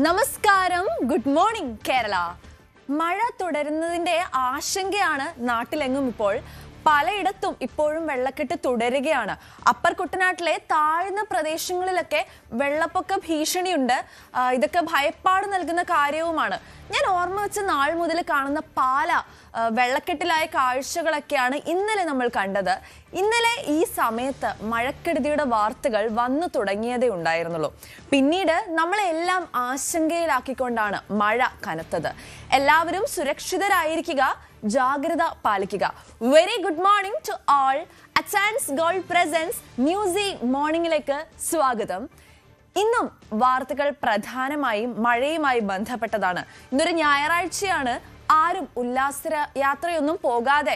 നമസ്കാരം, good morning Kerala. മഴ തുടരുന്നതിന്റെ ആശങ്കയാണ് നാട്ടിലെങ്ങും. ഇപ്പോൾ പലയിടത്തും ഇപ്പോഴും വെള്ളക്കെട്ട് തുടരുകയാണ്. അപ്പർ കുട്ടനാട്ടിലെ താഴ്ന്ന പ്രദേശങ്ങളിലൊക്കെ വെള്ളപ്പൊക്ക ഭീഷണിയുണ്ട്. ഇതൊക്കെ ഭയപ്പാട് നൽകുന്ന കാര്യവുമാണ്. ഞാൻ ഓർമ്മ വെച്ച നാൾ മുതൽ കാണുന്ന പാല വെള്ളക്കെട്ടിലായ കാഴ്ചകളൊക്കെയാണ് ഇന്നലെ നമ്മൾ കണ്ടത്. ഇന്നലെ ഈ സമയത്ത് മഴക്കെടുതിയുടെ വാർത്തകൾ വന്നു തുടങ്ങിയതേ ഉണ്ടായിരുന്നുള്ളൂ. പിന്നീട് നമ്മളെല്ലാം ആശങ്കയിലാക്കിക്കൊണ്ടാണ് മഴ കനത്തത്. എല്ലാവരും സുരക്ഷിതരായിരിക്കുക, ജാഗ്രത പാലിക്കുക. Very good morning to all. Achayans gold presents music മോർണിംഗിലേക്ക് സ്വാഗതം. ഇന്നും വാർത്തകൾ പ്രധാനമായും മഴയുമായി ബന്ധപ്പെട്ടതാണ്. ഇന്നൊരു ഞായറാഴ്ചയാണ്. ആരും ഉല്ലാസ യാത്രയൊന്നും പോകാതെ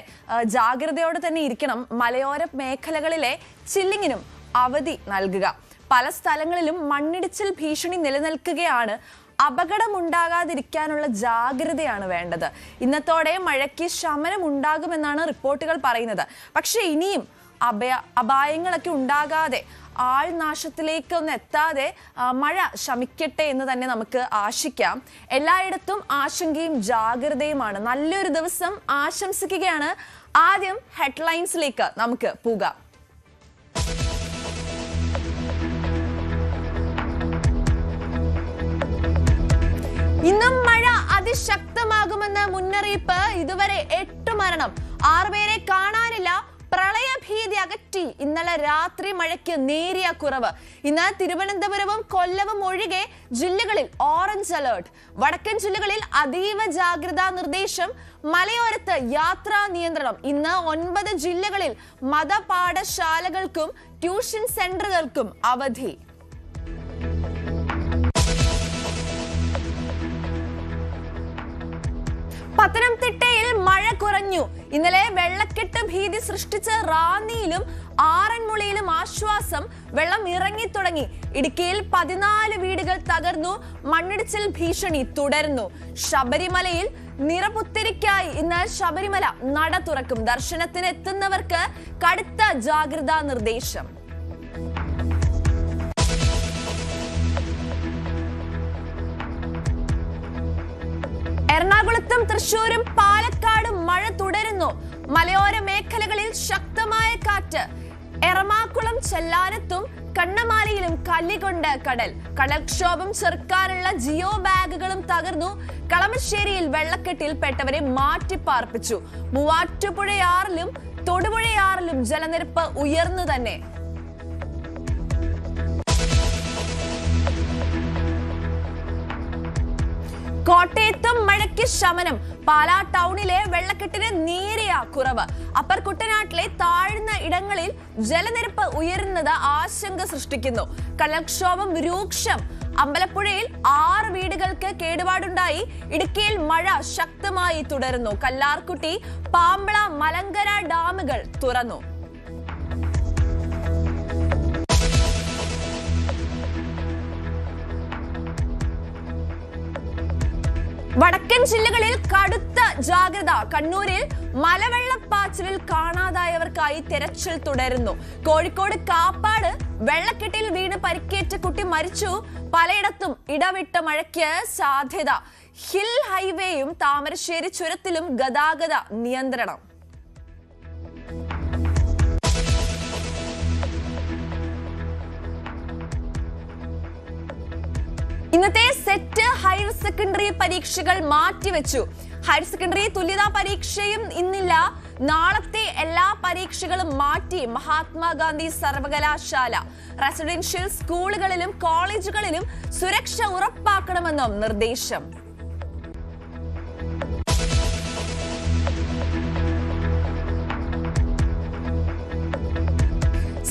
ജാഗ്രതയോടെ തന്നെ ഇരിക്കണം. മലയോര മേഖലകളിലെ ചില്ലിങ്ങിനും അവധി നൽകുക. പല സ്ഥലങ്ങളിലും മണ്ണിടിച്ചിൽ ഭീഷണി നിലനിൽക്കുകയാണ്. അപകടമുണ്ടാകാതിരിക്കാനുള്ള ജാഗ്രതയാണ് വേണ്ടത്. ഇന്നത്തോടെ മഴയ്ക്ക് ശമനം ഉണ്ടാകുമെന്നാണ് റിപ്പോർട്ടുകൾ പറയുന്നത്. പക്ഷെ ഇനിയും അപായങ്ങളൊക്കെ ഉണ്ടാകാതെ, ആൾനാശത്തിലേക്കൊന്നും എത്താതെ മഴ ശമിക്കട്ടെ എന്ന് തന്നെ നമുക്ക് ആശിക്കാം. എല്ലായിടത്തും ആശങ്കയും ജാഗ്രതയുമാണ്. നല്ലൊരു ദിവസം ആശംസിക്കുകയാണ്. ആദ്യം ഹെഡ്ലൈൻസിലേക്ക് നമുക്ക് പോകാം. ഇന്നും മഴ അതിശക്തമാകുമെന്ന് മുന്നറിയിപ്പ്. ഇതുവരെ 8 മരണം, 6 പേരെ കാണാനില്ല. പ്രളയഭീതി അകറ്റി. ഇന്നലെ രാത്രി മഴയ്ക്ക് നേരിയ കുറവ്. ഇന്ന് തിരുവനന്തപുരവും കൊല്ലവും ഒഴികെ ജില്ലകളിൽ ഓറഞ്ച് അലേർട്ട്. വടക്കൻ ജില്ലകളിൽ അതീവ ജാഗ്രതാ നിർദ്ദേശം. മലയോരത്ത് യാത്രാ നിയന്ത്രണം. ഇന്ന് 9 ജില്ലകളിൽ മതപാഠശാലകൾക്കും ട്യൂഷൻ സെന്ററുകൾക്കും അവധി. പത്തനംതിട്ടയിൽ മഴ കുറഞ്ഞു. ഇന്നലെ വെള്ളക്കെട്ട് ഭീതി സൃഷ്ടിച്ച റാന്നിയിലും ആറന്മുളയിലും ആശ്വാസം. വെള്ളം ഇറങ്ങി തുടങ്ങി. ഇടുക്കിയിൽ 14 വീടുകൾ തകർന്നു. മണ്ണിടിച്ചിൽ ഭീഷണി തുടരുന്നു. ശബരിമലയിൽ നിറപുത്തരിക്കായി ഇന്ന് ശബരിമല നട തുറക്കും. ദർശനത്തിന് എത്തുന്നവർക്ക് കടുത്ത ജാഗ്രതാ നിർദ്ദേശം. എറണാകുളത്തും തൃശൂരും പാലക്കാടും മഴ തുടരുന്നു. മലയോര മേഖലകളിൽ ശക്തമായ കാറ്റ്. എറണാകുളം ചെല്ലാനത്തും കണ്ണമാലിയിലും കല്ലികൊണ്ട് കടൽ. കടൽക്ഷോഭം ചെറുക്കാനുള്ള ജിയോ ബാഗുകളും തകർന്നു. കളമശ്ശേരിയിൽ വെള്ളക്കെട്ടിൽ പെട്ടവരെ മാറ്റിപ്പാർപ്പിച്ചു. മൂവാറ്റുപുഴയാറിലും തൊടുപുഴയാറിലും ജലനിരപ്പ് ഉയർന്നു തന്നെ. കോട്ടയത്തും മഴയ്ക്ക് ശമനം. പാലാ ടൗണിലെ വെള്ളക്കെട്ടിന് നേരിയ കുറവ്. അപ്പർ കുട്ടനാട്ടിലെ താഴ്ന്ന ഇടങ്ങളിൽ ജലനിരപ്പ് ഉയരുന്നത് ആശങ്ക സൃഷ്ടിക്കുന്നു. കടൽക്ഷോഭം രൂക്ഷം. അമ്പലപ്പുഴയിൽ 6 വീടുകൾക്ക് കേടുപാടുണ്ടായി. ഇടുക്കിയിൽ മഴ ശക്തമായി തുടരുന്നു. കല്ലാർകുട്ടി, പാമ്പള, മലങ്കര ഡാമുകൾ തുറന്നു. വടക്കൻ ജില്ലകളിൽ കടുത്ത ജാഗ്രത. കണ്ണൂരിൽ മലവെള്ളപ്പാച്ചിലിൽ കാണാതായവർക്കായി തെരച്ചിൽ തുടരുന്നു. കോഴിക്കോട് കാപ്പാട് വെള്ളക്കെട്ടിൽ വീണ് പരിക്കേറ്റ കുട്ടി മരിച്ചു. പലയിടത്തും ഇടവിട്ട മഴയ്ക്ക് സാധ്യത. ഹിൽ ഹൈവേയും താമരശ്ശേരി ചുരത്തിലും ഗതാഗത നിയന്ത്രണം. ഇന്നത്തെ സെറ്റ് ഹയർ സെക്കൻഡറി പരീക്ഷകൾ മാറ്റിവെച്ചു. ഹയർ സെക്കൻഡറി തുല്യതാ പരീക്ഷയും ഇന്നില്ല. നാളത്തെ എല്ലാ പരീക്ഷകളും മാറ്റി. മഹാത്മാഗാന്ധി സർവകലാശാല. റെസിഡൻഷ്യൽ സ്കൂളുകളിലും കോളേജുകളിലും സുരക്ഷ ഉറപ്പാക്കണമെന്നും നിർദ്ദേശം.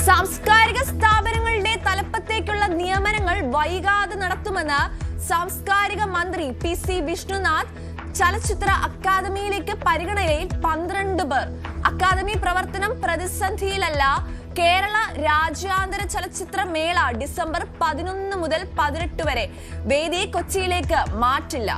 സാംസ്കാരിക സ്ഥാപനങ്ങളുടെ തലപ്പത്തേക്കുള്ള നിയമനങ്ങൾ വൈകാതെ നടത്തുമെന്ന് സാംസ്കാരിക മന്ത്രി PC വിഷ്ണുനാഥ്. ചലച്ചിത്ര അക്കാദമിയിലേക്ക് പരിഗണനയിൽ 12 പേർ. അക്കാദമി പ്രവർത്തനം പ്രതിസന്ധിയിലല്ല. കേരള രാജ്യാന്തര ചലച്ചിത്ര മേള ഡിസംബർ 11 മുതൽ 18 വരെ. വേദി കൊച്ചിയിലേക്ക് മാറ്റില്ല.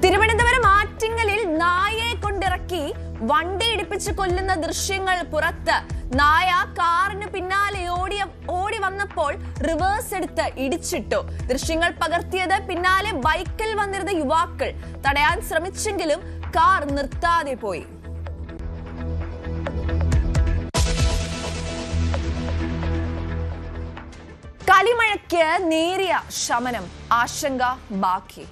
തിരുവനന്തപുരം ആറ്റിങ്ങലിൽ നായയെ കൊണ്ടിറക്കി വണ്ടി ഇടിപ്പിച്ച് കൊല്ലുന്ന ദൃശ്യങ്ങൾ പുറത്ത്. നായ കാറിന് പിന്നാലെ ഓടി വന്നപ്പോൾ റിവേഴ്സ് എടുത്ത് ഇടിച്ചിട്ടു. ദൃശ്യങ്ങൾ പകർത്തിയത് പിന്നാലെ ബൈക്കിൽ വന്നിരുന്ന യുവാക്കൾ. തടയാൻ ശ്രമിച്ചെങ്കിലും കാർ നിർത്താതെ പോയി. കലിമഴയ്ക്ക് നേരിയ ശമനം, ആശങ്ക ബാക്കി.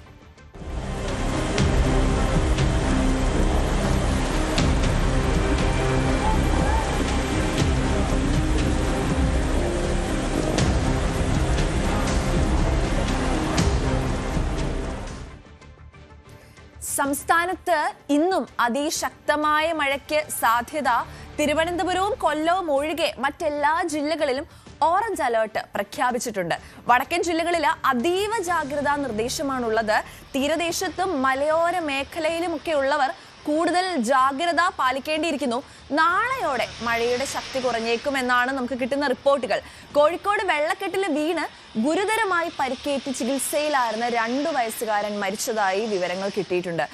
സംസ്ഥാനത്ത് ഇന്നും അതിശക്തമായ മഴയ്ക്ക് സാധ്യത. തിരുവനന്തപുരവും കൊല്ലവും ഒഴികെ മറ്റെല്ലാ ജില്ലകളിലും ഓറഞ്ച് അലേർട്ട് പ്രഖ്യാപിച്ചിട്ടുണ്ട്. വടക്കൻ ജില്ലകളിൽ അതീവ ജാഗ്രതാ നിർദ്ദേശമാണുള്ളത്. തീരദേശത്തും മലയോര മേഖലയിലുമൊക്കെ ഉള്ളവർ കൂടുതൽ ജാഗ്രത പാലിക്കേണ്ടിയിരിക്കുന്നു. നാളെയോടെ മഴയുടെ ശക്തി കുറഞ്ഞേക്കുമെന്നാണ് നമുക്ക് കിട്ടുന്ന റിപ്പോർട്ടുകൾ. കോഴിക്കോട് വെള്ളക്കെട്ടിൽ വീണ് ഗുരുതരമായി പരിക്കേറ്റ് ചികിത്സയിലായിരുന്ന 2 വയസ്സുകാരൻ മരിച്ചതായി വിവരങ്ങൾ കിട്ടിയിട്ടുണ്ട്.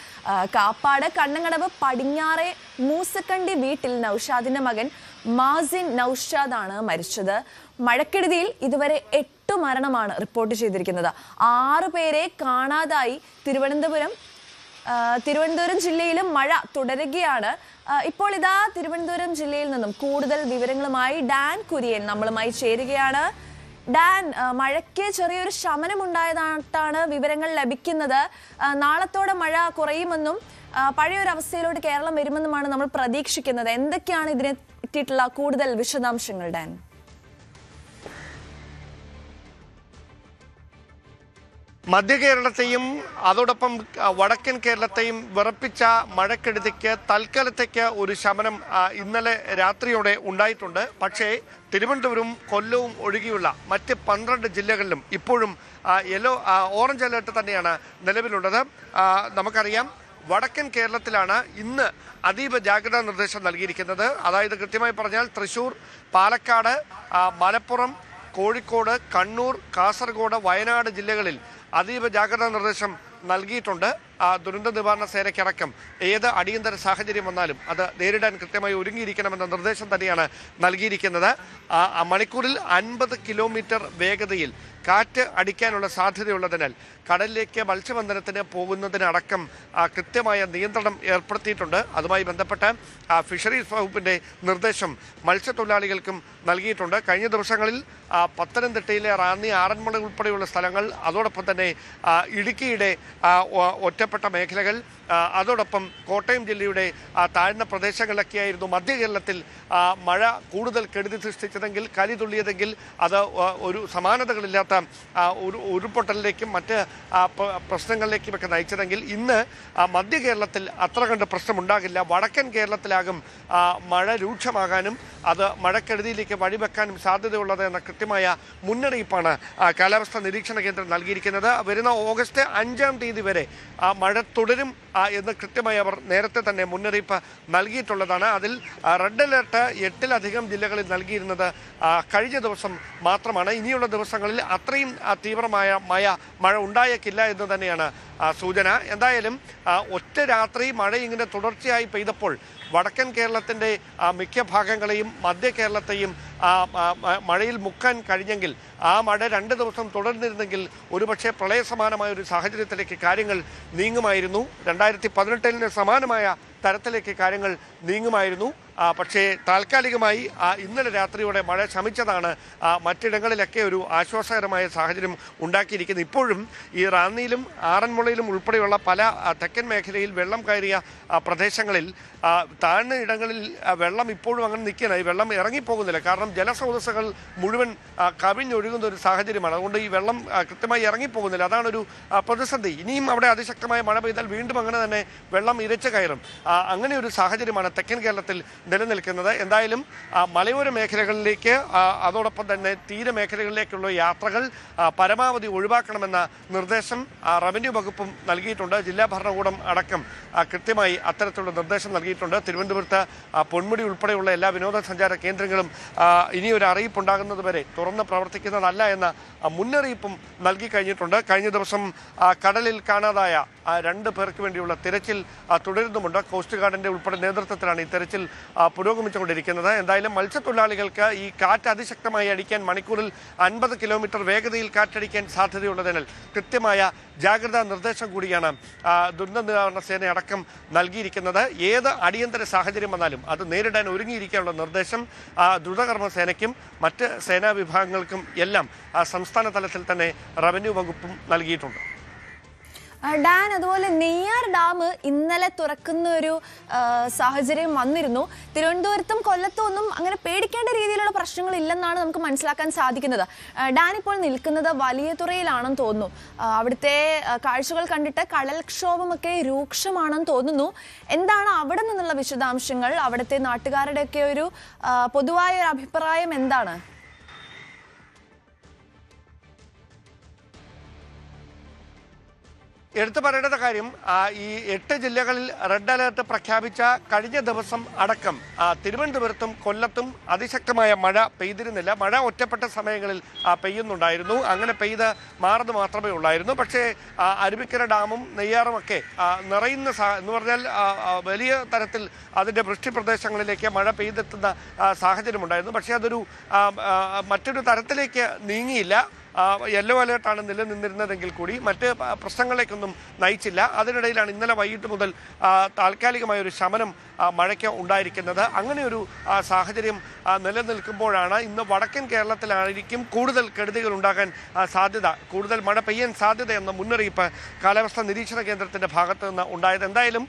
കാപ്പാട് കണ്ണങ്കടവ് പടിഞ്ഞാറെ മൂസക്കണ്ടി വീട്ടിൽ നൌഷാദിന്റെ മകൻ മാസിൻ നൌഷാദാണ് മരിച്ചത്. മഴക്കെടുതിയിൽ ഇതുവരെ 8 മരണമാണ് റിപ്പോർട്ട് ചെയ്തിരിക്കുന്നത്. 6 പേരെ കാണാതായി. തിരുവനന്തപുരം ജില്ലയിലും മഴ തുടരുകയാണ്. ഇപ്പോൾ ഇതാ തിരുവനന്തപുരം ജില്ലയിൽ നിന്നും കൂടുതൽ വിവരങ്ങളുമായി ഡാൻ കുര്യൻ നമ്മളുമായി ചേരുകയാണ്. ഡാൻ, മഴയ്ക്ക് ചെറിയൊരു ശമനം ഉണ്ടായതായിട്ടാണ് വിവരങ്ങൾ ലഭിക്കുന്നത്. നാളത്തോടെ മഴ കുറയുമെന്നും പഴയൊരവസ്ഥയിലോട്ട് കേരളം വരുമെന്നുമാണ് നമ്മൾ പ്രതീക്ഷിക്കുന്നത്. എന്തൊക്കെയാണ് ഇതിനെ പറ്റിയിട്ടുള്ള കൂടുതൽ വിശദാംശങ്ങൾ ഡാൻ? മധ്യ കേരളത്തെയും അതോടൊപ്പം വടക്കൻ കേരളത്തെയും വിറപ്പിച്ച മഴക്കെടുതിക്ക് തൽക്കാലത്തേക്ക് ഒരു ശമനം ഇന്നലെ രാത്രിയോടെ ഉണ്ടായിട്ടുണ്ട്. പക്ഷേ തിരുവനന്തപുരവും കൊല്ലവും ഒഴികെയുള്ള മറ്റ് 12 ജില്ലകളിലും ഇപ്പോഴും ഓറഞ്ച് അലേർട്ട് തന്നെയാണ് നിലവിലുള്ളത്. നമുക്കറിയാം, വടക്കൻ കേരളത്തിലാണ് ഇന്ന് അതീവ ജാഗ്രതാ നിർദ്ദേശം നൽകിയിരിക്കുന്നത്. അതായത് കൃത്യമായി പറഞ്ഞാൽ തൃശ്ശൂർ, പാലക്കാട്, മലപ്പുറം, കോഴിക്കോട്, കണ്ണൂർ, കാസർഗോഡ്, വയനാട് ജില്ലകളിൽ അതീവ ജാഗ്രതാ നിർദ്ദേശം നൽകിയിട്ടുണ്ട്. ദുരന്ത നിവാരണ സേനയ്ക്കടക്കം ഏത് അടിയന്തര സാഹചര്യം വന്നാലും അത് നേരിടാൻ കൃത്യമായി ഒരുങ്ങിയിരിക്കണമെന്ന നിർദ്ദേശം തന്നെയാണ് നൽകിയിരിക്കുന്നത്. മണിക്കൂറിൽ 50 കിലോമീറ്റർ വേഗതയിൽ കാറ്റ് അടിക്കാനുള്ള സാധ്യതയുള്ളതിനാൽ കടലിലേക്ക് മത്സ്യബന്ധനത്തിന് പോകുന്നതിനടക്കം കൃത്യമായ നിയന്ത്രണം ഏർപ്പെടുത്തിയിട്ടുണ്ട്. അതുമായി ബന്ധപ്പെട്ട് ഫിഷറീസ് വകുപ്പിൻ്റെ നിർദ്ദേശം മത്സ്യത്തൊഴിലാളികൾക്കും നൽകിയിട്ടുണ്ട്. കഴിഞ്ഞ ദിവസങ്ങളിൽ പത്തനംതിട്ടയിലെ റാന്നി, ആറന്മുള ഉൾപ്പെടെയുള്ള സ്ഥലങ്ങൾ, അതോടൊപ്പം തന്നെ ഇടുക്കിയുടെ ഒറ്റപ്പെട്ട മേഖലകൾ, അതോടൊപ്പം കോട്ടയം ജില്ലയുടെ താഴ്ന്ന പ്രദേശങ്ങളിലൊക്കെയായിരുന്നു മധ്യ കേരളത്തിൽ മഴ കൂടുതൽ കെടുതി സൃഷ്ടിച്ചതെങ്കിൽ, കലി തുള്ളിയതെങ്കിൽ അത് ഒരു സമാനതകളില്ലാത്ത ഒരു ഉരുൾപൊട്ടലിലേക്കും മറ്റ് പ്രശ്നങ്ങളിലേക്കുമൊക്കെ നയിച്ചതെങ്കിൽ ഇന്ന് മധ്യ കേരളത്തിൽ അത്ര കണ്ട് പ്രശ്നമുണ്ടാകില്ല. വടക്കൻ കേരളത്തിലാകും മഴ രൂക്ഷമാകാനും അത് മഴക്കെടുതിയിലേക്ക് വഴിവെക്കാനും സാധ്യതയുള്ളത് എന്ന കൃത്യമായ മുന്നറിയിപ്പാണ് കാലാവസ്ഥാ നിരീക്ഷണ കേന്ദ്രം നൽകിയിരിക്കുന്നത്. വരുന്ന ഓഗസ്റ്റ് 5-ാം തീയതി വരെ മഴ തുടരും എന്ന് കൃത്യമായി അവർ നേരത്തെ തന്നെ മുന്നറിയിപ്പ് നൽകിയിട്ടുള്ളതാണ്. അതിൽ റെഡ് അലേർട്ട് 8-ലധികം ജില്ലകളിൽ നൽകിയിരുന്നത് കഴിഞ്ഞ ദിവസം മാത്രമാണ്. ഇനിയുള്ള ദിവസങ്ങളിൽ അത്രയും തീവ്രമായ മഴ ഉണ്ടായേക്കില്ല എന്ന് തന്നെയാണ് സൂചന. എന്തായാലും ഒറ്റ രാത്രി മഴ ഇങ്ങനെ തുടർച്ചയായി പെയ്തപ്പോൾ വടക്കൻ കേരളത്തിൻ്റെ മിക്ക ഭാഗങ്ങളെയും മധ്യ കേരളത്തെയും മഴയിൽ മുക്കാൻ കഴിഞ്ഞെങ്കിൽ, ആ മഴ 2 ദിവസം തുടർന്നിരുന്നെങ്കിൽ ഒരുപക്ഷെ പ്രളയസമാനമായ ഒരു സാഹചര്യത്തിലേക്ക് കാര്യങ്ങൾ നീങ്ങുമായിരുന്നു. 2018 സമാനമായ തരത്തിലേക്ക് കാര്യങ്ങൾ നീങ്ങുമായിരുന്നു. പക്ഷേ താൽക്കാലികമായി ഇന്നലെ രാത്രിയോടെ മഴ ശമിച്ചതാണ് മറ്റിടങ്ങളിലൊക്കെ ഒരു ആശ്വാസകരമായ സാഹചര്യം ഉണ്ടാക്കിയിരിക്കുന്നത്. ഇപ്പോഴും ഈ റാന്നിയിലും ആറന്മുളയിലും ഉൾപ്പെടെയുള്ള പല തെക്കൻ മേഖലയിൽ വെള്ളം കയറിയ പ്രദേശങ്ങളിൽ താഴ്ന്ന ഇടങ്ങളിൽ വെള്ളം ഇപ്പോഴും അങ്ങനെ നിൽക്കുകയാണ്. ഈ വെള്ളം ഇറങ്ങിപ്പോകുന്നില്ല. കാരണം ജലസ്രോതസ്സുകൾ മുഴുവൻ കവിഞ്ഞൊഴുകുന്ന ഒരു സാഹചര്യമാണ്. അതുകൊണ്ട് ഈ വെള്ളം കൃത്യമായി ഇറങ്ങിപ്പോകുന്നില്ല. അതാണൊരു പ്രതിസന്ധി. ഇനിയും അവിടെ അതിശക്തമായ മഴ പെയ്താൽ വീണ്ടും അങ്ങനെ തന്നെ വെള്ളം ഇരച്ചു കയറും. അങ്ങനെ ഒരു സാഹചര്യമാണ് തെക്കൻ കേരളത്തിൽ നിലനിൽക്കുന്നത്. എന്തായാലും മലയോര മേഖലകളിലേക്ക് അതോടൊപ്പം തന്നെ തീരമേഖലകളിലേക്കുള്ള യാത്രകൾ പരമാവധി ഒഴിവാക്കണമെന്ന നിർദ്ദേശം റവന്യൂ വകുപ്പും നൽകിയിട്ടുണ്ട്. ജില്ലാ ഭരണകൂടം അടക്കം കൃത്യമായി അത്തരത്തിലുള്ള നിർദ്ദേശം നൽകിയിട്ടുണ്ട്. തിരുവനന്തപുരത്ത് പൊന്മുടി ഉൾപ്പെടെയുള്ള എല്ലാ വിനോദസഞ്ചാര കേന്ദ്രങ്ങളും ഇനിയൊരു അറിയിപ്പുണ്ടാകുന്നത് വരെ തുറന്ന് പ്രവർത്തിക്കുന്നതല്ല എന്ന മുന്നറിയിപ്പും നൽകി കഴിഞ്ഞിട്ടുണ്ട്. കഴിഞ്ഞ ദിവസം കടലിൽ കാണാതായ 2 പേർക്ക് വേണ്ടിയുള്ള തിരച്ചിൽ തുടരുന്നുമുണ്ട്. കോസ്റ്റ് ഗാർഡിന്റെ ഉൾപ്പെടെ നേതൃത്വത്തിൽ സാഹചര്യത്തിലാണ് ഈ തെരച്ചിൽ പുരോഗമിച്ചുകൊണ്ടിരിക്കുന്നത്. എന്തായാലും മത്സ്യത്തൊഴിലാളികൾക്ക് ഈ കാറ്റ് അതിശക്തമായി അടിക്കാൻ മണിക്കൂറിൽ 50 കിലോമീറ്റർ വേഗതയിൽ കാറ്റടിക്കാൻ സാധ്യതയുള്ളതിനാൽ കൃത്യമായ ജാഗ്രതാ നിർദ്ദേശം കൂടിയാണ് ദുരന്ത നിവാരണ സേന അടക്കം നൽകിയിരിക്കുന്നത്. ഏത് അടിയന്തര സാഹചര്യം വന്നാലും അത് നേരിടാൻ ഒരുങ്ങിയിരിക്കാനുള്ള നിർദ്ദേശം ദ്രുതകർമ്മ സേനയ്ക്കും മറ്റ് സേനാ വിഭാഗങ്ങൾക്കും എല്ലാം സംസ്ഥാന തലത്തിൽ തന്നെ റവന്യൂ വകുപ്പും നൽകിയിട്ടുണ്ട്. ഡാൻ, അതുപോലെ നെയ്യാർ ഡാം ഇന്നലെ തുറക്കുന്ന ഒരു സാഹചര്യം വന്നിരുന്നു. തിരുവനന്തപുരത്തും കൊല്ലത്തും ഒന്നും അങ്ങനെ പേടിക്കേണ്ട രീതിയിലുള്ള പ്രശ്നങ്ങൾ ഇല്ലെന്നാണ് നമുക്ക് മനസ്സിലാക്കാൻ സാധിക്കുന്നത്. ഡാൻ ഇപ്പോൾ നിൽക്കുന്നത് വലിയതുറയിലാണെന്ന് തോന്നുന്നു. അവിടുത്തെ കാഴ്ചകൾ കണ്ടിട്ട് കടൽക്ഷോഭമൊക്കെ രൂക്ഷമാണെന്ന് തോന്നുന്നു. എന്താണ് അവിടെ നിന്നുള്ള വിശദാംശങ്ങൾ? അവിടുത്തെ നാട്ടുകാരുടെയൊക്കെ ഒരു പൊതുവായ ഒരു അഭിപ്രായം എന്താണ്? എടുത്തു പറയേണ്ട കാര്യം, ഈ 8 ജില്ലകളിൽ റെഡ് അലേർട്ട് പ്രഖ്യാപിച്ച കഴിഞ്ഞ ദിവസം അടക്കം തിരുവനന്തപുരത്തും കൊല്ലത്തും അതിശക്തമായ മഴ പെയ്തിരുന്നില്ല. മഴ ഒറ്റപ്പെട്ട സമയങ്ങളിൽ പെയ്യുന്നുണ്ടായിരുന്നു. അങ്ങനെ പെയ്ത് മാറുന്നത് മാത്രമേ ഉള്ളായിരുന്നു. പക്ഷേ അരുവിക്കര ഡാമും നെയ്യാറുമൊക്കെ നിറയുന്ന എന്ന് പറഞ്ഞാൽ വലിയ തരത്തിൽ അതിൻ്റെ വൃഷ്ടിപ്രദേശങ്ങളിലേക്ക് മഴ പെയ്തെത്തുന്ന സാഹചര്യമുണ്ടായിരുന്നു. പക്ഷേ അതൊരു മറ്റൊരു തരത്തിലേക്ക് നീങ്ങിയില്ല. യെല്ലോ അലേർട്ടാണ് നിലനിന്നിരുന്നതെങ്കിൽ കൂടി മറ്റ് പ്രശ്നങ്ങളിലേക്കൊന്നും നയിച്ചില്ല. അതിനിടയിലാണ് ഇന്നലെ വൈകിട്ട് മുതൽ താൽക്കാലികമായ ഒരു ശമനം മഴയ്ക്ക് ഉണ്ടായിരിക്കുന്നത്. അങ്ങനെ ഒരു സാഹചര്യം നിലനിൽക്കുമ്പോഴാണ് ഇന്ന് വടക്കൻ കേരളത്തിലായിരിക്കും കൂടുതൽ കെടുതികൾ ഉണ്ടാകാൻ സാധ്യത, കൂടുതൽ മഴ പെയ്യാൻ സാധ്യതയെന്ന മുന്നറിയിപ്പ് കാലാവസ്ഥാ നിരീക്ഷണ കേന്ദ്രത്തിൻ്റെ ഭാഗത്ത് നിന്ന് ഉണ്ടായത്. എന്തായാലും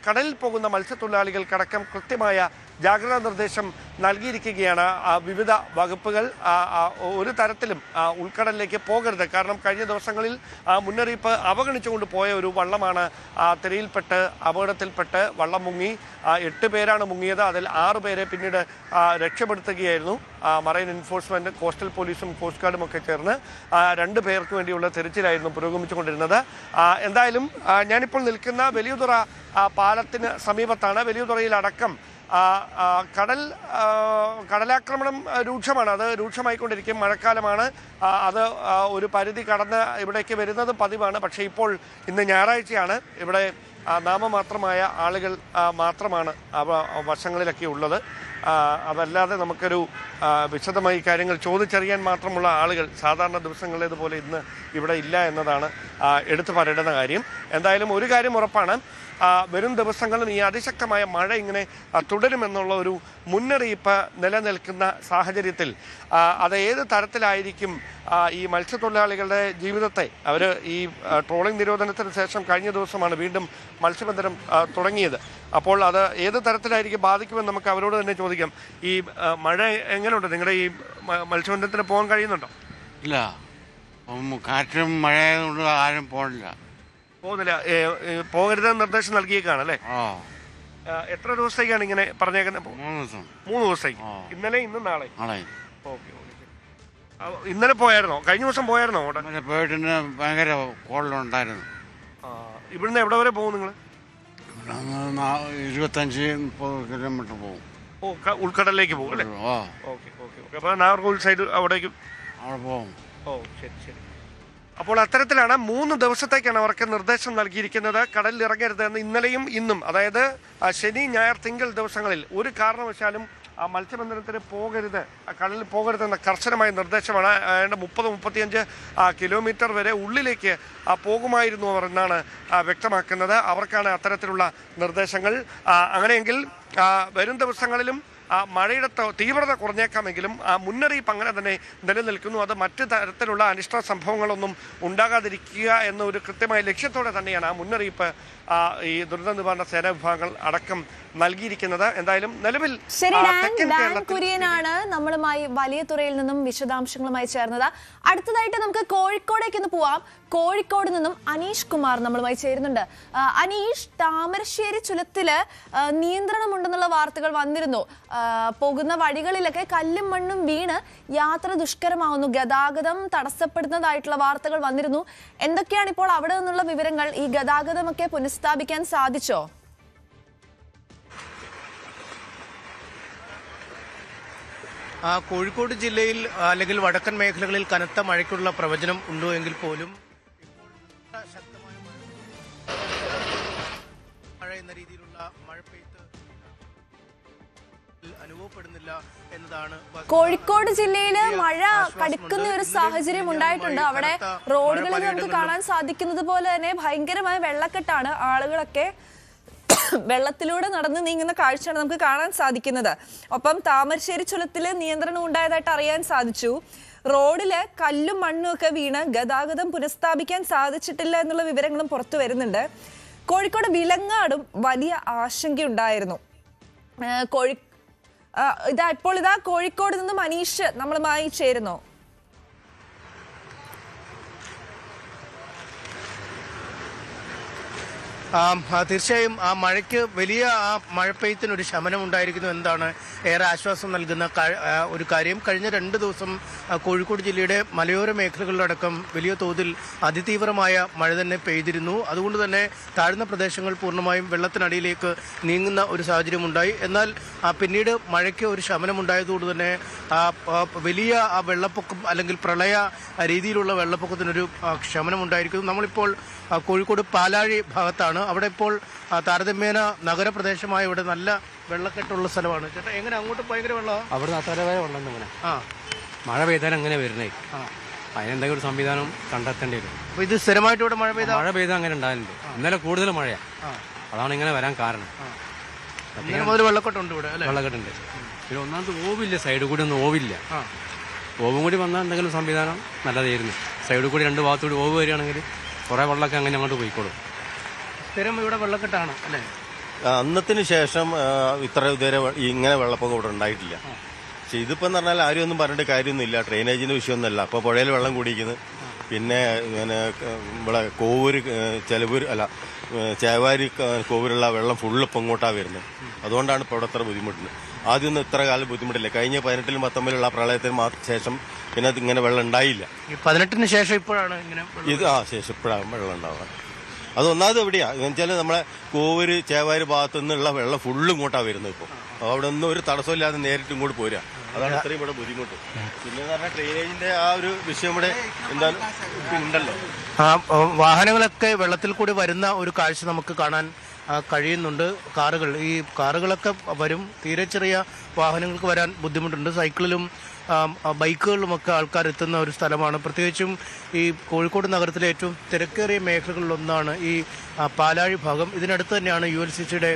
കടലിൽ പോകുന്ന മത്സ്യത്തൊഴിലാളികൾക്കടക്കം കൃത്യമായ ജാഗ്രതാ നിർദ്ദേശം നൽകിയിരിക്കുകയാണ് വിവിധ വകുപ്പുകൾ. ഒരു തരത്തിലും ഉൾക്കടലിലേക്ക് പോകരുത്. കാരണം കഴിഞ്ഞ ദിവസങ്ങളിൽ മുന്നറിയിപ്പ് അവഗണിച്ചുകൊണ്ട് പോയ ഒരു വള്ളമാണ് തിരയിൽപ്പെട്ട് അപകടത്തിൽപ്പെട്ട് വള്ളം മുങ്ങി. 8 പേരാണ് മുങ്ങിയത്. അതിൽ 6 പേരെ പിന്നീട് രക്ഷപ്പെടുത്തുകയായിരുന്നു. മറൈൻ എൻഫോഴ്സ്മെന്റ്, കോസ്റ്റൽ പോലീസും കോസ്റ്റ് ഗാർഡും ഒക്കെ ചേർന്ന് 2 പേർക്ക് വേണ്ടിയുള്ള തെരച്ചിലായിരുന്നു പുരോഗമിച്ചുകൊണ്ടിരുന്നത്. എന്തായാലും ഞാനിപ്പോൾ നിൽക്കുന്ന വലിയതുറ പാലത്തിന് സമീപത്താണ്. വലിയതുറയിലടക്കം കടലാക്രമണം രൂക്ഷമാണ്. അത് രൂക്ഷമായിക്കൊണ്ടിരിക്കും. മഴക്കാലമാണ്. അത് ഒരു പരിധി കടന്ന് ഇവിടേക്ക് വരുന്നത് പതിവാണ്. പക്ഷേ ഇപ്പോൾ ഇന്ന് ഞായറാഴ്ചയാണ്. ഇവിടെ നാമമാത്രമായ ആളുകൾ മാത്രമാണ് വശങ്ങളിലൊക്കെ ഉള്ളത്. അതല്ലാതെ നമുക്കൊരു വിശദമായി കാര്യങ്ങൾ ചോദിച്ചറിയാൻ മാത്രമുള്ള ആളുകൾ സാധാരണ ദിവസങ്ങളിലേതുപോലെ ഇന്ന് ഇവിടെ ഇല്ല എന്നതാണ് എടുത്തു പറയേണ്ടുന്ന കാര്യം. എന്തായാലും ഒരു കാര്യം ഉറപ്പാണ്, വരും ദിവസങ്ങളിലും ഈ അതിശക്തമായ മഴ ഇങ്ങനെ തുടരുമെന്നുള്ള ഒരു മുന്നറിയിപ്പ് നിലനിൽക്കുന്ന സാഹചര്യത്തിൽ അത് ഏത് തരത്തിലായിരിക്കും ഈ മത്സ്യത്തൊഴിലാളികളുടെ ജീവിതത്തെ, അവർ ഈ ട്രോളിംഗ് നിരോധനത്തിന് ശേഷം കഴിഞ്ഞ ദിവസമാണ് വീണ്ടും മത്സ്യബന്ധനം തുടങ്ങിയത്. അപ്പോൾ അത് ഏത് തരത്തിലായിരിക്കും ബാധിക്കുമെന്ന് നമുക്ക് അവരോട് തന്നെ ചോദിക്കാം. ഈ മഴ എങ്ങനെയുണ്ട്? നിങ്ങളുടെ ഈ മത്സ്യബന്ധനത്തിന് പോകാൻ കഴിയുന്നുണ്ടോ? ഇല്ല, കാറ്റും മഴയായതുകൊണ്ട് ആരും പോകുന്നില്ല. പോകരുതെന്ന് നിർദ്ദേശം നൽകിയേക്കാണ് അല്ലേ? എത്ര ദിവസത്തേക്കാണ് ഇങ്ങനെ പറഞ്ഞേക്കുന്നത്? 3 ദിവസത്തേക്ക്. ഇന്നലെ ഇന്നും നാളെ. ഓക്കെ. ഇന്നലെ പോയായിരുന്നോ? കഴിഞ്ഞ ദിവസം പോയായിരുന്നോ? പോയിട്ട് ഭയങ്കര കോളിലുണ്ടായിരുന്നു. ഇവിടുന്ന് എവിടെ വരെ പോകും നിങ്ങൾ? 25-30 കിലോമീറ്റർ പോകും. ഉൾക്കടലിലേക്ക് പോകും അല്ലേ? ഓക്കെ. അപ്പോൾ നാഗർകോവിൽ സൈഡ് അവിടെ പോകും. ശരി. അപ്പോൾ അത്തരത്തിലാണ് 3 ദിവസത്തേക്കാണ് അവർക്ക് നിർദ്ദേശം നൽകിയിരിക്കുന്നത്. കടലിൽ ഇറങ്ങരുതെന്ന് ഇന്നലെയും ഇന്നും, അതായത് ശനി, ഞായർ, തിങ്കൾ ദിവസങ്ങളിൽ ഒരു കാരണവശാലും മത്സ്യബന്ധനത്തിന് പോകരുത്, കടലിൽ പോകരുതെന്ന കർശനമായ നിർദ്ദേശമാണ്. 30-35 കിലോമീറ്റർ വരെ ഉള്ളിലേക്ക് പോകുമായിരുന്നു അവർ എന്നാണ് വ്യക്തമാക്കുന്നത്. അവർക്കാണ് അത്തരത്തിലുള്ള നിർദ്ദേശങ്ങൾ. അങ്ങനെയെങ്കിൽ വരും ദിവസങ്ങളിലും മഴയുടെ തീവ്രത കുറഞ്ഞേക്കാമെങ്കിലും മുന്നറിയിപ്പ് അങ്ങനെ തന്നെ നിലനിൽക്കുന്നു. അത് മറ്റു തരത്തിലുള്ള അനിഷ്ട സംഭവങ്ങളൊന്നും ഉണ്ടാകാതിരിക്കുക എന്ന ഒരു കൃത്യമായ ലക്ഷ്യത്തോടെ തന്നെയാണ് ആ മുന്നറിയിപ്പ് ഈ ദുരന്ത നിവാരണ സേനാ വിഭാഗങ്ങൾ അടക്കം നൽകിയിരിക്കുന്നത്. എന്തായാലും നിലവിൽ കുര്യനാണ് നമ്മളുമായി വലിയതുറയിൽ നിന്നും വിശദാംശങ്ങളുമായി ചേർന്നത്. അടുത്തതായിട്ട് നമുക്ക് കോഴിക്കോടേക്ക് ഒന്ന് പോവാം. കോഴിക്കോട് നിന്നും അനീഷ് കുമാർ നമ്മളുമായി ചേരുന്നുണ്ട്. അനീഷ്, താമരശ്ശേരി ചുരത്തില് നിയന്ത്രണമുണ്ടെന്നുള്ള വാർത്തകൾ വന്നിരുന്നു. പോകുന്ന വഴികളിലൊക്കെ കല്ലും മണ്ണും വീണ് യാത്ര ദുഷ്കരമാവുന്നു, ഗതാഗതം തടസ്സപ്പെടുന്നതായിട്ടുള്ള വാർത്തകൾ വന്നിരുന്നു. എന്തൊക്കെയാണ് ഇപ്പോൾ അവിടെ നിന്നുള്ള വിവരങ്ങൾ? ഈ ഗതാഗതമൊക്കെ പുനഃസ്ഥാപിക്കാൻ സാധിച്ചോ? കോഴിക്കോട് ജില്ലയിൽ അല്ലെങ്കിൽ വടക്കൻ മേഖലകളിൽ കനത്ത മഴയ്ക്കുള്ള പ്രവചനം ഉണ്ടോ എങ്കിൽ പോലും ശക്തമായ മഴ എന്ന രീതിയിലുള്ള മഴ പെയ്ത്ത് അനുഭവപ്പെടുന്നില്ല എന്നതാണ് കോഴിക്കോട് ജില്ലയില് മഴ കടുക്കുന്ന ഒരു സാഹചര്യം ഉണ്ടായിട്ടുണ്ട്. അവിടെ റോഡുകളിൽ നമുക്ക് കാണാൻ സാധിക്കുന്നത് പോലെ തന്നെ ഭയങ്കരമായ വെള്ളക്കെട്ടാണ്. ആളുകളൊക്കെ വെള്ളത്തിലൂടെ നടന്ന് നീങ്ങുന്ന കാഴ്ചയാണ് നമുക്ക് കാണാൻ സാധിക്കുന്നത്. ഒപ്പം താമരശ്ശേരി ചുരത്തില് നിയന്ത്രണം ഉണ്ടായതായിട്ട് അറിയാൻ സാധിച്ചു. റോഡില് കല്ലും മണ്ണും ഒക്കെ വീണ് ഗതാഗതം പുനഃസ്ഥാപിക്കാൻ സാധിച്ചിട്ടില്ല എന്നുള്ള വിവരങ്ങളും പുറത്തു വരുന്നുണ്ട്. കോഴിക്കോട് വിലങ്ങാടും വലിയ ആശങ്കയുണ്ടായിരുന്നു. ഇപ്പോൾ കോഴിക്കോട് നിന്ന് മനീഷ് നമ്മളുമായി ചേരുന്നു. തീർച്ചയായും ആ മഴയ്ക്ക് വലിയ മഴപ്പെയ്ത്തിനൊരു ശമനം ഉണ്ടായിരിക്കുന്നു എന്നതാണ് ഏറെ ആശ്വാസം നൽകുന്ന ഒരു കാര്യം. കഴിഞ്ഞ 2 ദിവസം കോഴിക്കോട് ജില്ലയുടെ മലയോര മേഖലകളിലടക്കം വലിയ തോതിൽ അതിതീവ്രമായ മഴ തന്നെ പെയ്തിരുന്നു. അതുകൊണ്ട് തന്നെ താഴ്ന്ന പ്രദേശങ്ങൾ പൂർണ്ണമായും വെള്ളത്തിനടിയിലേക്ക് നീങ്ങുന്ന ഒരു സാഹചര്യം ഉണ്ടായി. എന്നാൽ പിന്നീട് മഴയ്ക്ക് ഒരു ശമനം ഉണ്ടായതുകൊണ്ട് തന്നെ വലിയ വെള്ളപ്പൊക്കം അല്ലെങ്കിൽ പ്രളയ രീതിയിലുള്ള വെള്ളപ്പൊക്കത്തിനൊരു ശമനം ഉണ്ടായിരിക്കുന്നു. നമ്മളിപ്പോൾ കോഴിക്കോട് പാലാഴി ഭാഗത്താണ്. അവിടെ ഇപ്പോൾ താരതമ്യേന നഗരപ്രദേശമായ ഇവിടെ നല്ല വെള്ളക്കെട്ടുള്ള സ്ഥലമാണ്. ചേട്ടാ, എങ്ങനെ അങ്ങോട്ട് ഭയങ്കര വെള്ളമാണ്? അവിടെ അത്തരവരെ വെള്ളം ഇങ്ങനെ മഴ പെയ്താൽ അങ്ങനെ വരുന്നേ. അതിനെന്തെങ്കിലും ഒരു സംവിധാനം കണ്ടെത്തേണ്ടി വരും. അപ്പൊ ഇത് സ്ഥിരമായിട്ട് ഇവിടെ മഴ പെയ്താൽ അങ്ങനെ ഉണ്ടായിട്ടുണ്ട്. ഇന്നലെ കൂടുതൽ മഴയാണ്, അതാണ് ഇങ്ങനെ വരാൻ കാരണം. മുതൽ വെള്ളക്കെട്ടുണ്ട് ഇവിടെ, വെള്ളക്കെട്ടുണ്ട്. പിന്നെ ഒന്നാമത് ഓവില്ല, സൈഡിൽ കൂടി ഒന്നും ഓവില്ല. ഓവും കൂടി വന്നാൽ എന്തെങ്കിലും സംവിധാനം നല്ലതായിരുന്നു. സൈഡിൽ കൂടി 2 ഭാഗത്തുകൂടി ഓവ് വരികയാണെങ്കിൽ കുറേ വെള്ളമൊക്കെ അങ്ങനെ അങ്ങോട്ട് പോയിക്കോളും. സ്ഥിരം ഇവിടെ വെള്ളക്കെട്ടാണ് അല്ലേ? അന്നത്തിന് ശേഷം ഇത്ര ഇതുവരെ ഇങ്ങനെ വെള്ളപ്പൊക്കം ഇവിടെ ഉണ്ടായിട്ടില്ല. പക്ഷെ ഇതിപ്പോൾ എന്ന് പറഞ്ഞാൽ ആരും ഒന്നും പറഞ്ഞിട്ട് കാര്യമൊന്നുമില്ല. ഡ്രെയിനേജിന്റെ വിഷയമൊന്നുമല്ല. അപ്പോൾ പുഴയിൽ വെള്ളം കൂടിയിരിക്കുന്നു. പിന്നെ ഇങ്ങനെ ഇവിടെ കോവൂര് ചെലവൂർ അല്ല ചേവാരി കോവൂരുള്ള വെള്ളം ഫുള്ള് ഇപ്പം ഇങ്ങോട്ടാണ് വരുന്നത്. അതുകൊണ്ടാണ് ഇപ്പോൾ ഇവിടെ ഇത്ര ബുദ്ധിമുട്ടുണ്ട്. ആദ്യമൊന്നും ഇത്ര കാലം ബുദ്ധിമുട്ടില്ല. കഴിഞ്ഞ 18-ലും 19-ലുള്ള പ്രളയത്തിന് ശേഷം പിന്നെ അത് ഇങ്ങനെ വെള്ളം ഉണ്ടായില്ല. 18-ന് ശേഷം ഇപ്പോഴാണ് ഇങ്ങനെ ഇത് ശേഷം ഇപ്പോഴാണ് വെള്ളം ഉണ്ടാവുക. അത് ഒന്നാമത് എവിടെയാണ് എന്ന് വെച്ചാൽ നമ്മളെ കോവൂര് ചേവാര് ഭാഗത്തു നിന്നുള്ള വെള്ളം ഫുള്ളും ഇങ്ങോട്ടാണ് വരുന്നത്. ഇപ്പോൾ അവിടെ ഒന്നും ഒരു തടസ്സമില്ലാതെ നേരിട്ട് ഇങ്ങോട്ട് പോരുക. അതാണ് ഇത്രയും ഇവിടെ ബുദ്ധിമുട്ട്. പിന്നെ പറഞ്ഞാൽ ഡ്രെയിനേജിന്റെ ആ ഒരു വിഷയം ഇവിടെ എന്തായാലും ഉണ്ടല്ലോ. വാഹനങ്ങളൊക്കെ വെള്ളത്തിൽ കൂടി വരുന്ന ഒരു കാഴ്ച നമുക്ക് കാണാൻ കഴിയുന്നുണ്ട്. കാറുകളൊക്കെ വരും. തീരെ ചെറിയ വാഹനങ്ങൾക്ക് വരാൻ ബുദ്ധിമുട്ടുണ്ട്. സൈക്കിളിലും ബൈക്കുകളിലുമൊക്കെ ആൾക്കാർ എത്തുന്ന ഒരു സ്ഥലമാണ്. പ്രത്യേകിച്ചും ഈ കോഴിക്കോട് നഗരത്തിലെ ഏറ്റവും തിരക്കേറിയ മേഖലകളിലൊന്നാണ് ഈ പാലാഴി ഭാഗം. ഇതിനടുത്ത് തന്നെയാണ് ULCCയുടെ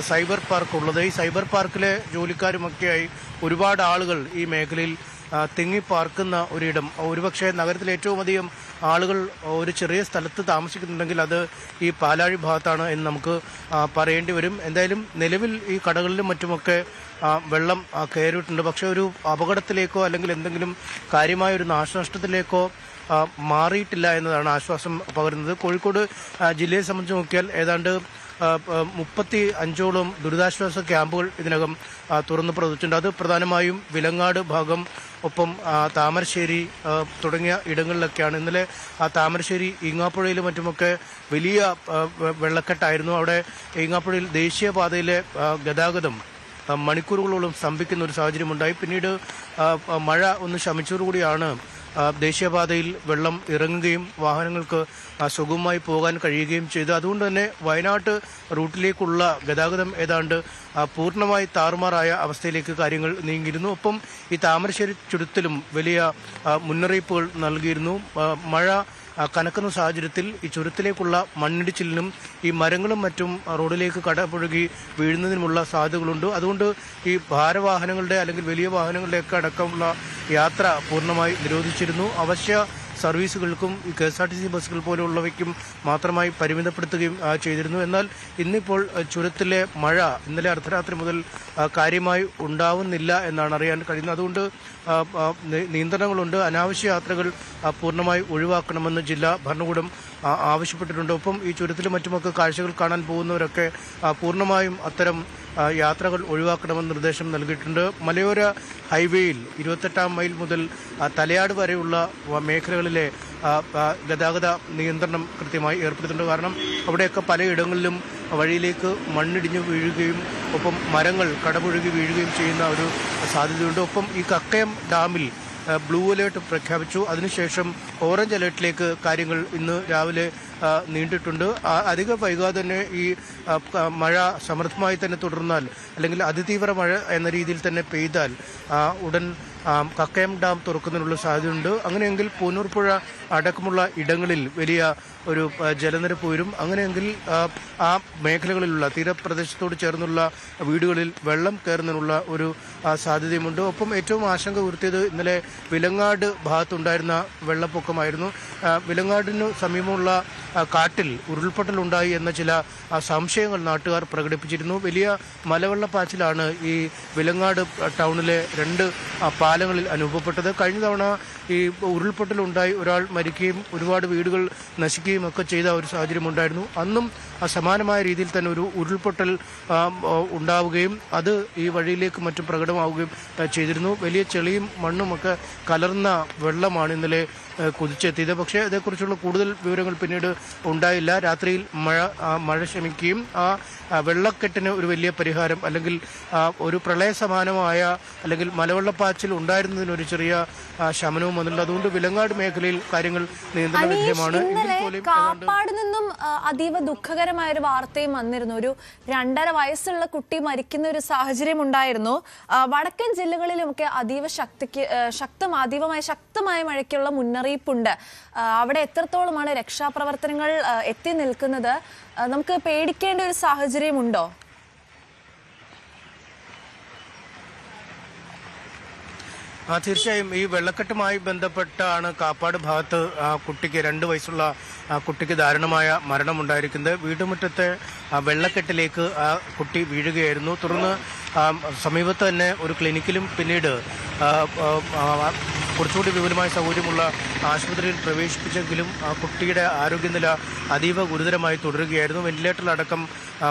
സൈബർ പാർക്ക് ഉള്ളത്. ഈ സൈബർ പാർക്കിലെ ജോലിക്കാരുമൊക്കെയായി ഒരുപാട് ആളുകൾ ഈ മേഖലയിൽ തിങ്ങി പാർക്കുന്ന ഒരിടം. ഒരുപക്ഷെ നഗരത്തിലെ ഏറ്റവും അധികം ആളുകൾ ഒരു ചെറിയ സ്ഥലത്ത് താമസിക്കുന്നുണ്ടെങ്കിൽ അത് ഈ പാലാഴി ഭാഗത്താണ് എന്ന് നമുക്ക് പറയേണ്ടി വരും. എന്തായാലും നിലവിൽ ഈ കടകളിലും മറ്റുമൊക്കെ വെള്ളം കയറിയിട്ടുണ്ട്. പക്ഷെ ഒരു അപകടത്തിലേക്കോ അല്ലെങ്കിൽ എന്തെങ്കിലും കാര്യമായ ഒരു നാശനഷ്ടത്തിലേക്കോ മാറിയിട്ടില്ല എന്നതാണ് ആശ്വാസം പകരുന്നത്. കോഴിക്കോട് ജില്ലയെ സംബന്ധിച്ച് നോക്കിയാൽ ഏതാണ്ട് 35ഓളം ദുരിതാശ്വാസ ക്യാമ്പുകൾ ഇതിനകം തുറന്നു പ്രവർത്തിച്ചിട്ടുണ്ട്. അത് പ്രധാനമായും വിലങ്ങാട് ഭാഗം, ഒപ്പം താമരശ്ശേരി തുടങ്ങിയ ഇടങ്ങളിലൊക്കെയാണ്. ഇന്നലെ താമരശ്ശേരി ഈങ്ങാപ്പുഴയിലും മറ്റുമൊക്കെ വലിയ വെള്ളക്കെട്ടായിരുന്നു. അവിടെ ഈങ്ങാപ്പുഴയിൽ ദേശീയപാതയിലെ ഗതാഗതം മണിക്കൂറുകളോളം സ്തംഭിക്കുന്ന ഒരു സാഹചര്യമുണ്ടായി. പിന്നീട് മഴ ഒന്ന് ശമിച്ചതോടുകൂടിയാണ് ദേശീയപാതയിൽ വെള്ളം ഇറങ്ങുകയും വാഹനങ്ങൾക്ക് സുഗമമായി പോകാൻ കഴിയുകയും ചെയ്തു. അതുകൊണ്ട് തന്നെ വയനാട് റൂട്ടിലേക്കുള്ള ഗതാഗതം ഏതാണ്ട് പൂർണ്ണമായി താറുമാറായ അവസ്ഥയിലേക്ക് കാര്യങ്ങൾ നീങ്ങിയിരുന്നു. ഒപ്പം ഈ താമരശ്ശേരി ചുരത്തിലും വലിയ മുന്നറിയിപ്പുകൾ നൽകിയിരുന്നു. മഴ കനക്കുന്ന സാഹചര്യത്തിൽ ഈ ചുരത്തിലേക്കുള്ള മണ്ണിടിച്ചിലിനും ഈ മരങ്ങളും മറ്റും റോഡിലേക്ക് കടപുഴകി വീഴുന്നതിനുമുള്ള സാധ്യതകളുണ്ട്. അതുകൊണ്ട് ഈ ഭാരവാഹനങ്ങളുടെ അല്ലെങ്കിൽ വലിയ വാഹനങ്ങളുടെയൊക്കെ അടക്കമുള്ള യാത്ര പൂർണ്ണമായി നിരോധിച്ചിരുന്നു. അവശ്യ സർവീസുകൾക്കും ഈ KSRTC ബസ്സുകൾ പോലെയുള്ളവയ്ക്കും മാത്രമായി പരിമിതപ്പെടുത്തുകയും ചെയ്തിരുന്നു. എന്നാൽ ഇന്നിപ്പോൾ ചുരത്തിലെ മഴ ഇന്നലെ അർദ്ധരാത്രി മുതൽ കാര്യമായി ഉണ്ടാവുന്നില്ല എന്നാണ് അറിയാൻ കഴിയുന്നത്. അതുകൊണ്ട് നിയന്ത്രണങ്ങളുണ്ട്. അനാവശ്യ യാത്രകൾ പൂർണ്ണമായി ഒഴിവാക്കണമെന്ന് ജില്ലാ ഭരണകൂടം ആവശ്യപ്പെട്ടിട്ടുണ്ട്. ഒപ്പം ഈ ചുരത്തിലും മറ്റുമൊക്കെ കാഴ്ചകൾ കാണാൻ പോകുന്നവരൊക്കെ പൂർണ്ണമായും അത്തരം യാത്രകൾ ഒഴിവാക്കണമെന്ന് നിർദ്ദേശം നൽകിയിട്ടുണ്ട്. മലയോര ഹൈവേയിൽ 28-ാം മൈൽ മുതൽ തലയാട് വരെയുള്ള മേഖലകളിലെ ഗതാഗത നിയന്ത്രണം കൃത്യമായി ഏർപ്പെടുത്തിയിട്ടുണ്ട്. കാരണം അവിടെയൊക്കെ പലയിടങ്ങളിലും വഴിയിലേക്ക് മണ്ണിടിഞ്ഞു വീഴുകയും ഒപ്പം മരങ്ങൾ കടപുഴകി വീഴുകയും ചെയ്യുന്ന ഒരു സാധ്യതയുണ്ട്. ഒപ്പം ഈ കക്കയം ഡാമിൽ ബ്ലൂ അലേർട്ട് പ്രഖ്യാപിച്ചു. അതിനുശേഷം ഓറഞ്ച് അലേർട്ടിലേക്ക് കാര്യങ്ങൾ ഇന്ന് രാവിലെ നീണ്ടിട്ടുണ്ട്. അധികം വൈകാതെ തന്നെ ഈ മഴ സമൃദ്ധമായി തന്നെ തുടർന്നാൽ അല്ലെങ്കിൽ അതിതീവ്ര മഴ എന്ന രീതിയിൽ തന്നെ പെയ്താൽ ഉടൻ കക്കയം ഡാം തുറക്കുന്നതിനുള്ള സാധ്യതയുണ്ട്. അങ്ങനെയെങ്കിൽ പൂനൂർ പുഴ അടക്കമുള്ള ഇടങ്ങളിൽ വലിയ ഒരു ജലനിരപ്പ് വരും. അങ്ങനെയെങ്കിൽ ആ മേഖലകളിലുള്ള തീരപ്രദേശത്തോട് ചേർന്നുള്ള വീടുകളിൽ വെള്ളം കയറുന്നതിനുള്ള ഒരു സാധ്യതയുമുണ്ട്. ഒപ്പം ഏറ്റവും ആശങ്ക ഉയർത്തിയത് ഇന്നലെ വിലങ്ങാട് ഭാഗത്തുണ്ടായിരുന്ന വെള്ളപ്പൊക്കമായിരുന്നു. വിലങ്ങാടിന് സമീപമുള്ള കാട്ടിൽ ഉരുൾപൊട്ടലുണ്ടായി എന്ന ചില സംശയങ്ങൾ നാട്ടുകാർ പ്രകടിപ്പിച്ചിരുന്നു. വലിയ മലവെള്ളപ്പാച്ചിലാണ് ഈ വിലങ്ങാട് ടൗണിലെ 2 പാലങ്ങളിൽ അനുഭവപ്പെട്ടത്. കഴിഞ്ഞ തവണ ഈ ഉരുൾപൊട്ടലുണ്ടായി ഒരാൾ മരിക്കുകയും ഒരുപാട് വീടുകൾ നശിക്കുകയും ഒക്കെ ചെയ്ത ഒരു സാഹചര്യം ഉണ്ടായിരുന്നു. അന്നും സമാനമായ രീതിയിൽ തന്നെ ഒരു ഉരുൾപൊട്ടൽ ഉണ്ടാവുകയും അത് ഈ വഴിയിലേക്ക് മറ്റും പ്രകടമാവുകയും ചെയ്തിരുന്നു. വലിയ ചെളിയും മണ്ണും ഒക്കെ കലർന്ന വെള്ളമാണ് ഇന്നലെ കുതിച്ചെത്തിയത്. പക്ഷേ അതേക്കുറിച്ചുള്ള കൂടുതൽ വിവരങ്ങൾ പിന്നീട് ഉണ്ടായില്ല. രാത്രിയിൽ മഴ ശമിക്കുകയും ആ വെള്ളക്കെട്ടിന് ഒരു വലിയ പരിഹാരം അല്ലെങ്കിൽ ഒരു പ്രളയ സമാനമായ അല്ലെങ്കിൽ മലവെള്ളപ്പാച്ചിൽ ഉണ്ടായിരുന്നതിനൊരു ചെറിയ ശമനവും വന്നിട്ടുണ്ട്. അതുകൊണ്ട് വിലങ്ങാട് മേഖലയിൽ കാര്യങ്ങൾ നിയന്ത്രണ വിധേയമാണ്. കാപ്പാട് നിന്നും അതീവ ദുഃഖകരമായ ഒരു വാർത്തയും വന്നിരുന്നു. ഒരു 2.5 വയസ്സുള്ള കുട്ടി മരിക്കുന്ന ഒരു സാഹചര്യം ഉണ്ടായിരുന്നു. വടക്കൻ ജില്ലകളിലുമൊക്കെ അതീവമായ ശക്തമായ മഴയ്ക്കുള്ള മുന്നറിയിപ്പുണ്ട്. അവിടെ എത്രത്തോളമാണ് രക്ഷാപ്രവർത്തനങ്ങൾ എത്തി നിൽക്കുന്നത്? നമുക്ക് പേടിക്കേണ്ട ഒരു സാഹചര്യമുണ്ടോ? തീർച്ചയായും ഈ വെള്ളക്കെട്ടുമായി ബന്ധപ്പെട്ടാണ് കാപ്പാട് ഭാഗത്ത് കുട്ടിക്ക് 2 വയസ്സുള്ള കുട്ടിക്ക് ദാരുണമായ മരണമുണ്ടായിരിക്കുന്നത്. വീട്ടുമുറ്റത്തെ വെള്ളക്കെട്ടിലേക്ക് ആ കുട്ടി വീഴുകയായിരുന്നു. തുടർന്ന് സമീപത്ത് തന്നെ ഒരു ക്ലിനിക്കിലും പിന്നീട് കുറച്ചുകൂടി വിപുലമായ സൗകര്യമുള്ള ആശുപത്രിയിൽ പ്രവേശിപ്പിച്ചെങ്കിലും ആ കുട്ടിയുടെ ആരോഗ്യനില അതീവ ഗുരുതരമായി തുടരുകയായിരുന്നു. വെന്റിലേറ്ററിലടക്കം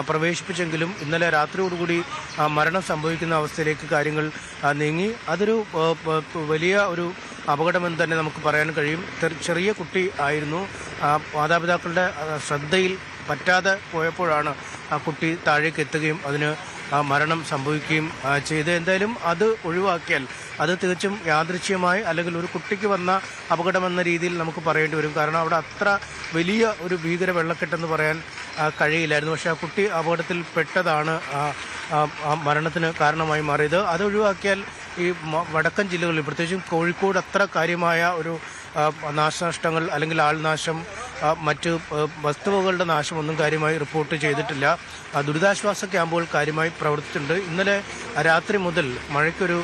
പ്രവേശിപ്പിച്ചെങ്കിലും ഇന്നലെ രാത്രിയോടുകൂടി മരണം സംഭവിക്കുന്ന അവസ്ഥയിലേക്ക് കാര്യങ്ങൾ നീങ്ങി. അതൊരു വലിയ ഒരു അപകടമെന്ന് തന്നെ നമുക്ക് പറയാൻ കഴിയും. ചെറിയ കുട്ടി ആയിരുന്നു. മാതാപിതാക്കളുടെ ശ്രദ്ധയിൽ പറ്റാതെ പോയപ്പോഴാണ് ആ കുട്ടി താഴേക്ക് എത്തുകയും അതിന് മരണം സംഭവിക്കുകയും ചെയ്ത്. എന്തായാലും അത് ഒഴിവാക്കിയാൽ അത് തികച്ചും യാദൃച്ഛികമായി അല്ലെങ്കിൽ ഒരു കുട്ടിക്ക് വന്ന അപകടമെന്ന രീതിയിൽ നമുക്ക് പറയേണ്ടി വരും. കാരണം അവിടെ അത്ര വലിയ ഒരു ഭീകര വെള്ളക്കെട്ടെന്ന് പറയാൻ കഴിയില്ലായിരുന്നു. പക്ഷേ ആ കുട്ടി അപകടത്തിൽ പെട്ടതാണ് മരണത്തിന് കാരണമായി മാറിയത്. അത് ഒഴിവാക്കിയാൽ ഈ വടക്കൻ ജില്ലകളിൽ പ്രത്യേകിച്ചും കോഴിക്കോട് അത്ര കാര്യമായ ഒരു നാശനഷ്ടങ്ങൾ അല്ലെങ്കിൽ ആൾനാശം മറ്റ് വസ്തുവകളുടെ നാശമൊന്നും കാര്യമായി റിപ്പോർട്ട് ചെയ്തിട്ടില്ല. ദുരിതാശ്വാസ ക്യാമ്പുകൾ കാര്യമായി പ്രവർത്തിച്ചിട്ടുണ്ട്. ഇന്നലെ രാത്രി മുതൽ മഴയ്ക്കൊരു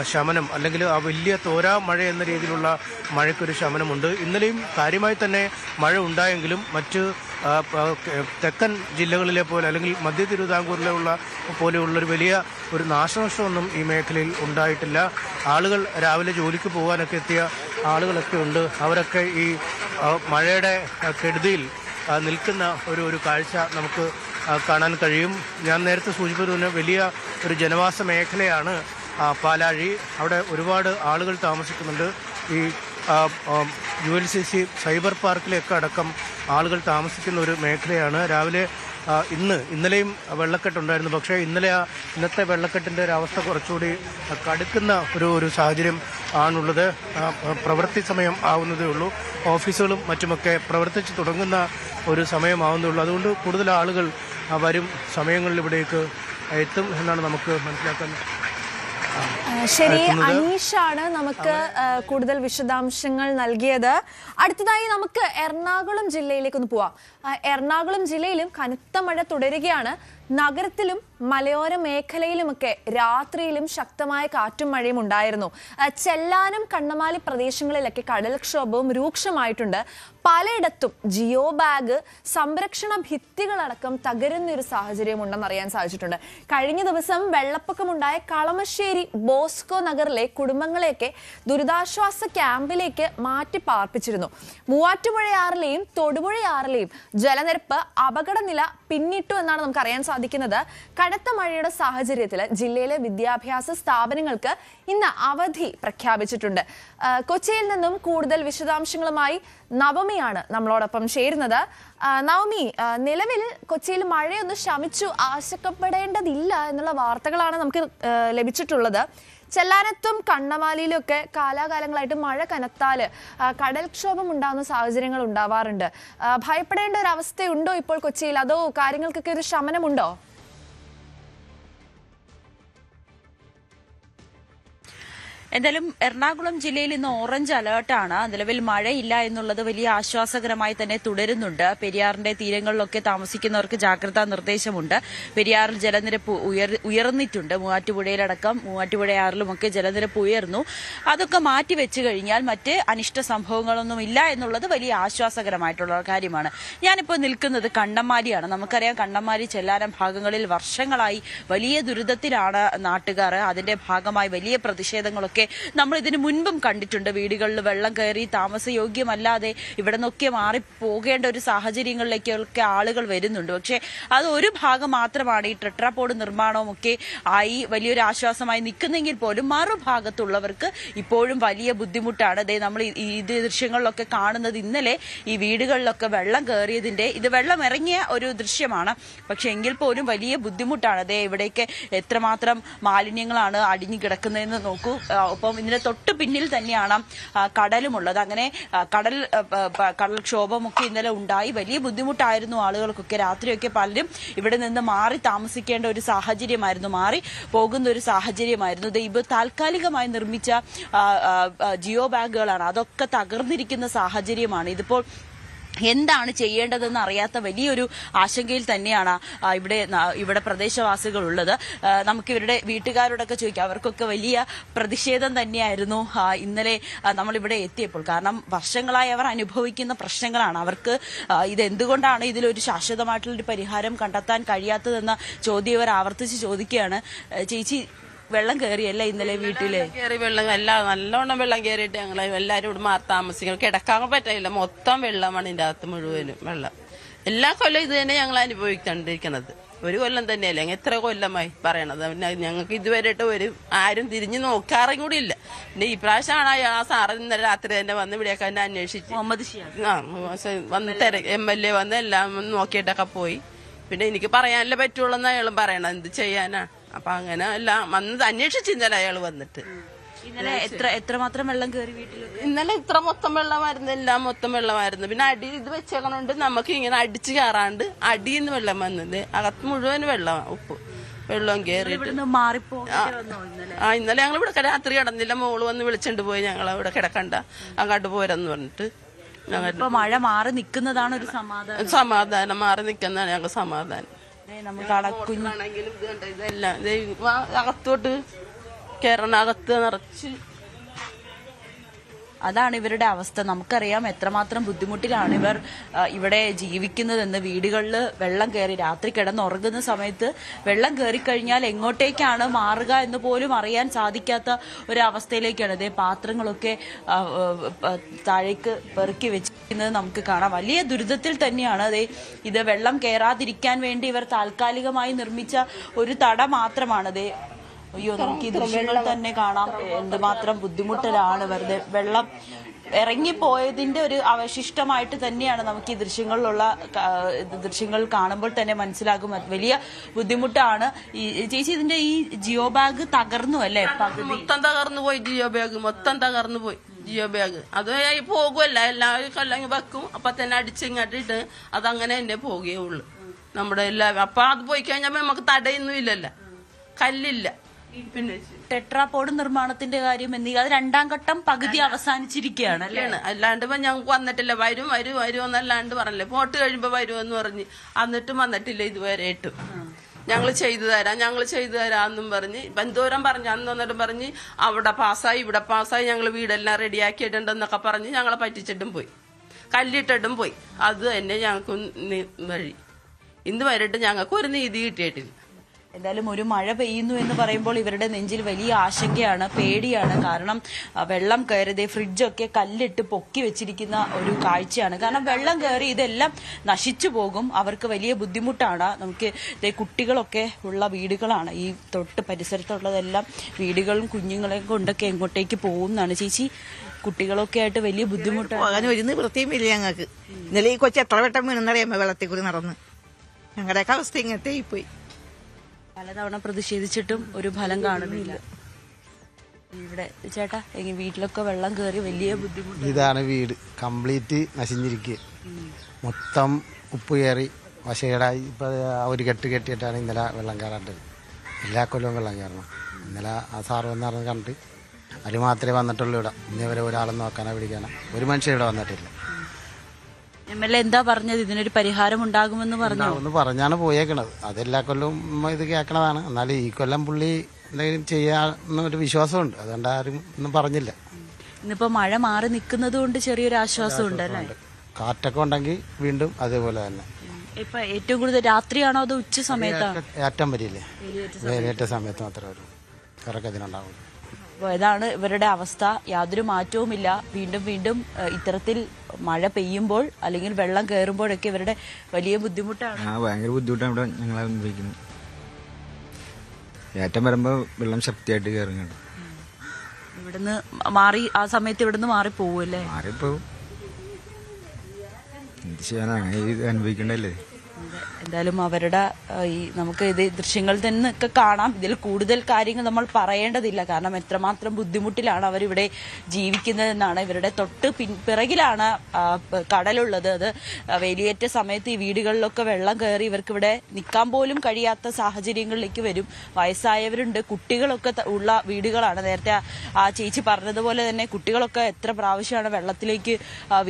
ശമനം അല്ലെങ്കിൽ ആ വലിയ തോരാ മഴ എന്ന രീതിയിലുള്ള മഴയ്ക്കൊരു ശമനമുണ്ട്. ഇന്നലെയും കാര്യമായി തന്നെ മഴ ഉണ്ടായെങ്കിലും മറ്റ് തെക്കൻ ജില്ലകളിലെ പോലെ അല്ലെങ്കിൽ മധ്യ പോലെയുള്ളൊരു വലിയ ഒരു നാശനഷ്ടമൊന്നും ഈ മേഖലയിൽ ഉണ്ടായിട്ടില്ല. ആളുകൾ രാവിലെ ജോലിക്ക് പോകാനൊക്കെ എത്തിയ ആളുകളൊക്കെ ഉണ്ട്. അവരൊക്കെ ഈ മഴയുടെ കെടുതിയിൽ നിൽക്കുന്ന ഒരു കാഴ്ച നമുക്ക് കാണാൻ കഴിയും. ഞാൻ നേരത്തെ സൂചിപ്പിച്ചതിന് വലിയ ഒരു ജനവാസ മേഖലയാണ് പാലാഴി. അവിടെ ഒരുപാട് ആളുകൾ താമസിക്കുന്നുണ്ട്. ഈ ULCC സൈബർ പാർക്കിലൊക്കെ അടക്കം ആളുകൾ താമസിക്കുന്ന ഒരു മേഖലയാണ്. രാവിലെ ഇന്നലെയും വെള്ളക്കെട്ടുണ്ടായിരുന്നു. പക്ഷേ ഇന്നത്തെ വെള്ളക്കെട്ടിൻ്റെ ഒരു അവസ്ഥ കുറച്ചുകൂടി കടുക്കുന്ന ഒരു സാഹചര്യം ആണുള്ളത്. പ്രവൃത്തി സമയം ആവുന്നതേ ഉള്ളൂ. ഓഫീസുകളും മറ്റുമൊക്കെ പ്രവർത്തിച്ച് തുടങ്ങുന്ന ഒരു സമയമാവുന്നതേ ഉള്ളൂ. അതുകൊണ്ട് കൂടുതൽ ആളുകൾ വരും സമയങ്ങളിൽ ഇവിടേക്ക് എത്തും എന്നാണ് നമുക്ക് മനസ്സിലാക്കാൻ. ശരി, അനീഷാണ് നമുക്ക് കൂടുതൽ വിശദാംശങ്ങൾ നൽകിയത്. അടുത്തതായി നമുക്ക് എറണാകുളം ജില്ലയിലേക്ക് ഒന്ന് പോവാം. എറണാകുളം ജില്ലയിലും കനത്ത മഴ തുടരുകയാണ്. നഗരത്തിലും മലയോര മേഖലയിലുമൊക്കെ രാത്രിയിലും ശക്തമായ കാറ്റും മഴയും ഉണ്ടായിരുന്നു. ചെല്ലാനം കണ്ണമാലി പ്രദേശങ്ങളിലൊക്കെ കടൽക്ഷോഭവും രൂക്ഷമായിട്ടുണ്ട്. പലയിടത്തും ജിയോ ബാഗ് സംരക്ഷണ ഭിത്തികളടക്കം തകരുന്നൊരു സാഹചര്യം ഉണ്ടെന്ന് അറിയാൻ സാധിച്ചിട്ടുണ്ട്. കഴിഞ്ഞ ദിവസം വെള്ളപ്പൊക്കമുണ്ടായ കളമശ്ശേരി ബോസ്കോ നഗറിലെ കുടുംബങ്ങളെയൊക്കെ ദുരിതാശ്വാസ ക്യാമ്പിലേക്ക് മാറ്റി പാർപ്പിച്ചിരുന്നു. മൂവാറ്റുപുഴയാറിലെയും തൊടുപുഴയാറിലെയും ജലനിരപ്പ് അപകടനില പിന്നിട്ടു എന്നാണ് നമുക്ക് അറിയാൻ സാധിക്കുന്നത്. കനത്ത മഴയുടെ സാഹചര്യത്തിൽ ജില്ലയിലെ വിദ്യാഭ്യാസ സ്ഥാപനങ്ങൾക്ക് ഇന്ന് അവധി പ്രഖ്യാപിച്ചിട്ടുണ്ട്. കൊച്ചിയിൽ നിന്നും കൂടുതൽ വിശദാംശങ്ങളുമായി നവമിയാണ് നമ്മളോടൊപ്പം ചേരുന്നത്. നവമി, നിലവിൽ കൊച്ചിയിൽ മഴയൊന്ന് ശമിച്ചു, ആശങ്കപ്പെടേണ്ടതില്ല എന്നുള്ള വാർത്തകളാണ് നമുക്ക് ലഭിച്ചിട്ടുള്ളത്. ചെല്ലാനത്തും കണ്ണമാലിയിലും ഒക്കെ കാലാകാലങ്ങളായിട്ട് മഴ കനത്താൽ കടൽക്ഷോഭം ഉണ്ടാകുന്ന സാഹചര്യങ്ങൾ ഉണ്ടാവാറുണ്ട്. ഭയപ്പെടേണ്ട ഒരു അവസ്ഥയുണ്ടോ ഇപ്പോൾ കൊച്ചിയിൽ, അതോ കാര്യങ്ങൾക്കൊക്കെ ഒരു ശമനമുണ്ടോ? എന്തായാലും എറണാകുളം ജില്ലയിൽ ഇന്ന് ഓറഞ്ച് അലേർട്ടാണ്. നിലവിൽ മഴയില്ല എന്നുള്ളത് വലിയ ആശ്വാസകരമായി തന്നെ തുടരുന്നുണ്ട്. പെരിയാറിന്റെ തീരങ്ങളിലൊക്കെ താമസിക്കുന്നവർക്ക് ജാഗ്രതാ നിർദ്ദേശമുണ്ട്. പെരിയാറിൽ ജലനിരപ്പ് ഉയർന്നിട്ടുണ്ട്. മൂവാറ്റുപുഴയിലടക്കം മൂവാറ്റുപുഴയാറിലുമൊക്കെ ജലനിരപ്പ് ഉയർന്നു. അതൊക്കെ മാറ്റിവെച്ചു കഴിഞ്ഞാൽ മറ്റ് അനിഷ്ട സംഭവങ്ങളൊന്നും ഇല്ല എന്നുള്ളത് വലിയ ആശ്വാസകരമായിട്ടുള്ള കാര്യമാണ്. ഞാനിപ്പോൾ നിൽക്കുന്നത് കണ്ണമാലിയാണ്. നമുക്കറിയാം കണ്ണമാലി ചെല്ലാനം ഭാഗങ്ങളിൽ വർഷങ്ങളായി വലിയ ദുരിതത്തിലാണ് നാട്ടുകാർ. അതിന്റെ ഭാഗമായി വലിയ പ്രതിഷേധങ്ങളൊക്കെ നമ്മൾ ഇതിനു മുൻപും കണ്ടിട്ടുണ്ട്. വീടുകളിൽ വെള്ളം കയറി താമസയോഗ്യമല്ലാതെ ഇവിടെ നിന്നൊക്കെ മാറി പോകേണ്ട ഒരു സാഹചര്യങ്ങളിലേക്കൊക്കെ ആളുകൾ വരുന്നുണ്ട്. പക്ഷേ അത് ഒരു ഭാഗം മാത്രമാണ്. ഈ ടെട്രാപോഡ് നിർമ്മാണവും ഒക്കെ ആയി വലിയൊരു ആശ്വാസമായി നിൽക്കുന്നെങ്കിൽ പോലും മറുഭാഗത്തുള്ളവർക്ക് ഇപ്പോഴും വലിയ ബുദ്ധിമുട്ടാണ്. അതേ നമ്മൾ ഈ ദൃശ്യങ്ങളിലൊക്കെ കാണുന്നത് ഇന്നലെ ഈ വീടുകളിലൊക്കെ വെള്ളം കയറിയതിന്റെ ഇത് വെള്ളം ഇറങ്ങിയ ഒരു ദൃശ്യമാണ്. പക്ഷെ എങ്കിൽ പോലും വലിയ ബുദ്ധിമുട്ടാണ്. അതേ ഇവിടേക്ക് എത്രമാത്രം മാലിന്യങ്ങളാണ് അടിഞ്ഞു കിടക്കുന്നതെന്ന് നോക്കൂ. ഒപ്പം ഇതിന്റെ തൊട്ട് പിന്നിൽ തന്നെയാണ് കടലുമുള്ളത്. അങ്ങനെ കടൽക്ഷോഭമൊക്കെ ഇന്നലെ ഉണ്ടായി. വലിയ ബുദ്ധിമുട്ടായിരുന്നു ആളുകൾക്കൊക്കെ. രാത്രിയൊക്കെ പലരും ഇവിടെ നിന്ന് മാറി താമസിക്കേണ്ട ഒരു സാഹചര്യമായിരുന്നു, മാറി പോകുന്ന ഒരു സാഹചര്യമായിരുന്നു. ഇത് താൽക്കാലികമായി നിർമ്മിച്ച ജിയോ ബാഗുകളാണ്. അതൊക്കെ തകർന്നിരിക്കുന്ന സാഹചര്യമാണ്. ഇതിപ്പോൾ എന്താണ് ചെയ്യേണ്ടതെന്ന് അറിയാത്ത വലിയൊരു ആശങ്കയിൽ തന്നെയാണ് ഇവിടെ പ്രദേശവാസികൾ ഉള്ളത്. നമുക്ക് ഇവരുടെ വീട്ടുകാരോടൊക്കെ ചോദിക്കാം. അവർക്കൊക്കെ വലിയ പ്രതിഷേധം തന്നെയായിരുന്നു ഇന്നലെ നമ്മളിവിടെ എത്തിയപ്പോൾ. കാരണം വർഷങ്ങളായി അവർ അനുഭവിക്കുന്ന പ്രശ്നങ്ങളാണ്. അവർക്ക് ഇതെന്തുകൊണ്ടാണ് ഇതിലൊരു ശാശ്വതമായിട്ടുള്ളൊരു പരിഹാരം കണ്ടെത്താൻ കഴിയാത്തതെന്ന ചോദ്യം ഇവർ ആവർത്തിച്ച് ചോദിക്കുകയാണ്. ചേച്ചി, വെള്ളം കയറിയല്ല ഇന്നലെ വീട്ടില്? കയറി വെള്ളം നല്ലോണം വെള്ളം കയറിയിട്ട് ഞങ്ങൾ എല്ലാവരും ഇവിടെ മാറി താമസിക്കണം. കിടക്കാൻ പറ്റില്ല, മൊത്തം വെള്ളമാണ് ഇതിന്റെ അകത്ത് മുഴുവനും വെള്ളം. എല്ലാ കൊല്ലം ഇത് തന്നെ ഞങ്ങൾ അനുഭവിച്ചുകൊണ്ടിരിക്കുന്നത്. ഒരു കൊല്ലം തന്നെയല്ലേ, എത്ര കൊല്ലമായി പറയണത്. പിന്നെ ഞങ്ങൾക്ക് ഇതുവരെയായിട്ട് ആരും തിരിഞ്ഞു നോക്കാറും കൂടി ഇല്ല. പിന്നെ ഈ പ്രാവശ്യമാണ് ആ സാറ് ഇന്നലെ രാത്രി തന്നെ വന്ന് ഇവിടെയൊക്കെ തന്നെ അന്വേഷിച്ച് വന്ന് MLA വന്ന് എല്ലാം നോക്കിയിട്ടൊക്കെ പോയി. പിന്നെ എനിക്ക് പറയാനല്ലേ പറ്റുള്ളൂ എന്ന് അയാളും പറയണം. എന്ത് ചെയ്യാനാ? അപ്പൊ അങ്ങനെ എല്ലാം വന്ന് അന്വേഷിച്ച് ഇന്നലെ അയാൾ വന്നിട്ട്. ഇന്നലെ എത്രമാത്രം വെള്ളം കയറി വീട്ടിൽ? ഇന്നലെ ഇത്ര മൊത്തം വെള്ളമായിരുന്നു, എല്ലാം മൊത്തം വെള്ളമായിരുന്നു. പിന്നെ അടി ഇത് വെച്ചേക്കണോണ്ട് നമുക്ക് ഇങ്ങനെ അടിച്ച് കയറാണ്ട് അടിയിന്ന് വെള്ളം വന്നത്. അകത്ത് മുഴുവൻ വെള്ളം വെള്ളം കയറിയിട്ട് ഇന്നലെ ഞങ്ങൾ ഇവിടെ രാത്രി കിടന്നില്ല. മോള് വന്ന് വിളിച്ചിട്ട് പോയി ഞങ്ങൾ ഇവിടെ കിടക്കണ്ട, അങ്ങോട്ട് പോരെന്ന് പറഞ്ഞിട്ട്. മഴ മാറി നിൽക്കുന്നതാണ് ഒരു സമാധാനം. മാറി നിൽക്കുന്നതാണ് ഞങ്ങൾക്ക് സമാധാനം. കുഞ്ഞാണെങ്കിലും ഇതെല്ലാം അകത്തോട്ട് കേരളകത്ത് നിറച്ച് അതാണ് ഇവരുടെ അവസ്ഥ. നമുക്കറിയാം എത്രമാത്രം ബുദ്ധിമുട്ടിലാണ് ഇവർ ഇവിടെ ജീവിക്കുന്നതെന്ന്. വീടുകളിൽ വെള്ളം കയറി രാത്രി കിടന്നുറങ്ങുന്ന സമയത്ത് വെള്ളം കയറിക്കഴിഞ്ഞാൽ എങ്ങോട്ടേക്കാണ് മാറുക എന്ന് പോലും അറിയാൻ സാധിക്കാത്ത ഒരവസ്ഥയിലേക്കാണ്. ഇതേ പാത്രങ്ങളൊക്കെ താഴേക്ക് പെറുക്കി വെച്ചിരിക്കുന്നത് നമുക്ക് കാണാം. വലിയ ദുരിതത്തിൽ തന്നെയാണ്. അതെ ഇത് വെള്ളം കയറാതിരിക്കാൻ വേണ്ടി ഇവർ താൽക്കാലികമായി നിർമ്മിച്ച ഒരു തട മാത്രമാണതേ. അയ്യോ, നമുക്ക് ഈ ദൃശ്യങ്ങൾ തന്നെ കാണാം എന്തുമാത്രം ബുദ്ധിമുട്ടിലാണ്. വെറുതെ വെള്ളം ഇറങ്ങിപ്പോയതിന്റെ ഒരു അവശിഷ്ടമായിട്ട് തന്നെയാണ് നമുക്ക് ഈ ദൃശ്യങ്ങൾ കാണുമ്പോൾ തന്നെ മനസ്സിലാകും. വലിയ ബുദ്ധിമുട്ടാണ്. ചേച്ചി, ഇതിന്റെ ഈ ജിയോ ബാഗ് തകർന്നു അല്ലേ? മൊത്തം തകർന്നു പോയി. ജിയോ ബാഗ് മൊത്തം തകർന്നു പോയി. ജിയോ ബാഗ് അത് പോകുമല്ല, എല്ലാവരും കല്ലെങ്കിൽ വെക്കും, അപ്പൊ തന്നെ അടിച്ചിങ്ങോട്ടിട്ട് അതങ്ങനെ തന്നെ പോകുകയുള്ളു നമ്മുടെ എല്ലാവരും. അപ്പൊ അത് പോയി കഴിഞ്ഞാൽ നമുക്ക് തടയൊന്നും ഇല്ലല്ലോ, കല്ലില്ല. പിന്നെ ടെട്രാപോഡ് നിർമ്മാണത്തിന്റെ കാര്യം അത് രണ്ടാം ഘട്ടം പകുതി അവസാനിച്ചിരിക്കുകയാണ് അല്ലേ? അല്ലാണ്ട് ഇപ്പൊ ഞങ്ങൾക്ക് വന്നിട്ടില്ല. വരും എന്നല്ലാണ്ട് പറഞ്ഞില്ലേ. പോട്ട് കഴിയുമ്പോ വരുമെന്ന് പറഞ്ഞ് എന്നിട്ടും വന്നിട്ടില്ല ഇതുവരെയായിട്ടും. ഞങ്ങൾ ചെയ്തു തരാമെന്നും പറഞ്ഞ് എന്തോരം പറഞ്ഞ് അന്നൊന്നിട്ടും പറഞ്ഞ് അവിടെ പാസ്സായി ഇവിടെ പാസ്സായി ഞങ്ങൾ വീടെല്ലാം റെഡിയാക്കിയിട്ടുണ്ടെന്നൊക്കെ പറഞ്ഞ് ഞങ്ങളെ പറ്റിച്ചിട്ടും പോയി, കല്ലിട്ടിട്ടും പോയി. അത് തന്നെ ഞങ്ങൾക്ക് വഴി. ഇന്ന് വരെയിട്ട് ഞങ്ങൾക്ക് ഒരു നീതി കിട്ടിയിട്ടില്ല. എന്തായാലും ഒരു മഴ പെയ്യുന്നു എന്ന് പറയുമ്പോൾ ഇവരുടെ നെഞ്ചിൽ വലിയ ആശങ്കയാണ്, പേടിയാണ്. കാരണം വെള്ളം കയറിയതേ ഫ്രിഡ്ജൊക്കെ കല്ലിട്ട് പൊക്കി വെച്ചിരിക്കുന്ന ഒരു കാഴ്ചയാണ്. കാരണം വെള്ളം കയറി ഇതെല്ലാം നശിച്ചു പോകും. അവർക്ക് വലിയ ബുദ്ധിമുട്ടാണ്. നമുക്ക് കുട്ടികളൊക്കെ ഉള്ള വീടുകളാണ് ഈ തൊട്ട് പരിസരത്തുള്ളതെല്ലാം. വീടുകളും കുഞ്ഞുങ്ങളെയും കൊണ്ടൊക്കെ എങ്ങോട്ടേക്ക് പോകുന്നതാണ് ചേച്ചി? കുട്ടികളൊക്കെ ആയിട്ട് വലിയ ബുദ്ധിമുട്ടാണ്. അങ്ങനെ ഒരു നിവൃത്തിയും ഇല്ല ഞങ്ങൾക്ക്. ഇന്നലെ ഈ കൊച്ചു എത്ര വട്ടം വീണെന്നറിയാമോ വെള്ളത്തിൽ കൂടി നടന്ന്. ഞങ്ങളുടെയൊക്കെ അവസ്ഥ ഇങ്ങനത്തെ പോയി. പലതവണ പ്രതിഷേധിച്ചിട്ടും ഒരു ഫലം കാണുന്നില്ല. ഇവിടെ ചേട്ടാ വീട്ടിലൊക്കെ വെള്ളം കയറി വലിയ ബുദ്ധിമുട്ട്. ഇതാണ് വീട് കംപ്ലീറ്റ് നശിഞ്ഞിരിക്കുക. മൊത്തം ഉപ്പ് കയറി വശകേടായി. ഇപ്പോൾ ഒരു കെട്ടിയിട്ടാണ് ഇന്നലെ വെള്ളം കയറാണ്ടത്. എല്ലാ കൊല്ലവും വെള്ളം കയറണം. ഇന്നലെ ആ സാറ് വന്നറിഞ്ഞ് കണ്ട് അത് മാത്രമേ വന്നിട്ടുള്ളൂ. ഇവിടെ ഇന്നേവരെ ഒരാളെ നോക്കാനോ പിടിക്കാനോ ഒരു മനുഷ്യൻ ഇവിടെ വന്നിട്ടില്ല. MLA എന്താ പറഞ്ഞത്? ഇതിനൊരു പരിഹാരം ഉണ്ടാകുമെന്ന് പറഞ്ഞു. ഒന്ന് പറഞ്ഞാണ് പോയേക്കണത്. അതെല്ലാ കൊല്ലവും ഇത് കേൾക്കണതാണ്. എന്നാലും ഈ കൊല്ലം പുള്ളി എന്തെങ്കിലും ചെയ്യാന്നൊരു വിശ്വാസമുണ്ട്. അതുകൊണ്ട് ആരും ഒന്നും പറഞ്ഞില്ല. ഇന്നിപ്പോ മഴ മാറി നിൽക്കുന്നത് കൊണ്ട് ചെറിയൊരു ആശ്വാസം ഉണ്ട് അല്ലേ? കാറ്റൊക്കെ ഉണ്ടെങ്കിൽ വീണ്ടും അതേപോലെ തന്നെ. ഇപ്പൊ ഏറ്റവും കൂടുതൽ രാത്രിയാണോ അതോ ഉച്ച സമയത്താണോ? ഏറ്റവും വരില്ലേ വേലിയേറ്റ സമയത്ത് മാത്രമേ ഒരു കറക്കത്തിനുണ്ടാവുള്ളൂ. അപ്പോൾ ഇതാണ് ഇവരുടെ അവസ്ഥ. യാതൊരു മാറ്റവുമില്ല. വീണ്ടും വീണ്ടും ഇത്തരത്തിൽ മഴ പെയ്യുമ്പോൾ അല്ലെങ്കിൽ വെള്ളം കയറുമ്പോഴൊക്കെ ഇവരുടെ വലിയ ബുദ്ധിമുട്ടാണ്. ഭയങ്കര ബുദ്ധിമുട്ടാണ് ഇവിടെ ഞങ്ങൾ അനുഭവിക്കുന്നത്. ഏറ്റം വരുമ്പോൾ വെള്ളം ശക്തിയായിട്ട് കയറുകയാണ്. ഇവിടുന്ന് മാറി ആ സമയത്ത് ഇവിടുന്ന് മാറി പോവുമല്ലേ? മാറിപ്പോവും. എന്ത് ചെയ്യാനാ, അങ്ങനെ ഇത് അനുഭവിക്കണ്ടല്ലേ. എന്തായാലും അവരുടെ നമുക്ക് ഇത് ദൃശ്യങ്ങളിൽ നിന്നൊക്കെ കാണാം. ഇതിൽ കൂടുതൽ കാര്യങ്ങൾ നമ്മൾ പറയേണ്ടതില്ല. കാരണം എത്രമാത്രം ബുദ്ധിമുട്ടിലാണ് അവരിവിടെ ജീവിക്കുന്നതെന്നാണ്. ഇവരുടെ തൊട്ട് പിറകിലാണ് കടലുള്ളത്. അത് വേലിയേറ്റ സമയത്ത് ഈ വീടുകളിലൊക്കെ വെള്ളം കയറി ഇവർക്കിവിടെ നിൽക്കാൻ പോലും കഴിയാത്ത സാഹചര്യങ്ങളിലേക്ക് വരും. വയസ്സായവരുണ്ട്, കുട്ടികളൊക്കെ ഉള്ള വീടുകളാണ്. നേരത്തെ ആ ചേച്ചി പറഞ്ഞതുപോലെ തന്നെ കുട്ടികളൊക്കെ എത്ര പ്രാവശ്യമാണ് വെള്ളത്തിലേക്ക്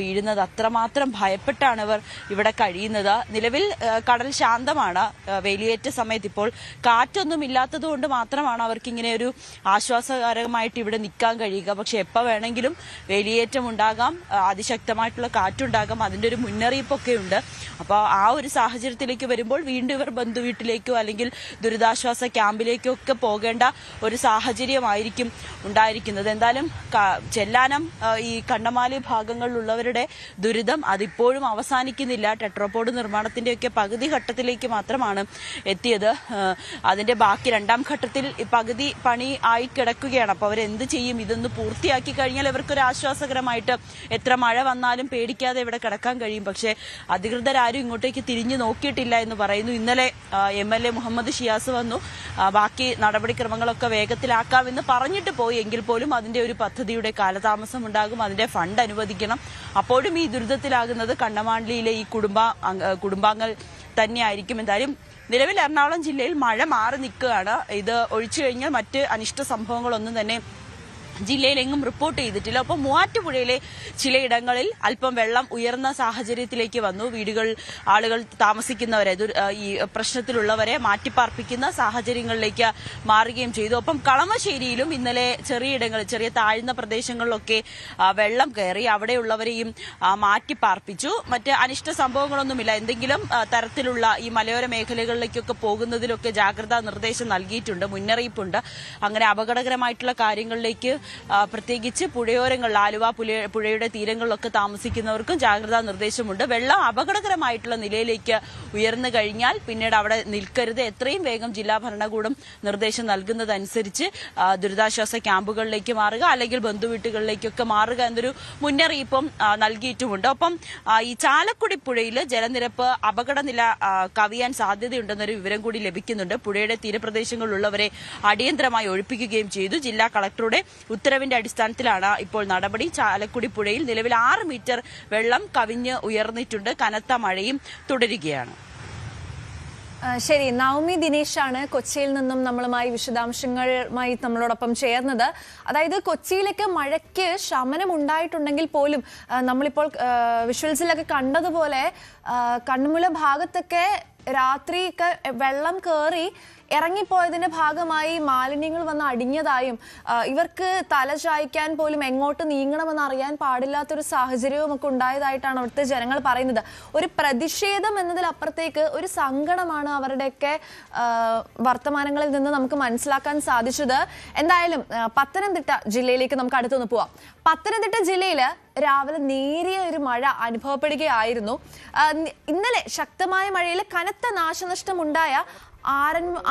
വീഴുന്നത്. അത്രമാത്രം ഭയപ്പെട്ടാണ് ഇവർ ഇവിടെ കഴിയുന്നത്. നിലവിൽ കടൽ ശാന്തമാണ്. വേലിയേറ്റ സമയത്ത് ഇപ്പോൾ കാറ്റൊന്നും ഇല്ലാത്തത് കൊണ്ട് മാത്രമാണ് അവർക്ക് ഇങ്ങനെ ഒരു ആശ്വാസകരമായിട്ട് ഇവിടെ നിൽക്കാൻ കഴിയുക. പക്ഷെ എപ്പോൾ വേണമെങ്കിലും വേലിയേറ്റം ഉണ്ടാകാം, അതിശക്തമായിട്ടുള്ള കാറ്റുണ്ടാകാം. അതിൻ്റെ ഒരു മുന്നറിയിപ്പൊക്കെ ഉണ്ട്. അപ്പോൾ ആ ഒരു സാഹചര്യത്തിലേക്ക് വരുമ്പോൾ വീണ്ടും ഇവർ ബന്ധുവീട്ടിലേക്കോ അല്ലെങ്കിൽ ദുരിതാശ്വാസ ക്യാമ്പിലേക്കോ ഒക്കെ പോകേണ്ട ഒരു സാഹചര്യമായിരിക്കും ഉണ്ടായിരിക്കുന്നത്. എന്തായാലും ചെല്ലാനം ഈ കണ്ണമാലി ഭാഗങ്ങളിലുള്ളവരുടെ ദുരിതം അതിപ്പോഴും അവസാനിക്കുന്നില്ല. ടെട്രോപോഡ് നിർമ്മാണത്തിൻ്റെയൊക്കെ പകുതി ഘട്ടത്തിലേക്ക് മാത്രമാണ് എത്തിയത്. അതിന്റെ ബാക്കി രണ്ടാം ഘട്ടത്തിൽ പകുതി പണി ആയി കിടക്കുകയാണ്. അപ്പോൾ അവരെന്ത് ചെയ്യും? ഇതൊന്ന് പൂർത്തിയാക്കി കഴിഞ്ഞാൽ ഇവർക്കൊരു ആശ്വാസകരമായിട്ട് എത്ര മഴ വന്നാലും പേടിക്കാതെ ഇവിടെ കിടക്കാൻ കഴിയും. പക്ഷേ അധികൃതരാരും ഇങ്ങോട്ടേക്ക് തിരിഞ്ഞു നോക്കിയിട്ടില്ല എന്ന് പറയുന്നു. ഇന്നലെ MLA മുഹമ്മദ് ഷിയാസ് വന്നു. ബാക്കി നടപടിക്രമങ്ങളൊക്കെ വേഗത്തിലാക്കാമെന്ന് പറഞ്ഞിട്ട് പോയി. എങ്കിൽ പോലും അതിന്റെ ഒരു പദ്ധതിയുടെ കാലതാമസം ഉണ്ടാകും. അതിന്റെ ഫണ്ട് അനുവദിക്കണം. അപ്പോഴും ഈ ദുരിതത്തിലാകുന്നത് കണ്ണമാലിയിലെ ഈ കുടുംബാംഗങ്ങൾ തന്നെയായിരിക്കും. എന്തായാലും നിലവിൽ എറണാകുളം ജില്ലയിൽ മഴ മാറി നിൽക്കുകയാണ്. ഇത് ഒഴിച്ചു കഴിഞ്ഞാൽ മറ്റ് അനിഷ്ട സംഭവങ്ങളൊന്നും തന്നെ ജില്ലയിലെങ്ങും റിപ്പോർട്ട് ചെയ്തിട്ടില്ല. ഒപ്പം മൂവാറ്റുപുഴയിലെ ചിലയിടങ്ങളിൽ അല്പം വെള്ളം ഉയർന്ന സാഹചര്യത്തിലേക്ക് വന്നു. ആളുകൾ താമസിക്കുന്നവരെ ഈ പ്രശ്നത്തിലുള്ളവരെ മാറ്റിപ്പാർപ്പിക്കുന്ന സാഹചര്യങ്ങളിലേക്ക് മാറുകയും ചെയ്തു. ഒപ്പം കളമശ്ശേരിയിലും ഇന്നലെ ചെറിയ താഴ്ന്ന പ്രദേശങ്ങളിലൊക്കെ വെള്ളം കയറി. അവിടെയുള്ളവരെയും മാറ്റിപ്പാർപ്പിച്ചു. മറ്റ് അനിഷ്ട സംഭവങ്ങളൊന്നുമില്ല. എന്തെങ്കിലും തരത്തിലുള്ള ഈ മലയോര മേഖലകളിലേക്കൊക്കെ പോകുന്നതിലൊക്കെ ജാഗ്രതാ നിർദ്ദേശം നൽകിയിട്ടുണ്ട്, മുന്നറിയിപ്പുണ്ട്. അങ്ങനെ അപകടകരമായിട്ടുള്ള കാര്യങ്ങളിലേക്ക് പ്രത്യേകിച്ച് പുഴയോരങ്ങളിൽ ആലുവ പുഴയുടെ തീരങ്ങളിലൊക്കെ താമസിക്കുന്നവർക്കും ജാഗ്രതാ നിർദ്ദേശമുണ്ട്. വെള്ളം അപകടകരമായിട്ടുള്ള നിലയിലേക്ക് ഉയർന്നു കഴിഞ്ഞാൽ പിന്നീട് അവിടെ നിൽക്കരുത്. എത്രയും വേഗം ജില്ലാ ഭരണകൂടം നിർദ്ദേശം നൽകുന്നതനുസരിച്ച് ദുരിതാശ്വാസ ക്യാമ്പുകളിലേക്ക് മാറുക അല്ലെങ്കിൽ ബന്ധുവീട്ടുകളിലേക്കൊക്കെ മാറുക എന്നൊരു മുന്നറിയിപ്പും നൽകിയിട്ടുമുണ്ട്. ഒപ്പം ഈ ചാലക്കുടി പുഴയിൽ ജലനിരപ്പ് അപകടനില കവിയാൻ സാധ്യതയുണ്ടെന്നൊരു വിവരം കൂടി ലഭിക്കുന്നുണ്ട്. പുഴയുടെ തീരപ്രദേശങ്ങളിലുള്ളവരെ അടിയന്തരമായി ഒഴിപ്പിക്കുകയും ചെയ്തു. ജില്ലാ കളക്ടറുടെ ഉത്തരവിന്റെ അടിസ്ഥാനത്തിലാണ് ഇപ്പോൾ നടപടി. ചാലക്കുടി പുഴയിൽ നിലവിൽ 6 മീറ്റർ വെള്ളം കവിഞ്ഞ് ഉയർന്നിട്ടുണ്ട്. കനത്ത മഴയും തുടരുകയാണ്. ശരി, നവമി ദിനേശാണ് കൊച്ചിയിൽ നിന്നും വിശദാംശങ്ങളുമായി നമ്മളോടൊപ്പം ചേർന്നത്. അതായത് കൊച്ചിയിലേക്ക് മഴയ്ക്ക് ശമനം ഉണ്ടായിട്ടുണ്ടെങ്കിൽ പോലും നമ്മളിപ്പോൾ വിഷ്വൽസിലൊക്കെ കണ്ടതുപോലെ കണ്ണുമുല ഭാഗത്തൊക്കെ രാത്രിയൊക്കെ വെള്ളം കയറി ഇറങ്ങിപ്പോയതിന്റെ ഭാഗമായി മാലിന്യങ്ങൾ വന്ന് അടിഞ്ഞതായും ഇവർക്ക് തല ചായ്ക്കാൻ പോലും എങ്ങോട്ട് നീങ്ങണമെന്ന് അറിയാൻ പാടില്ലാത്തൊരു സാഹചര്യവും ഒക്കെ ഉണ്ടായതായിട്ടാണ് അവിടുത്തെ ജനങ്ങൾ പറയുന്നത്. ഒരു പ്രതിഷേധം എന്നതിലപ്പുറത്തേക്ക് ഒരു സങ്കടമാണ് അവരുടെയൊക്കെ വർത്തമാനങ്ങളിൽ നിന്ന് നമുക്ക് മനസ്സിലാക്കാൻ സാധിച്ചത്. എന്തായാലും പത്തനംതിട്ട ജില്ലയിലേക്ക് നമുക്ക് അടുത്തൊന്ന് പോവാം. പത്തനംതിട്ട ജില്ലയിൽ രാവിലെ നേരിയ ഒരു മഴ അനുഭവപ്പെടുകയായിരുന്നു. ഇന്നലെ ശക്തമായ മഴയിൽ കനത്ത നാശനഷ്ടമുണ്ടായ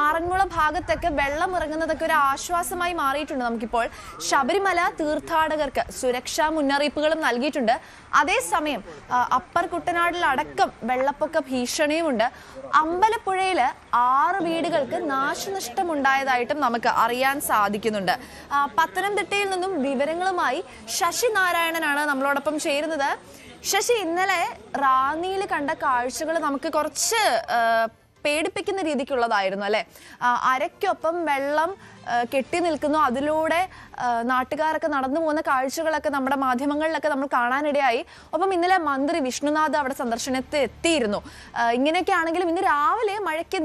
ആറന്മുള ഭാഗത്തൊക്കെ വെള്ളം ഇറങ്ങുന്നതൊക്കെ ഒരു ആശ്വാസമായി മാറിയിട്ടുണ്ട്. നമുക്കിപ്പോൾ ശബരിമല തീർത്ഥാടകർക്ക് സുരക്ഷാ മുന്നറിയിപ്പുകളും നൽകിയിട്ടുണ്ട്. അതേസമയം അപ്പർ കുട്ടനാട്ടിലടക്കം വെള്ളപ്പൊക്ക ഭീഷണിയുമുണ്ട്. അമ്പലപ്പുഴയിൽ 6 വീടുകൾക്ക് നാശനഷ്ടമുണ്ടായതായിട്ടും നമുക്ക് അറിയാൻ സാധിക്കുന്നുണ്ട്. പത്തനംതിട്ടയിൽ നിന്നും വിവരങ്ങളുമായി ശശി നാരായണനാണ് നമ്മളോടൊപ്പം ചേരുന്നത്. ശശി, ഇന്നലെ റാന്നിയിൽ കണ്ട കാഴ്ചകൾ നമുക്ക് കുറച്ച് പേടിപ്പിക്കുന്ന രീതിക്കുള്ളതായിരുന്നു അല്ലെ? അരയ്ക്കൊപ്പം വെള്ളം കെട്ടി നിൽക്കുന്നു, അതിലൂടെ നാട്ടുകാരൊക്കെ നടന്നു പോകുന്ന കാഴ്ചകളൊക്കെ നമ്മുടെ മാധ്യമങ്ങളിലൊക്കെ നമ്മൾ കാണാനിടയായി. ഒപ്പം ഇന്നലെ മന്ത്രി വിഷ്ണുനാഥ് അവിടെ സന്ദർശനത്തിൽ എത്തിയിരുന്നു. ഇങ്ങനെയൊക്കെ ആണെങ്കിലും ഇന്ന് രാവിലെ മഴയ്ക്ക്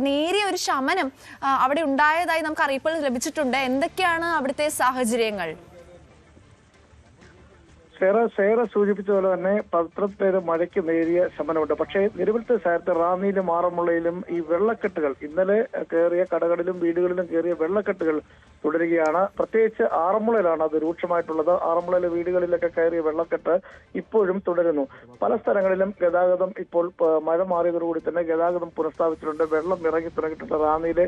നേരിയ ഒരു ശമനം അവിടെ ഉണ്ടായതായി നമുക്ക് അറിയിപ്പുകൾ ലഭിച്ചിട്ടുണ്ട്. എന്തൊക്കെയാണ് അവിടുത്തെ സാഹചര്യങ്ങൾ? സേറ സൂചിപ്പിച്ച പോലെ തന്നെ പത്രത്തിലേത് മഴയ്ക്ക് നേരിയ ശമനമുണ്ട്. പക്ഷേ നിലവിലത്തെ സാഹചര്യത്തിൽ റാന്നിയിലും ആറന്മുളയിലും ഈ വെള്ളക്കെട്ടുകൾ, ഇന്നലെ കയറിയ കടകളിലും വീടുകളിലും കയറിയ വെള്ളക്കെട്ടുകൾ തുടരുകയാണ്. പ്രത്യേകിച്ച് ആറന്മുളയിലാണ് അത് രൂക്ഷമായിട്ടുള്ളത്. ആറന്മുളയിലെ വീടുകളിലൊക്കെ കയറിയ വെള്ളക്കെട്ട് ഇപ്പോഴും തുടരുന്നു. പല സ്ഥലങ്ങളിലും ഗതാഗതം ഇപ്പോൾ മഴ മാറിയതോടുകൂടി തന്നെ ഗതാഗതം പുനഃസ്ഥാപിച്ചിട്ടുണ്ട്. വെള്ളം ഇറങ്ങി തുടങ്ങിയിട്ടുണ്ട്. റാന്നിയിലെ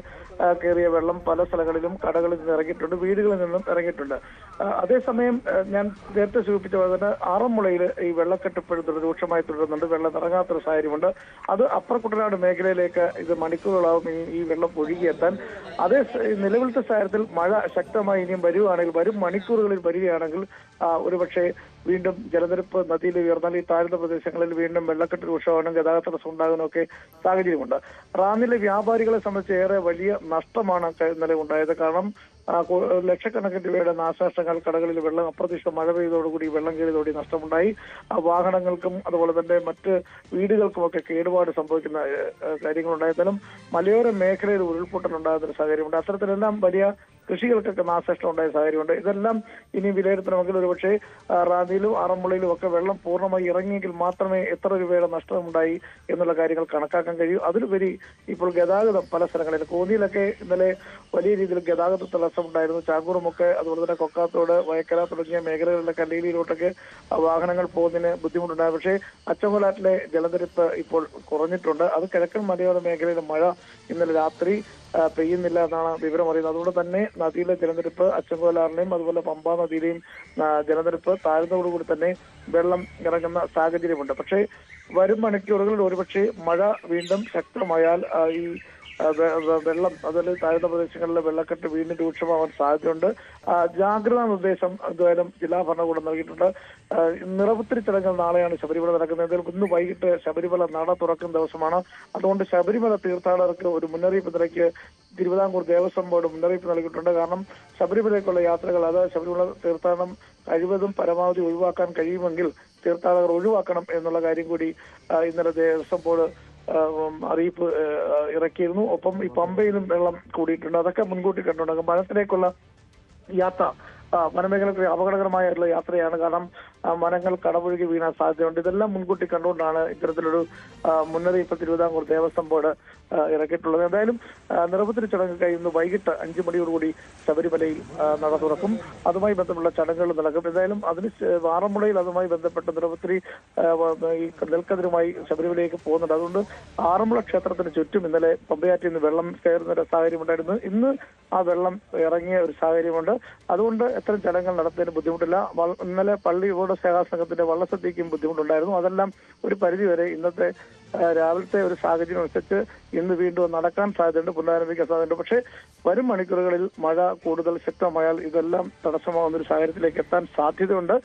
കയറിയ വെള്ളം പല സ്ഥലങ്ങളിലും കടകളിൽ നിന്ന് ഇറങ്ങിയിട്ടുണ്ട്, വീടുകളിൽ നിന്നും ഇറങ്ങിയിട്ടുണ്ട്. അതേസമയം ഞാൻ നേരത്തെ സൂചിപ്പിച്ച പോലെ തന്നെ ആറന്മുളയിൽ ഈ വെള്ളക്കെട്ട് ഇപ്പോഴും രൂക്ഷമായി തുടരുന്നുണ്ട്. വെള്ളം ഇറങ്ങാത്തൊരു സാഹചര്യമുണ്ട്. അത് അപ്പർ കുട്ടനാട് മേഖലയിലേക്ക് ഇത് മണിക്കൂറുകളാവും ഈ വെള്ളം ഒഴുകിയെത്താൻ. അതേ നിലവിലത്തെ സാഹചര്യത്തിൽ മഴ ശക്തമായി ഇനിയും വരുവാണെങ്കിൽ, വരും മണിക്കൂറുകളിൽ വരികയാണെങ്കിൽ ഒരുപക്ഷെ വീണ്ടും ജലനിരപ്പ് നദിയിൽ ഉയർന്നാൽ ഈ താഴ്ന്ന പ്രദേശങ്ങളിൽ വീണ്ടും വെള്ളക്കെട്ട് രൂക്ഷമാകാനും ഗതാഗത തടസ്സം ഉണ്ടാകാനും ഒക്കെ സാഹചര്യമുണ്ട്. റാന്നിയിലെ വ്യാപാരികളെ സംബന്ധിച്ച് ഏറെ വലിയ നഷ്ടമാണ് ഇന്നലെ ഉണ്ടായത്. കാരണം ലക്ഷക്കണക്കിന് രൂപയുടെ നാശനഷ്ടങ്ങൾ, കടകളിൽ വെള്ളം അപ്രതീക്ഷിത മഴ പെയ്തതോടുകൂടി വെള്ളം കയറിയതോടെ നഷ്ടമുണ്ടായി. വാഹനങ്ങൾക്കും അതുപോലെ തന്നെ മറ്റ് വീടുകൾക്കുമൊക്കെ കേടുപാട് സംഭവിക്കുന്ന കാര്യങ്ങളുണ്ടായിരുന്നാലും മലയോര മേഖലയിൽ ഉരുൾപൊട്ടലുണ്ടാകുന്ന സാഹചര്യമുണ്ട്. അത്തരത്തിലെല്ലാം വലിയ കൃഷികൾക്കൊക്കെ നാശനഷ്ടം ഉണ്ടായ സാഹചര്യമുണ്ട്. ഇതെല്ലാം ഇനി വിലയിരുത്തണമെങ്കിൽ ഒരുപക്ഷെ റാന്നിയിലും ആറന്മുളയിലും ഒക്കെ വെള്ളം പൂർണ്ണമായി ഇറങ്ങിയെങ്കിൽ മാത്രമേ എത്ര രൂപയുടെ നഷ്ടമുണ്ടായി എന്നുള്ള കാര്യങ്ങൾ കണക്കാക്കാൻ കഴിയൂ. അതിലുപരി ഇപ്പോൾ ഗതാഗതം പല സ്ഥലങ്ങളിലും, കോന്നിയിലൊക്കെ ഇന്നലെ വലിയ രീതിയിൽ ഗതാഗത തടസ്സമുണ്ടായിരുന്നു. ചാങ്കൂറുമൊക്കെ അതുപോലെ തന്നെ കൊക്കാത്തോട്, വയക്കര തുടങ്ങിയ മേഖലകളിലെ കല്ലേലിയിലോട്ടൊക്കെ വാഹനങ്ങൾ പോകുന്നതിന് ബുദ്ധിമുട്ടുണ്ടായി. പക്ഷേ അച്ചൻകോലാറ്റിലെ ജലനിരപ്പ് ഇപ്പോൾ കുറഞ്ഞിട്ടുണ്ട്. അത് കിഴക്കൻ മലയോര മേഖലയിലെ മഴ ഇന്നലെ രാത്രി പെയ്യുന്നില്ല എന്നാണ് വിവരം അറിയുന്നത്. അതുകൊണ്ട് തന്നെ നദിയിലെ ജലനിരപ്പ് അച്ചൻകോലാറിനെയും അതുപോലെ പമ്പാ നദിയിലെയും ജലനിരപ്പ് താഴ്ന്നതോടുകൂടി തന്നെ വെള്ളം ഇറങ്ങുന്ന സാഹചര്യമുണ്ട്. പക്ഷേ വരും മണിക്കൂറുകളിൽ ഒരുപക്ഷെ മഴ വീണ്ടും ശക്തമായാൽ ഈ വെള്ളം, അതുപോലെ താഴ്ന്ന പ്രദേശങ്ങളിലെ വെള്ളക്കെട്ട് വീണ്ടും രൂക്ഷമാവാൻ സാധ്യതയുണ്ട്. ജാഗ്രതാ നിർദ്ദേശം എന്തായാലും ജില്ലാ ഭരണകൂടം നൽകിയിട്ടുണ്ട്. നിറപുത്തരി ചടങ്ങുകൾ നാളെയാണ് ശബരിമല നടക്കുന്നത്. ഇന്ന് വൈകിട്ട് ശബരിമല നട തുറക്കുന്ന ദിവസമാണ്. അതുകൊണ്ട് ശബരിമല തീർത്ഥാടകർക്ക് ഒരു മുന്നറിയിപ്പ് നിലയ്ക്ക് തിരുവിതാംകൂർ ദേവസ്വം ബോർഡ് മുന്നറിയിപ്പ് നൽകിയിട്ടുണ്ട്. കാരണം ശബരിമലയ്ക്കുള്ള യാത്രകൾ, അത് ശബരിമല തീർത്ഥാടനം കഴിവതും പരമാവധി ഒഴിവാക്കാൻ കഴിയുമെങ്കിൽ തീർത്ഥാടകർ ഒഴിവാക്കണം എന്നുള്ള കാര്യം കൂടി ഇന്നലെ ദേവസ്വം ബോർഡ് അറിയിപ്പ് ഇറക്കിയിരുന്നു. ഒപ്പം ഈ പമ്പയിലും വെള്ളം കൂടിയിട്ടുണ്ട്. അതൊക്കെ മുൻകൂട്ടി കണ്ടുണ്ടാകും. വനത്തിലേക്കുള്ള യാത്ര വനമേഖലയ്ക്ക് അപകടകരമായിട്ടുള്ള യാത്രയാണ്. കാരണം മരങ്ങൾ കടപുഴകി വീണാൻ സാധ്യതയുണ്ട്. ഇതെല്ലാം മുൻകൂട്ടി കണ്ടുകൊണ്ടാണ് ഇത്തരത്തിലൊരു മുന്നറിയിപ്പ് തിരുവിതാംകൂർ ദേവസ്വം ബോർഡ് ഇറക്കിയിട്ടുള്ളത്. എന്തായാലും നിറപുത്തരി ചടങ്ങ് കഴിയുന്നു വൈകിട്ട് 5 മണിയോടുകൂടി ശബരിമലയിൽ നട തുറക്കും. അതുമായി ബന്ധപ്പെട്ട ചടങ്ങുകൾ നടക്കും. എന്തായാലും അതിന് ആറന്മുളയിൽ അതുമായി ബന്ധപ്പെട്ട് നിറപുത്തരി ഈ നെൽക്കതിരുമായി ശബരിമലയിലേക്ക് പോകുന്നുണ്ട്. അതുകൊണ്ട് ആറന്മുള ക്ഷേത്രത്തിന് ചുറ്റും ഇന്നലെ പമ്പയാറ്റിൽ നിന്ന് വെള്ളം കയറുന്ന ഒരു സാഹചര്യം ഉണ്ടായിരുന്നു. ഇന്ന് ആ വെള്ളം ഇറങ്ങിയ ഒരു സാഹചര്യമുണ്ട്. അതുകൊണ്ട് ഇത്തരം ചടങ്ങുകൾ നടത്തുന്നതിന് ബുദ്ധിമുട്ടില്ല. ഇന്നലെ പള്ളിയോട് സേവാ സംഘത്തിന്റെ വള്ളസദ്യക്കും ബുദ്ധിമുട്ടുണ്ടായിരുന്നു. അതെല്ലാം ഒരു പരിധിവരെ ഇന്നത്തെ രാവിലത്തെ ഒരു സാഹചര്യം അനുസരിച്ച് ഇന്ന് വീണ്ടും നടക്കാൻ സാധ്യതയുണ്ട്, പുനരാരംഭിക്കാൻ സാധ്യതയുണ്ട്. പക്ഷേ വരും മണിക്കൂറുകളിൽ മഴ കൂടുതൽ ശക്തമായാൽ ഇതെല്ലാം തടസ്സമാകുന്ന ഒരു സാഹചര്യത്തിലേക്ക് എത്താൻ സാധ്യതയുണ്ട്.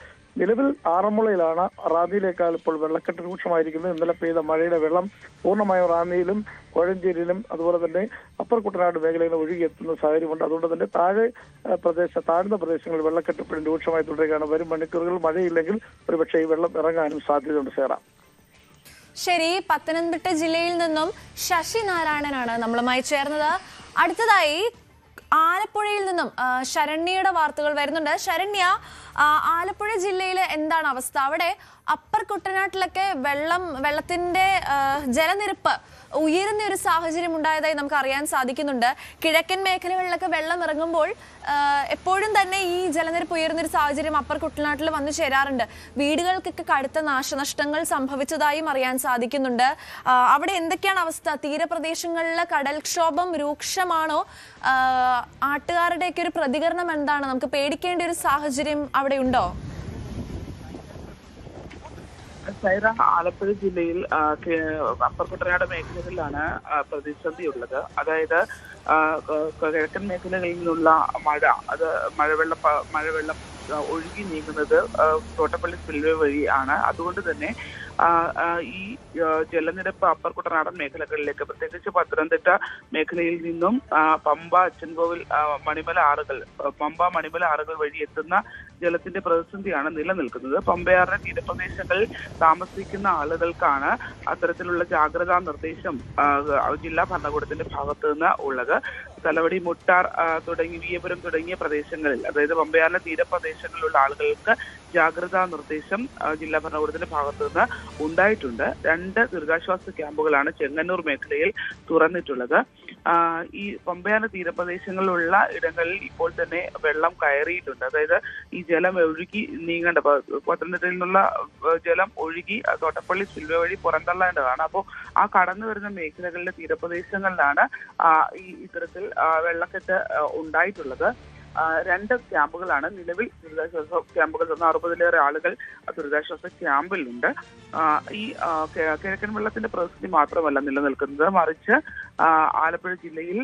നിലവിൽ ആറന്മുളയിലാണ്. റാന്നിയിലേക്കാൾ ഇപ്പോൾ വെള്ളക്കെട്ട് രൂക്ഷമായിരിക്കുന്നത്. ഇന്നലെ പെയ്ത മഴയുടെ വെള്ളം പൂർണ്ണമായും റാന്നിയിലും കോഴഞ്ചേരിയിലും അതുപോലെ തന്നെ അപ്പർ കുട്ടനാട് മേഖലയിലും ഒഴുകിയെത്തുന്ന സാഹചര്യമുണ്ട്. അതുകൊണ്ട് തന്നെ താഴ്ന്ന പ്രദേശങ്ങളിൽ വെള്ളക്കെട്ട് ഇപ്പോഴും രൂക്ഷമായി തുടരുകയാണ്. വരും മണിക്കൂറുകളിൽ മഴയില്ലെങ്കിൽ ഒരുപക്ഷെ ഈ വെള്ളം ഇറങ്ങാനും സാധ്യതയുണ്ട്. സേറ. ശരി, പത്തനംതിട്ട ജില്ലയിൽ നിന്നും ശശി നാരായണനാണ് നമ്മളുമായി ചേർന്നത്. അടുത്തതായി ആലപ്പുഴയിൽ നിന്നും ശരണ്യയുടെ വാർത്തകൾ വരുന്നുണ്ട്. ശരണ്യ, ആലപ്പുഴ ജില്ലയിലെ എന്താണ് അവസ്ഥ? അവിടെ അപ്പർ കുട്ടനാട്ടിലൊക്കെ വെള്ളത്തിന്റെ ജലനിരപ്പ് ഉയരുന്ന ഒരു സാഹചര്യം ഉണ്ടായതായി നമുക്ക് അറിയാൻ സാധിക്കുന്നുണ്ട്. കിഴക്കൻ മേഖലകളിലൊക്കെ വെള്ളം ഇറങ്ങുമ്പോൾ എപ്പോഴും തന്നെ ഈ ജലനിരപ്പ് ഉയർന്നൊരു സാഹചര്യം അപ്പർ കുട്ടനാട്ടിൽ വന്നു ചേരാറുണ്ട്. വീടുകൾക്കൊക്കെ കടുത്ത നാശനഷ്ടങ്ങൾ സംഭവിച്ചതായും അറിയാൻ സാധിക്കുന്നുണ്ട്. അവിടെ എന്തൊക്കെയാണ് അവസ്ഥ? തീരപ്രദേശങ്ങളിലെ കടൽക്ഷോഭം രൂക്ഷമാണോ? നാട്ടുകാരുടെയൊക്കെ ഒരു പ്രതികരണം എന്താണ്? നമുക്ക് പേടിക്കേണ്ട ഒരു സാഹചര്യം അവിടെ ഉണ്ടോ? സൈറ, ആലപ്പുഴ ജില്ലയിൽ അപ്പർ കുട്ടനാട് മേഖലകളിലാണ് പ്രതിസന്ധിയുള്ളത്. അതായത് കിഴക്കൻ മേഖലകളിൽ നിന്നുള്ള മഴ, അത് മഴവെള്ളം ഒഴുകി നീങ്ങുന്നത് തോട്ടപ്പള്ളി സ്പിൽവേ വഴിയാണ്. അതുകൊണ്ട് തന്നെ ഈ ജലനിരപ്പ് അപ്പർ കുട്ടനാടൻ മേഖലകളിലേക്ക്, പ്രത്യേകിച്ച് പത്തനംതിട്ട മേഖലയിൽ നിന്നും പമ്പ, അച്ചൻകോവിൽ, പമ്പ മണിമല ആറുകൾ വഴി എത്തുന്ന ജലത്തിന്റെ പ്രതിസന്ധിയാണ് നിലനിൽക്കുന്നത്. പമ്പയാറിന്റെ തീരപ്രദേശങ്ങളിൽ താമസിക്കുന്ന ആളുകൾക്കാണ് അത്തരത്തിലുള്ള ജാഗ്രതാ നിർദ്ദേശം ജില്ലാ ഭരണകൂടത്തിന്റെ ഭാഗത്തു നിന്ന് ഉള്ളത്. തലവടി, മുട്ടാർ തുടങ്ങി വിയപുരം തുടങ്ങിയ പ്രദേശങ്ങളിൽ, അതായത് പമ്പയാറിന്റെ തീരപ്രദേശങ്ങളിലുള്ള ആളുകൾക്ക് ജാഗ്രതാ നിർദ്ദേശം ജില്ലാ ഭരണകൂടത്തിന്റെ ഭാഗത്തു നിന്ന് ഉണ്ടായിട്ടുണ്ട്. 2 ദുരിതാശ്വാസ ക്യാമ്പുകളാണ് ചെങ്ങന്നൂർ മേഖലയിൽ തുറന്നിട്ടുള്ളത്. ഈ പമ്പയാറിന്റെ തീരപ്രദേശങ്ങളിലുള്ള ഇടങ്ങളിൽ ഇപ്പോൾ തന്നെ വെള്ളം കയറിയിട്ടുണ്ട്. അതായത് ഈ ജലം ഒഴുകി നീങ്ങേണ്ട, പത്തനംതിട്ടയിൽ നിന്നുള്ള ജലം ഒഴുകി തോട്ടപ്പള്ളി സ്പിൽവേ വഴി പുറന്തള്ളേണ്ടതാണ്. അപ്പോൾ ആ കടന്നു വരുന്ന മേഖലകളിലെ തീരപ്രദേശങ്ങളിലാണ് ഇത്തരത്തിൽ വെള്ളക്കെട്ട് ഉണ്ടായിട്ടുള്ളത്. 2 ക്യാമ്പുകളാണ് നിലവിൽ ദുരിതാശ്വാസ ക്യാമ്പുകൾ. 60-ലേറെ ആളുകൾ ദുരിതാശ്വാസ ക്യാമ്പിലുണ്ട്. ഈ കിഴക്കൻ വെള്ളത്തിന്റെ പ്രതിസന്ധി മാത്രമല്ല നിലനിൽക്കുന്നത്, മറിച്ച് ആലപ്പുഴ ജില്ലയിൽ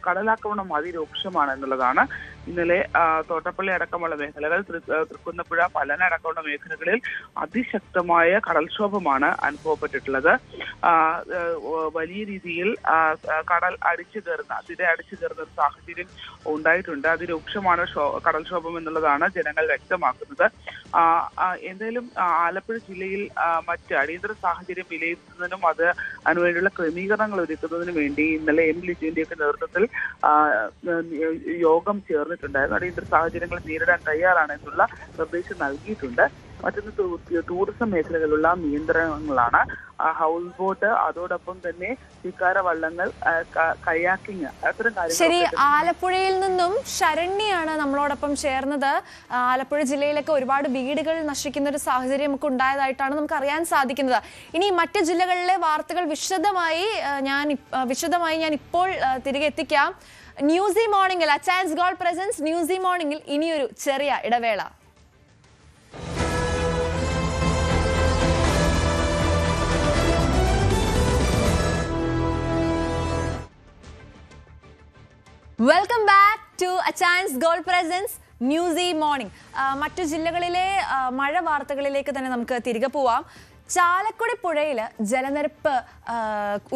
കടലാക്രമണം അതിരൂക്ഷമാണ് എന്നുള്ളതാണ്. ഇന്നലെ തോട്ടപ്പള്ളി അടക്കമുള്ള മേഖലകൾ, തൃക്കുന്നപ്പുഴ, പലന അടക്കമുള്ള മേഖലകളിൽ അതിശക്തമായ കടൽക്ഷോഭമാണ് അനുഭവപ്പെട്ടിട്ടുള്ളത്. വലിയ രീതിയിൽ കടൽ തിര അടിച്ചു കയറുന്ന ഒരു സാഹചര്യം ഉണ്ടായിട്ടുണ്ട്. അതിരൂക്ഷമാണ് കടൽക്ഷോഭം എന്നുള്ളതാണ് ജനങ്ങൾ വ്യക്തമാക്കുന്നത്. എന്തായാലും ആലപ്പുഴ ജില്ലയിൽ മറ്റ് അടിയന്തര സാഹചര്യം വിലയിരുത്തുന്നതിനും അതിനുവേണ്ടിയുള്ള ക്രമീകരണങ്ങൾ ഒരുക്കുന്നതിനും വേണ്ടി ഇന്നലെ എം ലിജുവിന്റെയൊക്കെ നേതൃത്വത്തിൽ യോഗം ചേർന്നിട്ടുണ്ടായിരുന്നു. അടിയന്തര സാഹചര്യങ്ങൾ നേരിടാൻ തയ്യാറാണ് എന്നുള്ള നിർദ്ദേശം നൽകിയിട്ടുണ്ട്. മറ്റൊന്ന് ടൂറിസം മേഖലകളിലുള്ള നിയന്ത്രണങ്ങളാണ്. ഹൗസ് ബോട്ട്, അതോടൊപ്പം തന്നെ ചിക്കാര വള്ളങ്ങൾ, കയാക്കിങ്, അത്തരം കാര്യങ്ങൾ. ശരി, ആലപ്പുഴയിൽ നിന്നും ശരണ്യാണ് നമ്മളോടൊപ്പം ചേർന്നത്. ആലപ്പുഴ ജില്ലയിലൊക്കെ ഒരുപാട് വീടുകൾ നശിക്കുന്ന ഒരു സാഹചര്യം ഒക്കെ ഉണ്ടായതായിട്ടാണ് നമുക്ക് അറിയാൻ സാധിക്കുന്നത്. ഇനി മറ്റ് ജില്ലകളിലെ വാർത്തകൾ വിശദമായി ഞാൻ ഇപ്പോൾ തിരികെ എത്തിക്കാം. ന്യൂസി മോർണിംഗിൽ, അച്ചാൻസ് ഗോൾഡ് പ്രസൻസ് ന്യൂസി മോർണിംഗിൽ ഇനിയൊരു ചെറിയ ഇടവേള. Welcome back to Achayans gold presents news morning. മറ്റു ജില്ലകളിലെ മഴ വാർത്തകളിലേക്ക് തന്നെ നമുക്ക് തിരികെ പോവാം. ചാലക്കുടി പുഴയിൽ ജലനിരപ്പ്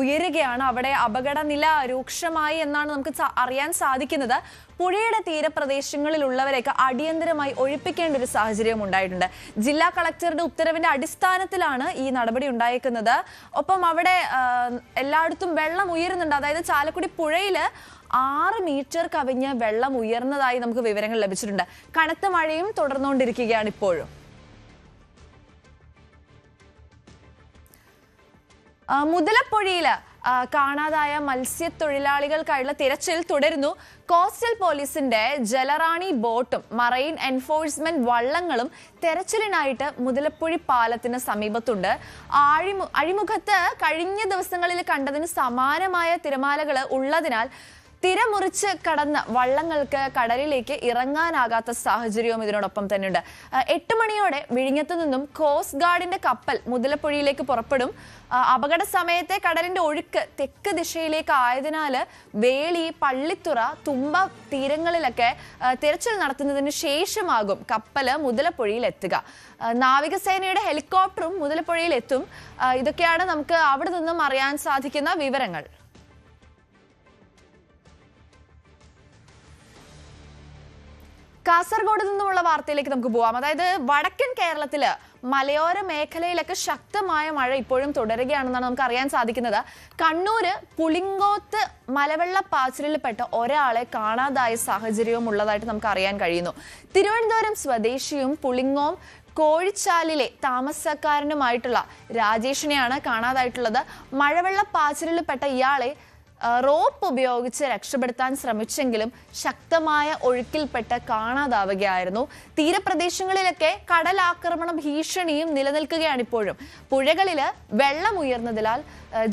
ഉയരുകയാണ്. അവിടെ അപകടനില രൂക്ഷമായി എന്നാണ് നമുക്ക് അറിയാൻ സാധിക്കുന്നത്. പുഴയുടെ തീരപ്രദേശങ്ങളിലുള്ളവരെയൊക്കെ അടിയന്തരമായി ഒഴിപ്പിക്കേണ്ട ഒരു സാഹചര്യം ഉണ്ടായിട്ടുണ്ട്. ജില്ലാ കളക്ടറുടെ ഉത്തരവിന്റെ അടിസ്ഥാനത്തിലാണ് ഈ നടപടി ഉണ്ടായേക്കുന്നത്. ഒപ്പം അവിടെ എല്ലായിടത്തും വെള്ളം ഉയരുന്നുണ്ട്. അതായത് ചാലക്കുടി പുഴയിൽ 6 മീറ്റർ കവിഞ്ഞ് വെള്ളം ഉയർന്നതായി നമുക്ക് വിവരങ്ങൾ ലഭിച്ചിട്ടുണ്ട്. കനത്ത മഴയും തുടർന്നുകൊണ്ടിരിക്കുകയാണ് ഇപ്പോഴും. മുതലപ്പൊഴിയിൽ കാണാതായ മത്സ്യത്തൊഴിലാളികൾക്കായുള്ള തിരച്ചിൽ തുടരുന്നു. കോസ്റ്റൽ പോലീസിന്റെ ജലറാണി ബോട്ടും മറൈൻ എൻഫോഴ്സ്മെന്റ് വള്ളങ്ങളും തെരച്ചിലിനായിട്ട് മുതലപ്പൊഴി പാലത്തിന് സമീപത്തുണ്ട്. അഴിമുഖത്ത് കഴിഞ്ഞ ദിവസങ്ങളിൽ കണ്ടതിന് സമാനമായ തിരമാലകൾ ഉള്ളതിനാൽ തിരമുറിച്ച് കടന്ന വള്ളങ്ങൾക്ക് കടലിലേക്ക് ഇറങ്ങാനാകാത്ത സാഹചര്യവും ഇതിനോടൊപ്പം തന്നെയുണ്ട്. 8 മണിയോടെ വിഴിഞ്ഞത്തു നിന്നും കോസ്റ്റ് ഗാർഡിന്റെ കപ്പൽ മുതലപ്പൊഴിയിലേക്ക് പുറപ്പെടും. അപകട സമയത്തെ കടലിന്റെ ഒഴുക്ക് തെക്ക് ദിശയിലേക്ക് ആയതിനാൽ വേളി, പള്ളിത്തുറ, തുമ്പ തീരങ്ങളിലൊക്കെ തിരച്ചിൽ നടത്തുന്നതിന് ശേഷമാകും കപ്പല് മുതലപ്പൊഴിയിൽ എത്തുക. നാവികസേനയുടെ ഹെലികോപ്റ്ററും മുതലപ്പൊഴിയിൽ എത്തും. ഇതൊക്കെയാണ് നമുക്ക് അവിടെ നിന്നും അറിയാൻ സാധിക്കുന്ന വിവരങ്ങൾ. കാസർഗോഡ് നിന്നുമുള്ള വാർത്തയിലേക്ക് നമുക്ക് പോവാം. അതായത് വടക്കൻ കേരളത്തില് മലയോര മേഖലയിലൊക്കെ ശക്തമായ മഴ ഇപ്പോഴും തുടരുകയാണെന്നാണ് നമുക്ക് അറിയാൻ സാധിക്കുന്നത്. കണ്ണൂര് പുളിങ്കോത്ത് മലവെള്ളപ്പാച്ചിലിൽപ്പെട്ട ഒരാളെ കാണാതായ സാഹചര്യവും ഉള്ളതായിട്ട് നമുക്ക് അറിയാൻ കഴിയുന്നു. തിരുവനന്തപുരം സ്വദേശിയും പുളിങ്ങോം കോഴിച്ചാലിലെ താമസക്കാരനുമായിട്ടുള്ള രാജേഷിനെയാണ് കാണാതായിട്ടുള്ളത്. മഴവെള്ളപ്പാച്ചിലിൽപ്പെട്ട ഇയാളെ റോപ്പ് ഉപയോഗിച്ച് രക്ഷപ്പെടുത്താൻ ശ്രമിച്ചെങ്കിലും ശക്തമായ ഒഴുക്കിൽപ്പെട്ട് കാണാതാവുകയായിരുന്നു. തീരപ്രദേശങ്ങളിലൊക്കെ കടലാക്രമണ ഭീഷണിയും നിലനിൽക്കുകയാണ് ഇപ്പോഴും. പുഴകളിൽ വെള്ളം ഉയർന്നതിനാൽ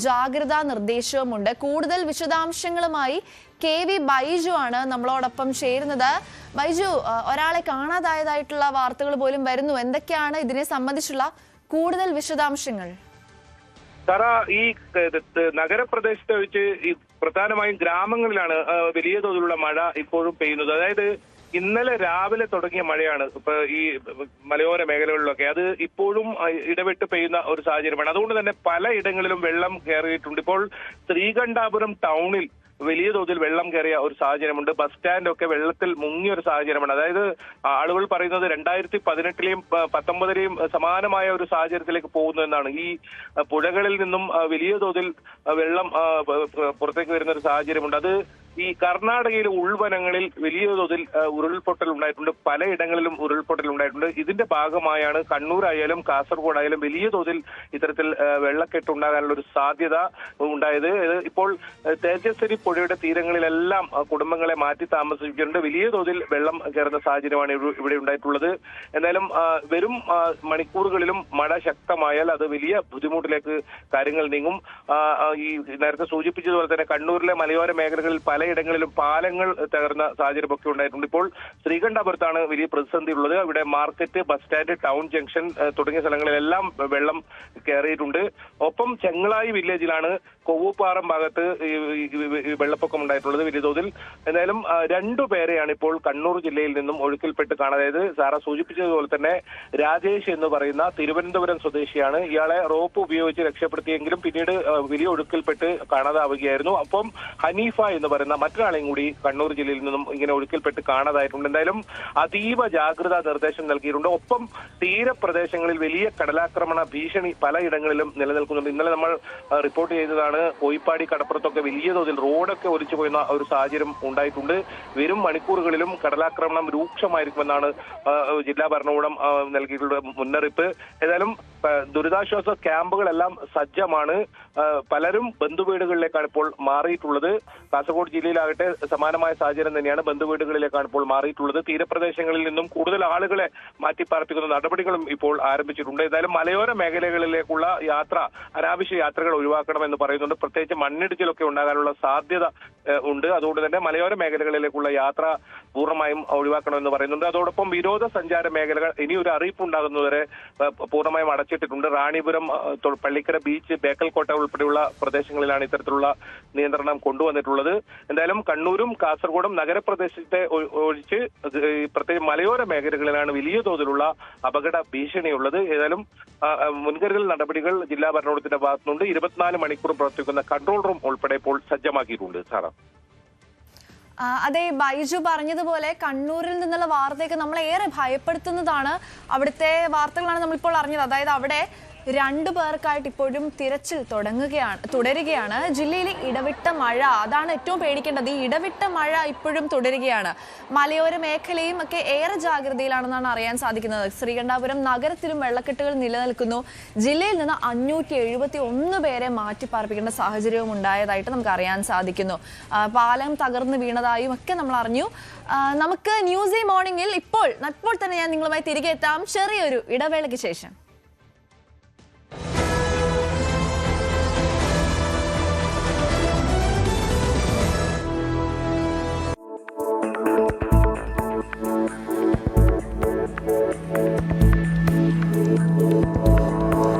ജാഗ്രതാ നിർദ്ദേശവുമുണ്ട്. കൂടുതൽ വിശദാംശങ്ങളുമായി KV ബൈജു ആണ് നമ്മളോടൊപ്പം ചേരുന്നത്. ബൈജു, ഒരാളെ കാണാതായതായിട്ടുള്ള വാർത്തകൾ പോലും വരുന്നു. എന്തൊക്കെയാണ് ഇതിനെ സംബന്ധിച്ചുള്ള കൂടുതൽ വിശദാംശങ്ങൾ? ഈ നഗരപ്രദേശത്ത് വെച്ച് ഈ പ്രധാനമായും ഗ്രാമങ്ങളിലാണ് വലിയ തോതിലുള്ള മഴ ഇപ്പോഴും പെയ്യുന്നത്. അതായത് ഇന്നലെ രാവിലെ തുടങ്ങിയ മഴയാണ് ഇപ്പൊ ഈ മലയോര മേഖലകളിലൊക്കെ. അത് ഇപ്പോഴും ഇടവിട്ട് പെയ്യുന്ന ഒരു സാഹചര്യമാണ്. അതുകൊണ്ട് തന്നെ പലയിടങ്ങളിലും വെള്ളം കയറിയിട്ടുണ്ട്. ഇപ്പോൾ ശ്രീകണ്ഠാപുരം ടൗണിൽ വലിയ തോതിൽ വെള്ളം കയറിയ ഒരു സാഹചര്യമുണ്ട്. ബസ് സ്റ്റാൻഡൊക്കെ വെള്ളത്തിൽ മുങ്ങിയ ഒരു സാഹചര്യമാണ്. അതായത് ആളുകൾ പറയുന്നത് 2018-ലെയും 19-ലെയും സമാനമായ ഒരു സാഹചര്യത്തിലേക്ക് പോകുന്നു എന്നാണ്. ഈ പുഴകളിൽ നിന്നും വലിയ തോതിൽ വെള്ളം പുറത്തേക്ക് വരുന്ന ഒരു സാഹചര്യമുണ്ട്. അത് ഈ കർണാടകയിലെ ഉൾവനങ്ങളിൽ വലിയ തോതിൽ ഉരുൾപൊട്ടൽ ഉണ്ടായിട്ടുണ്ട്. പലയിടങ്ങളിലും ഉരുൾപൊട്ടൽ ഉണ്ടായിട്ടുണ്ട്. ഇതിന്റെ ഭാഗമായാണ് കണ്ണൂരായാലും കാസർഗോഡായാലും വലിയ തോതിൽ ഇത്തരത്തിൽ വെള്ളക്കെട്ട് ഉണ്ടാകാനുള്ള ഒരു സാധ്യത ഉണ്ടായത്. ഇപ്പോൾ തേജസ്വരി പുഴയുടെ തീരങ്ങളിലെല്ലാം കുടുംബങ്ങളെ മാറ്റി താമസിപ്പിച്ചിട്ടുണ്ട്. വലിയ തോതിൽ വെള്ളം കയറുന്ന സാഹചര്യമാണ് ഇവിടെ ഉണ്ടായിട്ടുള്ളത്. എന്തായാലും വരും മണിക്കൂറുകളിലും മഴ ശക്തമായാൽ അത് വലിയ ബുദ്ധിമുട്ടിലേക്ക് കാര്യങ്ങൾ നീങ്ങും. ഈ നേരത്തെ സൂചിപ്പിച്ചതുപോലെ തന്നെ കണ്ണൂരിലെ മലയോര മേഖലകളിൽ പലയിടങ്ങളിലും പാലങ്ങൾ തകർന്ന സാഹചര്യമൊക്കെ ഉണ്ടായിട്ടുണ്ട്. ഇപ്പോൾ ശ്രീകണ്ഠാപുരത്താണ് വലിയ പ്രതിസന്ധി ഉള്ളത്. ഇവിടെ market, bus stand, town junction തുടങ്ങിയ സ്ഥലങ്ങളിലെല്ലാം വെള്ളം കയറിയിട്ടുണ്ട്. ഒപ്പം ചെങ്ങളായി വില്ലേജിലാണ് കൊവ്വുപാറം ഭാഗത്ത് വെള്ളപ്പൊക്കം ഉണ്ടായിട്ടുള്ളത് വലിയ തോതിൽ. എന്തായാലും 2 പേരെയാണ് ഇപ്പോൾ കണ്ണൂർ ജില്ലയിൽ നിന്നും ഒഴുക്കിൽപ്പെട്ട് കാണാതായത്. സാറ സൂചിപ്പിച്ചതുപോലെ തന്നെ രാജേഷ് എന്ന് പറയുന്ന തിരുവനന്തപുരം സ്വദേശിയാണ്. ഇയാളെ റോപ്പ് ഉപയോഗിച്ച് രക്ഷപ്പെടുത്തിയെങ്കിലും പിന്നീട് വലിയ ഒഴുക്കിൽപ്പെട്ട് കാണാതാവുകയായിരുന്നു. അപ്പം ഹനീഫ എന്ന് പറയുന്ന മറ്റൊരാളെയും കൂടി കണ്ണൂർ ജില്ലയിൽ നിന്നും ഇങ്ങനെ ഒഴുക്കിൽപ്പെട്ട് കാണാതായിട്ടുണ്ട്. എന്തായാലും അതീവ ജാഗ്രതാ നിർദ്ദേശം നൽകിയിട്ടുണ്ട്. ഒപ്പം തീരപ്രദേശങ്ങളിൽ വലിയ കടലാക്രമണ ഭീഷണി പലയിടങ്ങളിലും നിലനിൽക്കുന്നുണ്ട്. ഇന്നലെ നമ്മൾ റിപ്പോർട്ട് ചെയ്തതാണ് കോയിപ്പാടി കടപ്പുറത്തൊക്കെ വലിയ തോതിൽ റോഡൊക്കെ ഒലിച്ചു പോയുന്ന ഒരു സാഹചര്യം ഉണ്ടായിട്ടുണ്ട്. വരും മണിക്കൂറുകളിലും കടലാക്രമണം രൂക്ഷമായിരിക്കുമെന്നാണ് ജില്ലാ ഭരണകൂടം നൽകിയിട്ടുള്ള മുന്നറിയിപ്പ്. ഏതായാലും ദുരിതാശ്വാസ ക്യാമ്പുകളെല്ലാം സജ്ജമാണ്. പലരും ബന്ധുവീടുകളിലേക്കാണ് ഇപ്പോൾ മാറിയിട്ടുള്ളത്. കാസർഗോഡ് ജില്ലയിലാകട്ടെ സമാനമായ സാഹചര്യം തന്നെയാണ്. ബന്ധുവീടുകളിലേക്കാണ് ഇപ്പോൾ മാറിയിട്ടുള്ളത്. തീരപ്രദേശങ്ങളിൽ നിന്നും കൂടുതൽ ആളുകളെ മാറ്റിപ്പാർപ്പിക്കുന്ന നടപടികളും ഇപ്പോൾ ആരംഭിച്ചിട്ടുണ്ട്. ഏതായാലും മലയോര മേഖലകളിലേക്കുള്ള യാത്ര, അനാവശ്യ യാത്രകൾ ഒഴിവാക്കണമെന്ന് പറയുന്നുണ്ട്. പ്രത്യേകിച്ച് മണ്ണിടിച്ചിലൊക്കെ ഉണ്ടാകാനുള്ള സാധ്യത ഉണ്ട്. അതുകൊണ്ട് തന്നെ മലയോര മേഖലകളിലേക്കുള്ള യാത്ര പൂർണ്ണമായും ഒഴിവാക്കണമെന്ന് പറയുന്നുണ്ട്. അതോടൊപ്പം വിനോദസഞ്ചാര മേഖലകൾ ഇനി ഒരു അറിയിപ്പ് ഉണ്ടാകുന്നതുവരെ പൂർണ്ണമായും അടച്ചിട്ടിട്ടുണ്ട്. റാണിപുരം, പള്ളിക്കര ബീച്ച്, ബേക്കൽകോട്ട ഉൾപ്പെടെയുള്ള പ്രദേശങ്ങളിലാണ് ഇത്തരത്തിലുള്ള നിയന്ത്രണം കൊണ്ടുവന്നിട്ടുള്ളത്. എന്തായാലും കണ്ണൂരും കാസർഗോഡും നഗരപ്രദേശത്തെ ഒഴിച്ച് പ്രത്യേകിച്ച് മലയോര മേഖലകളിലാണ് വലിയ തോതിലുള്ള അപകട ഭീഷണിയുള്ളത്. ഏതായാലും മുൻകരുതൽ നടപടികൾ ജില്ലാ ഭരണകൂടത്തിന്റെ ഭാഗത്തുനിന്നുണ്ട്. 24 മണിക്കൂർ പ്രവർത്തിക്കുന്ന കൺട്രോൾ റൂം ഉൾപ്പെടെ ഇപ്പോൾ സജ്ജമാക്കിയിട്ടുണ്ട്. സാറാ, അതെ, ബൈജു പറഞ്ഞതുപോലെ കണ്ണൂരിൽ നിന്നുള്ള വാർത്തയൊക്കെ നമ്മളെ ഏറെ ഭയപ്പെടുത്തുന്നതാണ്. അവിടുത്തെ വാർത്തകളാണ് നമ്മളിപ്പോൾ അറിഞ്ഞത്. അതായത് അവിടെ 2 പേർക്കായിട്ട് ഇപ്പോഴും തിരച്ചിൽ തുടരുകയാണ്. ജില്ലയിലെ ഇടവിട്ട മഴ, അതാണ് ഏറ്റവും പേടിക്കേണ്ടത്. ഈ ഇടവിട്ട മഴ ഇപ്പോഴും തുടരുകയാണ്. മലയോര മേഖലയും ഒക്കെ ഏറെ ജാഗ്രതയിലാണെന്നാണ് അറിയാൻ സാധിക്കുന്നത്. ശ്രീകണ്ഠാപുരം നഗരത്തിലും വെള്ളക്കെട്ടുകൾ നിലനിൽക്കുന്നു. ജില്ലയിൽ നിന്ന് 571 പേരെ മാറ്റിപ്പാർപ്പിക്കേണ്ട സാഹചര്യവും ഉണ്ടായതായിട്ട് നമുക്ക് അറിയാൻ സാധിക്കുന്നു. പാലം തകർന്നു വീണതായും ഒക്കെ നമ്മൾ അറിഞ്ഞു. നമുക്ക് ന്യൂസ് മോർണിംഗിൽ ഇപ്പോൾ തന്നെ ഞാൻ നിങ്ങളുമായി തിരികെ എത്താം ചെറിയൊരു ഇടവേളയ്ക്ക് ശേഷം.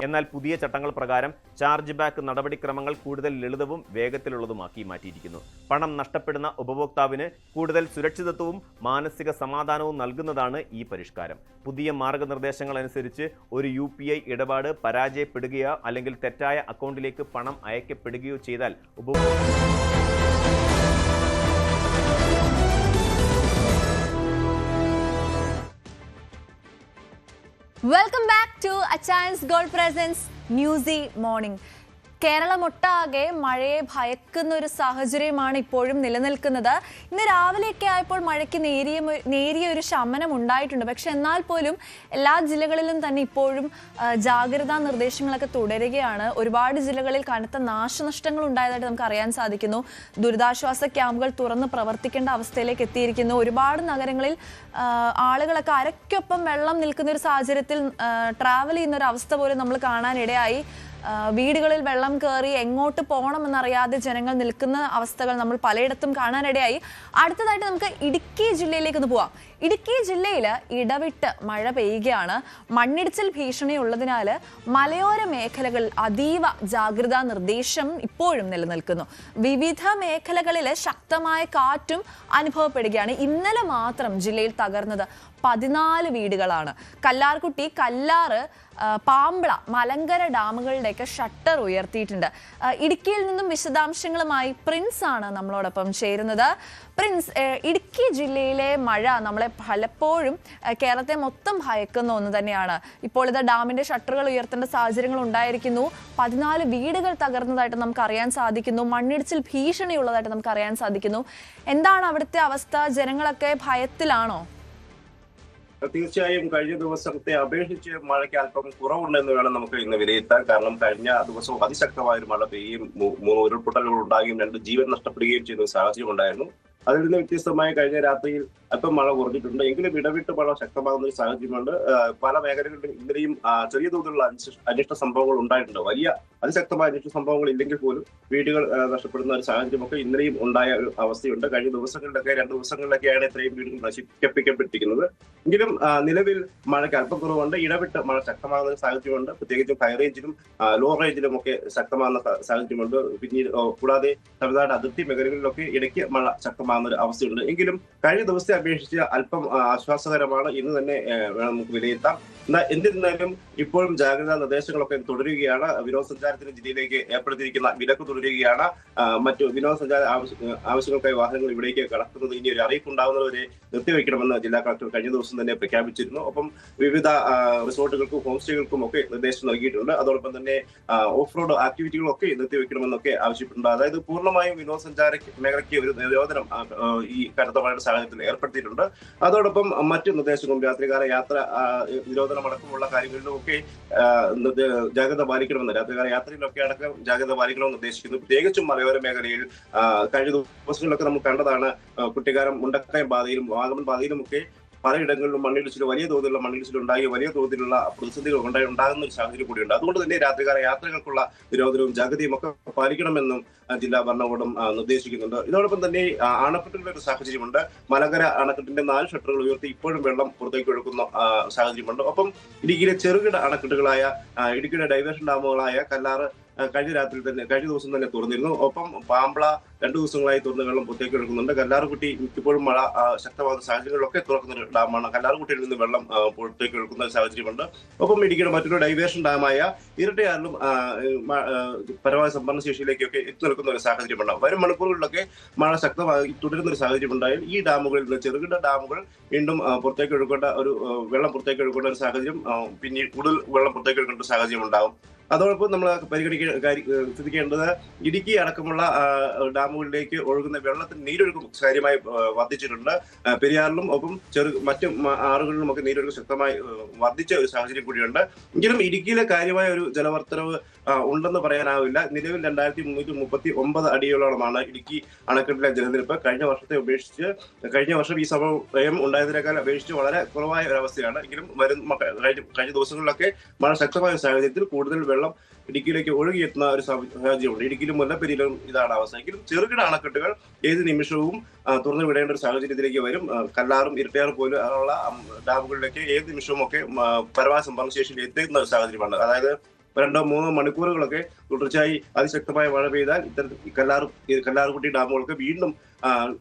എന്നാൽ പുതിയ ചട്ടങ്ങൾ പ്രകാരം ചാർജ് ബാക്ക് നടപടിക്രമങ്ങൾ കൂടുതൽ ലളിതവും വേഗത്തിലുള്ളതുമാക്കി മാറ്റിയിരിക്കുന്നു. പണം നഷ്ടപ്പെടുന്ന ഉപഭോക്താവിന് കൂടുതൽ സുരക്ഷിതത്വവും മാനസിക സമാധാനവും നൽകുന്നതാണ് ഈ പരിഷ്കാരം. പുതിയ മാർഗനിർദ്ദേശങ്ങൾ അനുസരിച്ച് ഒരു UPI ഇടപാട് പരാജയപ്പെടുകയോ അല്ലെങ്കിൽ തെറ്റായ അക്കൗണ്ടിലേക്ക് പണം അയക്കപ്പെടുകയോ ചെയ്താൽ welcome back to Achayans gold presents news morning. കേരളമൊട്ടാകെ മഴയെ ഭയക്കുന്ന ഒരു സാഹചര്യമാണ് ഇപ്പോഴും നിലനിൽക്കുന്നത്. ഇന്ന് രാവിലെയൊക്കെ ആയപ്പോൾ മഴയ്ക്ക് നേരിയ ഒരു ശമനം ഉണ്ടായിട്ടുണ്ട്. പക്ഷെ എന്നാൽ പോലും എല്ലാ ജില്ലകളിലും തന്നെ ഇപ്പോഴും ജാഗ്രതാ നിർദ്ദേശങ്ങളൊക്കെ തുടരുകയാണ്. ഒരുപാട് ജില്ലകളിൽ കനത്ത നാശനഷ്ടങ്ങൾ ഉണ്ടായതായിട്ട് നമുക്ക് അറിയാൻ സാധിക്കുന്നു. ദുരിതാശ്വാസ ക്യാമ്പുകൾ തുറന്ന് പ്രവർത്തിക്കേണ്ട അവസ്ഥയിലേക്ക് എത്തിയിരിക്കുന്നു. ഒരുപാട് നഗരങ്ങളിൽ ആളുകളൊക്കെ അരയ്ക്കൊപ്പം വെള്ളം നിൽക്കുന്ന ഒരു സാഹചര്യത്തിൽ ട്രാവൽ ചെയ്യുന്ന ഒരു അവസ്ഥ പോലും നമ്മൾ കാണാനിടയായി. വീടുകളിൽ വെള്ളം കയറി എങ്ങോട്ട് പോകണമെന്നറിയാതെ ജനങ്ങൾ നിൽക്കുന്ന അവസ്ഥകൾ നമ്മൾ പലയിടത്തും കാണാനിടയായി. അടുത്തതായിട്ട് നമുക്ക് ഇടുക്കി ജില്ലയിലേക്ക് ഒന്ന് പോവാം. ഇടുക്കി ജില്ലയിൽ ഇടവിട്ട് മഴ പെയ്യുകയാണ്. മണ്ണിടിച്ചിൽ ഭീഷണി ഉള്ളതിനാൽ മലയോര മേഖലകളിൽ അതീവ ജാഗ്രതാ നിർദ്ദേശം ഇപ്പോഴും നിലനിൽക്കുന്നു. വിവിധ മേഖലകളിൽ ശക്തമായ കാറ്റും അനുഭവപ്പെടുകയാണ്. ഇന്നലെ മാത്രം ജില്ലയിൽ തകർന്നത് 14 വീടുകളാണ്. കല്ലാർകുട്ടി, കല്ലാറ്, പാമ്പള, മലങ്കര ഡാമുകളുടെയൊക്കെ ഷട്ടർ ഉയർത്തിയിട്ടുണ്ട്. ഇടുക്കിയിൽ നിന്നും വിശദാംശങ്ങളുമായി പ്രിൻസ് ആണ് നമ്മളോടൊപ്പം ചേരുന്നത്. പ്രിൻസ്, ഇടുക്കി ജില്ലയിലെ മഴ നമ്മളെ പലപ്പോഴും കേരളത്തെ മൊത്തം ഭയക്കുന്ന ഒന്ന് തന്നെയാണ്. ഇപ്പോൾ ഇത് ഡാമിന്റെ ഷട്ടറുകൾ ഉയർത്തേണ്ട സാഹചര്യങ്ങൾ ഉണ്ടായിരിക്കുന്നു. 14 വീടുകൾ തകർന്നതായിട്ട് നമുക്ക് അറിയാൻ സാധിക്കുന്നു. മണ്ണിടിച്ചിൽ ഭീഷണി ഉള്ളതായിട്ട് നമുക്ക് അറിയാൻ സാധിക്കുന്നു. എന്താണ് അവിടുത്തെ അവസ്ഥ? ജനങ്ങളൊക്കെ ഭയത്തിലാണോ? തീർച്ചയായും കഴിഞ്ഞ ദിവസത്തെ അപേക്ഷിച്ച് മഴയ്ക്ക് അല്പം കുറവുണ്ടെന്ന് വേണം നമുക്ക് ഇന്ന് വിലയിരുത്താൻ. കാരണം കഴിഞ്ഞ ദിവസവും അതിശക്തമായ ഒരു മഴ പെയ്യുകയും 3 ഉരുൾപൊട്ടലുകൾ ഉണ്ടാകുകയും 2 ജീവൻ നഷ്ടപ്പെടുകയും ചെയ്യുന്ന സാഹചര്യം ഉണ്ടായിരുന്നു. അതിൽ നിന്ന് വ്യത്യസ്തമായി കഴിഞ്ഞ രാത്രിയിൽ അല്പം മഴ കുറഞ്ഞിട്ടുണ്ട്. എങ്കിലും ഇടവിട്ട് മഴ ശക്തമാകുന്ന ഒരു സാഹചര്യമുണ്ട്. പല മേഖലകളിലും ഇന്നലെയും ചെറിയ തോതിലുള്ള അനിഷ്ട സംഭവങ്ങൾ ഉണ്ടായിട്ടുണ്ട്. വലിയ അതിശക്തമായ അനിഷ്ട സംഭവങ്ങൾ ഇല്ലെങ്കിൽ പോലും വീടുകൾ നഷ്ടപ്പെടുന്ന ഒരു സാഹചര്യമൊക്കെ ഇന്നലെയും ഉണ്ടായ ഒരു അവസ്ഥയുണ്ട്. കഴിഞ്ഞ ദിവസങ്ങളിലൊക്കെ 2 ദിവസങ്ങളിലൊക്കെയാണ് ഇത്രയും വീടുകൾ നശിപ്പിക്കപ്പെട്ടിരിക്കുന്നത്. എങ്കിലും നിലവിൽ മഴയ്ക്ക് അല്പം കുറവുണ്ട്. ഇടവിട്ട് മഴ ശക്തമാകുന്ന ഒരു സാഹചര്യമുണ്ട്. പ്രത്യേകിച്ചും ഹൈ റേഞ്ചിലും ലോ റേഞ്ചിലും ഒക്കെ ശക്തമാകുന്ന സാഹചര്യമുണ്ട്. പിന്നീട് കൂടാതെ തമിഴ്നാട് അതിർത്തി മേഖലകളിലൊക്കെ ഇടയ്ക്ക് മഴ ശക്തമാകുന്ന ഒരു അവസ്ഥയുണ്ട്. എങ്കിലും കഴിഞ്ഞ ദിവസത്തെ അപേക്ഷിച്ച് അല്പം ആശ്വാസകരമാണ് ഇന്ന് തന്നെ വേണം നമുക്ക് വിലയിരുത്താം. എന്നിരുന്നാലും ഇപ്പോഴും ജാഗ്രതാ നിർദ്ദേശങ്ങളൊക്കെ തുടരുകയാണ്. വിനോദസഞ്ചാരത്തിന് ജില്ലയിലേക്ക് ഏർപ്പെടുത്തിയിരിക്കുന്ന വിലക്ക് തുടരുകയാണ്. മറ്റു വിനോദസഞ്ചാര ആവശ്യങ്ങൾക്കായി വാഹനങ്ങൾ ഇവിടേക്ക് കടക്കുന്നത് ഇനി ഒരു അറിയിപ്പ് ഉണ്ടാകുന്നവരെ നിർത്തിവെക്കണമെന്ന് ജില്ലാ കളക്ടർ കഴിഞ്ഞ ദിവസം തന്നെ പ്രഖ്യാപിച്ചിരുന്നു. ഒപ്പം വിവിധ റിസോർട്ടുകൾക്കും ഹോം സ്റ്റേകൾക്കും ഒക്കെ നിർദ്ദേശം നൽകിയിട്ടുണ്ട്. അതോടൊപ്പം തന്നെ ഓഫ് റോഡ് ആക്ടിവിറ്റികളൊക്കെ നിർത്തിവെക്കണമെന്നൊക്കെ ആവശ്യപ്പെട്ടിട്ടുണ്ട്. അതായത് പൂർണ്ണമായും വിനോദസഞ്ചാര മേഖലയ്ക്ക് ഒരു നിരോധനം ഈ കനത്ത മഴയുടെ സാഹചര്യത്തിൽ ഏർപ്പെടുത്തിയിട്ടുണ്ട്. അതോടൊപ്പം മറ്റു നിർദ്ദേശങ്ങളും രാത്രികാല യാത്ര നിരോധനം അടക്കമുള്ള കാര്യങ്ങളിലും ഒക്കെ ജാഗ്രത പാലിക്കണമെന്ന്, രാത്രികാല യാത്രയിലൊക്കെ അടക്കം ജാഗ്രത പാലിക്കണമെന്ന് നിർദ്ദേശിക്കുന്നു. പ്രത്യേകിച്ചും മലയോര മേഖലയിൽ കഴിഞ്ഞ ദിവസങ്ങളിലൊക്കെ നമ്മൾ കണ്ടതാണ്. കുട്ടിക്കാനം, മുണ്ടക്കയം പാതയിലും വാഗമൺ പാതയിലും ഒക്കെ പലയിടങ്ങളിലും വലിയ തോതിലുള്ള മണ്ണിടിച്ചിലുണ്ടായി വലിയ തോതിലുള്ള പ്രതിസന്ധികൾ ഉണ്ടാകുന്ന ഒരു സാഹചര്യം കൂടിയുണ്ട്. അതുകൊണ്ട് തന്നെ രാത്രികാല യാത്രകൾക്കുള്ള നിരോധനവും ജാഗ്രതയും ഒക്കെ പാലിക്കണമെന്നും ജില്ലാ ഭരണകൂടം നിർദ്ദേശിക്കുന്നുണ്ട്. ഇതോടൊപ്പം തന്നെ അണക്കെട്ടുകളുടെ ഒരു സാഹചര്യമുണ്ട്. മലങ്കര അണക്കെട്ടിന്റെ 4 ഷട്ടറുകൾ ഉയർത്തി ഇപ്പോഴും വെള്ളം പുറത്തേക്ക് ഒഴുക്കുന്ന സാഹചര്യമുണ്ട്. ഒപ്പം ഇടുക്കിയിലെ ചെറുകിട അണക്കെട്ടുകളായ ഇടുക്കിയുടെ ഡൈവേർഷൻ ഡാമുകളായ കല്ലാറ് കഴിഞ്ഞ ദിവസം തന്നെ തുറന്നിരുന്നു. ഒപ്പം പാമ്പള 2 ദിവസങ്ങളായി തുറന്ന് വെള്ളം പുറത്തേക്ക് എടുക്കുന്നുണ്ട്. കല്ലാർകുട്ടി ഇപ്പോഴും മഴ ശക്തമാകുന്ന സാഹചര്യങ്ങളിലൊക്കെ തുറക്കുന്ന ഒരു ഡാമാണ്. കല്ലാർകുട്ടിയിൽ നിന്ന് വെള്ളം പുറത്തേക്ക് എടുക്കുന്ന സാഹചര്യമുണ്ട്. ഒപ്പം ഇടുക്കിയുടെ മറ്റൊരു ഡൈവേർഷൻ ഡാമായ ഇരട്ടയാറിലും പരമാവധി സംഭരണ ശേഷിയിലേക്കൊക്കെ എത്തി നിൽക്കുന്ന ഒരു സാഹചര്യമുണ്ട്. വരും മണിക്കൂറുകളിലൊക്കെ മഴ ശക്തമായി തുടരുന്ന ഒരു സാഹചര്യമുണ്ടായാൽ ഈ ഡാമുകളിൽ നിന്ന് ചെറുകിട ഡാമുകൾ വീണ്ടും പുറത്തേക്ക് ഒഴുക്കേണ്ട വെള്ളം പുറത്തേക്ക് ഒഴുക്കേണ്ട ഒരു സാഹചര്യം, പിന്നീട് കൂടുതൽ വെള്ളം പുറത്തേക്ക് ഒഴുക്കേണ്ട ഒരു സാഹചര്യം ഉണ്ടാകും. അതോടൊപ്പം നമ്മൾ ശ്രദ്ധിക്കേണ്ടത് ഇടുക്കി അടക്കമുള്ള ഡാമുകളിലേക്ക് ഒഴുകുന്ന വെള്ളത്തിന് നീരൊഴുക്കും കാര്യമായി വർദ്ധിച്ചിട്ടുണ്ട്. പെരിയാറിലും ഒപ്പം മറ്റു ആറുകളിലും ഒക്കെ നീരൊഴുക്ക് ശക്തമായി വർദ്ധിച്ച ഒരു സാഹചര്യം കൂടിയുണ്ട്. എങ്കിലും ഇടുക്കിയിലെ കാര്യമായ ഒരു ജലവർദ്ധനവ് ഉണ്ടെന്ന് പറയാനാവില്ല. നിലവിൽ 2339 അടിയോളമാണ് ഇടുക്കി അണക്കെട്ടിലെ ജലനിരപ്പ്. കഴിഞ്ഞ വർഷം ഈ സമയം ഉണ്ടായതിനേക്കാൾ അപേക്ഷിച്ച് വളരെ കുറവായ ഒരവസ്ഥയാണ്. എങ്കിലും കഴിഞ്ഞ ദിവസങ്ങളിലൊക്കെ മഴ ശക്തമായ സാഹചര്യത്തിൽ കൂടുതൽ വെള്ളം ഇടുക്കിയിലേക്ക് ഒഴുകിയെത്തുന്ന ഒരു സാഹചര്യമുണ്ട്. ഇടുക്കിയിലും മുല്ലപ്പെരിയിലും ഇതാണ് അവസ്ഥ. എങ്കിലും ചെറുകിട അണക്കെട്ടുകൾ ഏത് നിമിഷവും തുറന്നു വിടേണ്ട ഒരു സാഹചര്യത്തിലേക്ക് വരും. കല്ലാറും ഇരട്ടയാറും പോലുള്ള ഡാമുകളിലേക്ക് ഏത് നിമിഷവും ഒക്കെ പരമാവധി സംഭരണ ശേഷിയിൽ എത്തുന്ന ഒരു സാഹചര്യമാണ്. അതായത് 2-3 മണിക്കൂറുകളൊക്കെ തുടർച്ചയായി അതിശക്തമായ മഴ പെയ്താൽ ഇത്തരത്തിൽ കല്ലാർകുട്ടി ഡാമുകൾക്ക് വീണ്ടും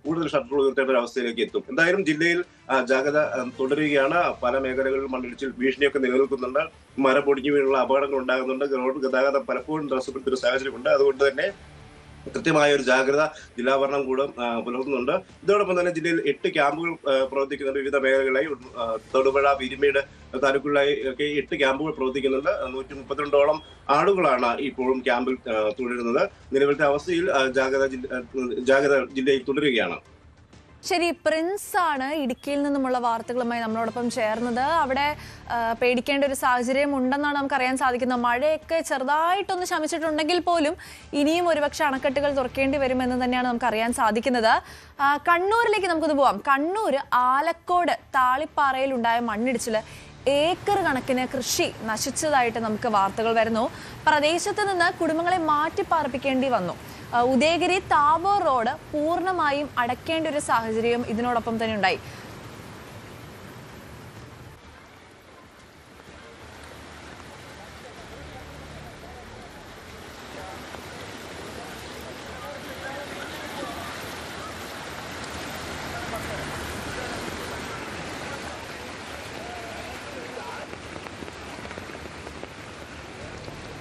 കൂടുതൽ ഷട്ടറുകൾ ഉയർത്തേണ്ട ഒരു അവസ്ഥയിലേക്ക് എത്തും. എന്തായാലും ജില്ലയിൽ ജാഗ്രത തുടരുകയാണ്. പല മേഖലകളിലും മണ്ണിടിച്ചിൽ ഭീഷണിയൊക്കെ നിലനിൽക്കുന്നുണ്ട്. മരം പൊടിഞ്ഞു വീണുള്ള അപകടങ്ങൾ ഉണ്ടാകുന്നുണ്ട്. റോഡ് ഗതാഗതം പലപ്പോഴും തടസ്സപ്പെടുത്തിയ ഒരു സാഹചര്യമുണ്ട്. അതുകൊണ്ട് തന്നെ കൃത്യമായ ഒരു ജാഗ്രത ജില്ലാ ഭരണകൂടം പുലർത്തുന്നുണ്ട്. ഇതോടൊപ്പം തന്നെ ജില്ലയിൽ 8 ക്യാമ്പുകൾ പ്രവർത്തിക്കുന്നുണ്ട്. വിവിധ മേഖലകളായി തൊടുപുഴ, പീരുമേട് താലൂക്കുകളിലായി ഒക്കെ 8 ക്യാമ്പുകൾ പ്രവർത്തിക്കുന്നുണ്ട്. 132ഓളം ആളുകളാണ് ഇപ്പോഴും ക്യാമ്പിൽ തുടരുന്നത്. നിലവിലത്തെ അവസ്ഥയിൽ ജാഗ്രത ജില്ലയിൽ തുടരുകയാണ്. ശരി, പ്രിൻസ് ആണ് ഇടുക്കിയിൽ നിന്നുമുള്ള വാർത്തകളുമായി നമ്മളോടൊപ്പം ചേർന്നത്. അവിടെ പേടിക്കേണ്ട ഒരു സാഹചര്യം ഉണ്ടെന്നാണ് നമുക്ക് അറിയാൻ സാധിക്കുന്നത്. മഴയൊക്കെ ചെറുതായിട്ടൊന്ന് ശമിച്ചിട്ടുണ്ടെങ്കിൽ പോലും ഇനിയും ഒരുപക്ഷെ അണക്കെട്ടുകൾ തുറക്കേണ്ടി വരുമെന്ന് തന്നെയാണ് നമുക്ക് അറിയാൻ സാധിക്കുന്നത്. കണ്ണൂരിലേക്ക് നമുക്കൊന്ന് പോവാം. കണ്ണൂർ ആലക്കോട് താളിപ്പാറയിൽ ഉണ്ടായ മണ്ണിടിച്ചിൽ ഏക്കർ കണക്കിന് കൃഷി നശിച്ചതായിട്ട് നമുക്ക് വാർത്തകൾ വരുന്നു. പ്രദേശത്ത് നിന്ന് കുടുംബങ്ങളെ മാറ്റിപ്പാർപ്പിക്കേണ്ടി വന്നു. ഉദയഗിരി താബോർ റോഡ് പൂർണ്ണമായും അടയ്ക്കേണ്ട ഒരു സാഹചര്യം ഇതിനോടൊപ്പം തന്നെ ഉണ്ടായി.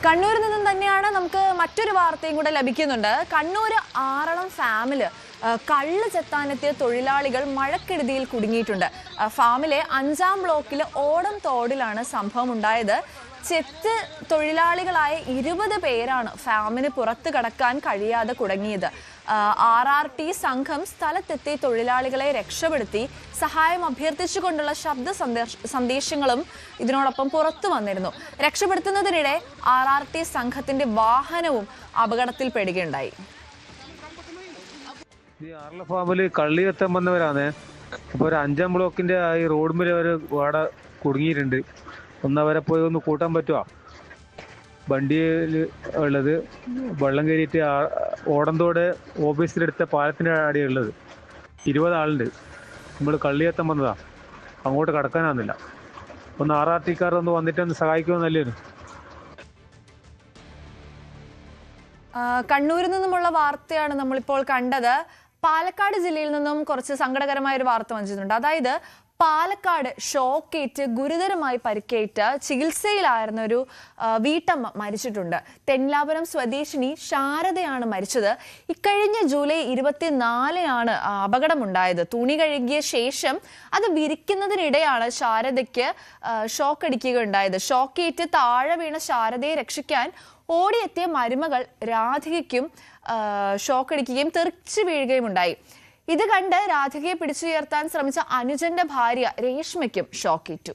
കണ്ണൂരിൽ നിന്നും തന്നെയാണ് നമുക്ക് മറ്റൊരു വാർത്തയും കൂടെ ലഭിക്കുന്നുണ്ട്. കണ്ണൂർ ആറളം ഫാമിൽ കള്ള് ചെത്താനെത്തിയ തൊഴിലാളികൾ മഴക്കെടുതിയിൽ കുടുങ്ങിയിട്ടുണ്ട്. ഫാമിലെ 5-ാം ബ്ലോക്കിലെ ഓടം തോടിലാണ് സംഭവം ഉണ്ടായത്. ചെത്ത് തൊഴിലാളികളായ 20 പേരാണ് ഫാമിന് പുറത്ത് കടക്കാൻ കഴിയാതെ കുടുങ്ങിയത്. RRT സംഘം സ്ഥലത്തെത്തി തൊഴിലാളികളെ രക്ഷപ്പെടുത്തി. സഹായം അഭ്യർത്ഥിച്ചുകൊണ്ടുള്ള ശബ്ദ സന്ദേശങ്ങളും ഇതിനോടൊപ്പം പുറത്തു വന്നിരുന്നു. രക്ഷപ്പെടുത്തുന്നതിനിടെ RRT സംഘത്തിന്റെ വാഹനവും അപകടത്തിൽപ്പെടുകയുണ്ടായി. ആറള ഫാമില് കള്ളി എത്താൻ വന്നവരാണ്. അപ്പൊ ഒരു 5-ാം ബ്ലോക്കിന്റെ ഈ റോഡ് മേലെ അവര് വാട കുടുങ്ങിയിട്ടുണ്ട്. അവരെ പോയി ഒന്ന് കൂട്ടാൻ പറ്റുമോ? വണ്ടിയിൽ ഉള്ളത് വെള്ളം കയറിയിട്ട് ഓടന്തോട് ഓഫീസിലെടുത്ത പാലത്തിൻ്റെ അടിയുള്ളത് 20 ആളുണ്ട്. നമ്മൾ കള്ളിയെത്താൻ വന്നതാ, അങ്ങോട്ട് കടക്കാനാകുന്നില്ല. ഒന്ന് RRTക്കാർ ഒന്ന് വന്നിട്ടൊന്ന് സഹായിക്കുമെന്നല്ലേനു. കണ്ണൂരിൽ നിന്നുമുള്ള വാർത്തയാണ് നമ്മളിപ്പോൾ കണ്ടത്. പാലക്കാട് ജില്ലയിൽ നിന്നും കുറച്ച് സങ്കടകരമായ ഒരു വാർത്ത വന്നിട്ടുണ്ട്. അതായത് പാലക്കാട് ഷോക്കേറ്റ് ഗുരുതരമായി പരിക്കേറ്റ് ചികിത്സയിലായിരുന്ന ഒരു വീട്ടമ്മ മരിച്ചിട്ടുണ്ട്. തെന്ലാപുരം സ്വദേശിനി ശാരദയാണ് മരിച്ചത്. ഇക്കഴിഞ്ഞ ജൂലൈ 24-നാണ് അപകടമുണ്ടായത്. തുണി കഴുകിയ ശേഷം അത് വിരിക്കുന്നതിനിടെയാണ് ശാരദയ്ക്ക് ഷോക്ക് അടിക്കുകയുണ്ടായത്. ഷോക്കേറ്റ് താഴെ വീണ ശാരദയെ രക്ഷിക്കാൻ ഓടിയെത്തിയ മരുമകൾ രാധികയ്ക്കും ഷോക്കടിക്കുകയും തെറിച്ചു വീഴുകയും ഉണ്ടായി. ഇത് കണ്ട് രാധികയെ പിടിച്ചുയർത്താൻ ശ്രമിച്ച അനുജന്റെ ഭാര്യ രേഷ്മയ്ക്കും ഷോക്കേറ്റു.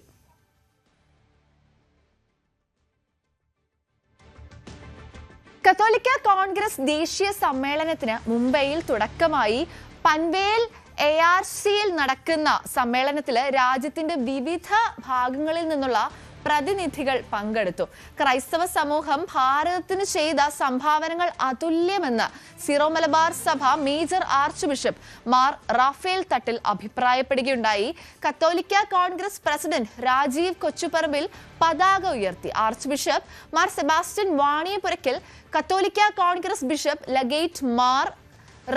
കത്തോലിക്ക കോൺഗ്രസ് ദേശീയ സമ്മേളനത്തിന് മുംബൈയിൽ തുടക്കമായി. പൻവേൽ ARCയിൽ നടക്കുന്ന സമ്മേളനത്തിൽ രാജ്യത്തിന്റെ വിവിധ ഭാഗങ്ങളിൽ നിന്നുള്ള പ്രതിനിധികൾ പങ്കെടുത്തു. ക്രൈസ്തവ സമൂഹം ഭാരതത്തിന് ചെയ്ത സംഭാവനകൾ അതുല്യമെന്ന് സിറോ മലബാർ സഭ major archbishop Mar Raphael Thattil അഭിപ്രായപ്പെടുകയുണ്ടായി. കത്തോലിക്ക കോൺഗ്രസ് പ്രസിഡന്റ് രാജീവ് കൊച്ചുപറമ്പിൽ പതാക ഉയർത്തി. Archbishop Mar Sebastian Vaniyapurackal, കത്തോലിക്ക Congress bishop legate Mar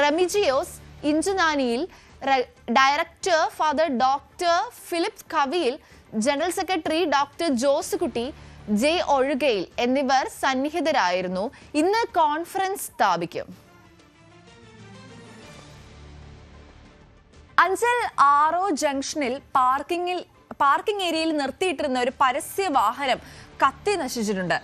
Remigiose Inchananiyil, director father doctor Philip Kaviyil, general secretary doctor Josekutty, J Ozhukayil എന്നിവർ സന്നിഹിതരായിരുന്നു. ഇന്ന് കോൺഫറൻസ് സ്ഥാപിക്കും. അഞ്ചൽ RO ജംഗ്ഷനിൽ പാർക്കിംഗ് ഏരിയയിൽ നിർത്തിയിട്ടിരുന്ന ഒരു പരസ്യ വാഹനം കത്തി നശിച്ചിട്ടുണ്ട്.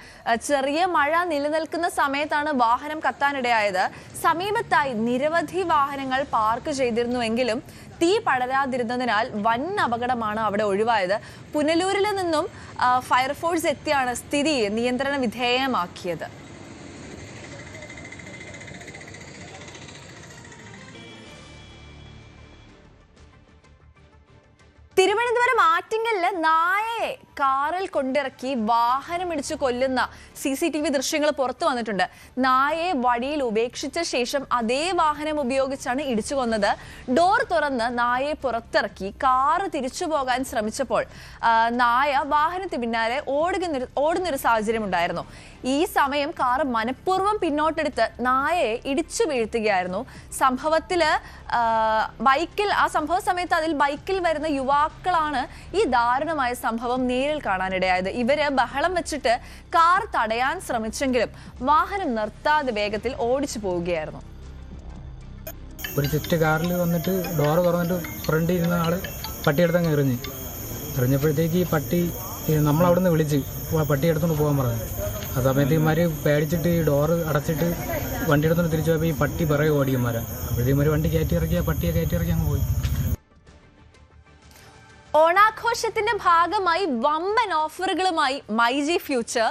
ചെറിയ മഴ നിലനിൽക്കുന്ന സമയത്താണ് വാഹനം കത്താനിടയായത്. സമീപത്തായി നിരവധി വാഹനങ്ങൾ പാർക്ക് ചെയ്തിരുന്നുവെങ്കിലും തീ പടരാതിരുന്നതിനാൽ വൻ അപകടമാണ് അവിടെ ഒഴിവായത്. പുനലൂരിൽ നിന്നും ഫയർഫോഴ്സ് എത്തിയാണ് സ്ഥിതി നിയന്ത്രണ വിധേയമാക്കിയത്. തിരുവനന്തപുരം ആറ്റിങ്ങലില് നായയെ കാറിൽ കൊണ്ടിറക്കി വാഹനമിടിച്ചു കൊല്ലുന്ന CCTV ദൃശ്യങ്ങൾ പുറത്തു വന്നിട്ടുണ്ട്. നായയെ വഴിയിൽ ഉപേക്ഷിച്ച ശേഷം അതേ വാഹനം ഉപയോഗിച്ചാണ് ഇടിച്ചു കൊന്നത്. ഡോർ തുറന്ന് നായയെ പുറത്തിറക്കി കാറ് തിരിച്ചു പോകാൻ ശ്രമിച്ചപ്പോൾ നായ വാഹനത്തിന് പിന്നാലെ ഓടുന്നൊരു സാഹചര്യം ഉണ്ടായിരുന്നു. ഈ സമയം കാറ് മനഃപൂർവ്വം പിന്നോട്ടെടുത്ത് നായയെ ഇടിച്ചു വീഴ്ത്തുകയായിരുന്നു. സംഭവ സമയത്ത് അതിൽ ബൈക്കിൽ വരുന്ന യുവാക്കളാണ് ഈ ദാരുണമായ സംഭവം നേരിട്ട് വീഡിയോയിൽ കാണാനിടയായത്. ഇവര് ബഹളം വെച്ചിട്ട് കാർ തടയാൻ ശ്രമിച്ചെങ്കിലും വാഹനം നിർത്താതെ വേഗത്തിൽ ഓടിച്ചു പോവുകയായിരുന്നു. ഒരു സ്വിഫ്റ്റ് കാറിൽ വന്നിട്ട് ഡോറ് തുറന്നിട്ട് ഫ്രണ്ടിൽ ഇരുന്ന ആള് പട്ടിയെടുത്തങ്ങ് എറിഞ്ഞപ്പോഴത്തേക്ക് ഈ പട്ടി നമ്മളവിടുന്ന് വിളിച്ച് പട്ടി എടുത്തുകൊണ്ട് പോകാൻ പറഞ്ഞു. ആ സമയത്ത് ഇമാർ പേടിച്ചിട്ട് ഈ ഡോറ് അടച്ചിട്ട് വണ്ടി എടുത്തുകൊണ്ട് തിരിച്ചു പോയപ്പോൾ ഈ പട്ടി പിറകെ ഓടിയന്മാരാ. അപ്പോഴത്തേക്കും വണ്ടി കയറ്റി ഇറക്കി ആ പട്ടിയെ കയറ്റി ഇറക്കി അങ്ങ് പോയി. ഓണാഘോഷത്തിന്റെ ഭാഗമായി വമ്പൻ ഓഫറുകളുമായി myG future.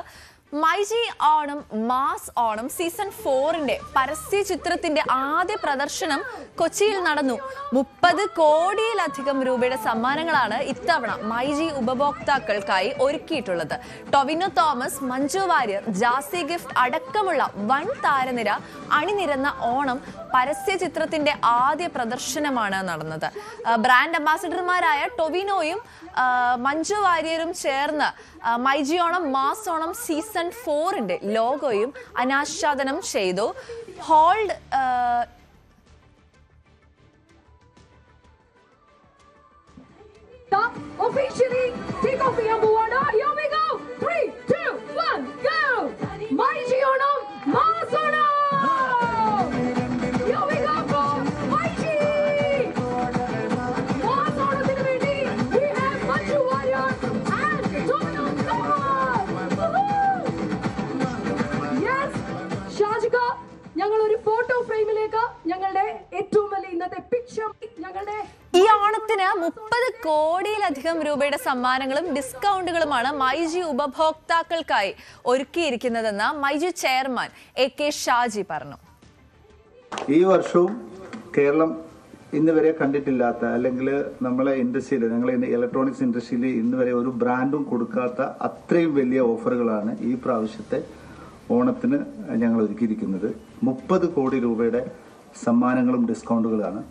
MyG Onam mass Onam season 4ന്റെ പരസ്യ ചിത്രത്തിന്റെ ആദ്യ പ്രദർശനം കൊച്ചിയിൽ നടന്നു. 30 കോടിയിലധികം രൂപയുടെ സമ്മാനങ്ങളാണ് ഇത്തവണ മൈജി ഉപഭോക്താക്കൾക്കായി ഒരുക്കിയിട്ടുള്ളത്. ടൊവിനോ തോമസ്, മഞ്ജു വാര്യർ, ജാസി ഗിഫ്റ്റ് അടക്കമുള്ള വൻ താരനിര അണിനിരന്ന ഓണം പരസ്യ ചിത്രത്തിന്റെ ആദ്യ പ്രദർശനമാണ് നടന്നത്. ബ്രാൻഡ് അംബാസിഡർമാരായ ടൊവിനോയും മഞ്ജു വാര്യരും ചേർന്ന് മൈജി ഓണം മാസ് ഓണം സീസൺ 4ന്റെ ലോഗോയും അനാച്ഛാദനം ചെയ്തു. Hold officially take off the Ambuana. Here we go. 3, 2, 1, go. Maiji Onam, Maas Onam. Here we go for Maiji. Maas Onam Dinavedi. We have Manju Warrior and Domino Thomas. Yes, Shajika. ഞങ്ങൾ ഒരു photo ഫ്രെയിമിലേക്ക് ഞങ്ങളുടെ ഏറ്റവും വലിയ ഇന്നത്തെ picture ഞങ്ങളുടെ ഈ ഓണത്തിന് 30 കോടിയിലധികം രൂപയുടെ സമ്മാനങ്ങളും ഡിസ്കൗണ്ടുകളുമാണ് മൈജി ഉപഭോക്താക്കൾക്കായി ഒരുക്കിയിരിക്കുന്നതെന്ന് മൈജി ചെയർമാൻ AK ഷാജി പറഞ്ഞു. ഈ വർഷവും കേരളം ഇന്ന് വരെ കണ്ടിട്ടില്ലാത്ത അല്ലെങ്കിൽ നമ്മളെ ഇൻഡസ്ട്രിയിൽ ഞങ്ങളെ ഇലക്ട്രോണിക്സ് ഇൻഡസ്ട്രിയിൽ ഇന്ന് വരെ ഒരു ബ്രാൻഡും കൊടുക്കാത്ത അത്രയും വലിയ ഓഫറുകളാണ് ഈ പ്രാവശ്യത്തെ ഓണത്തിന് ഞങ്ങൾ ഒരുക്കിയിരിക്കുന്നത്. 30 കോടി രൂപയുടെ സമ്മാനങ്ങളും ഡിസ്കൗണ്ടുകളാണ്.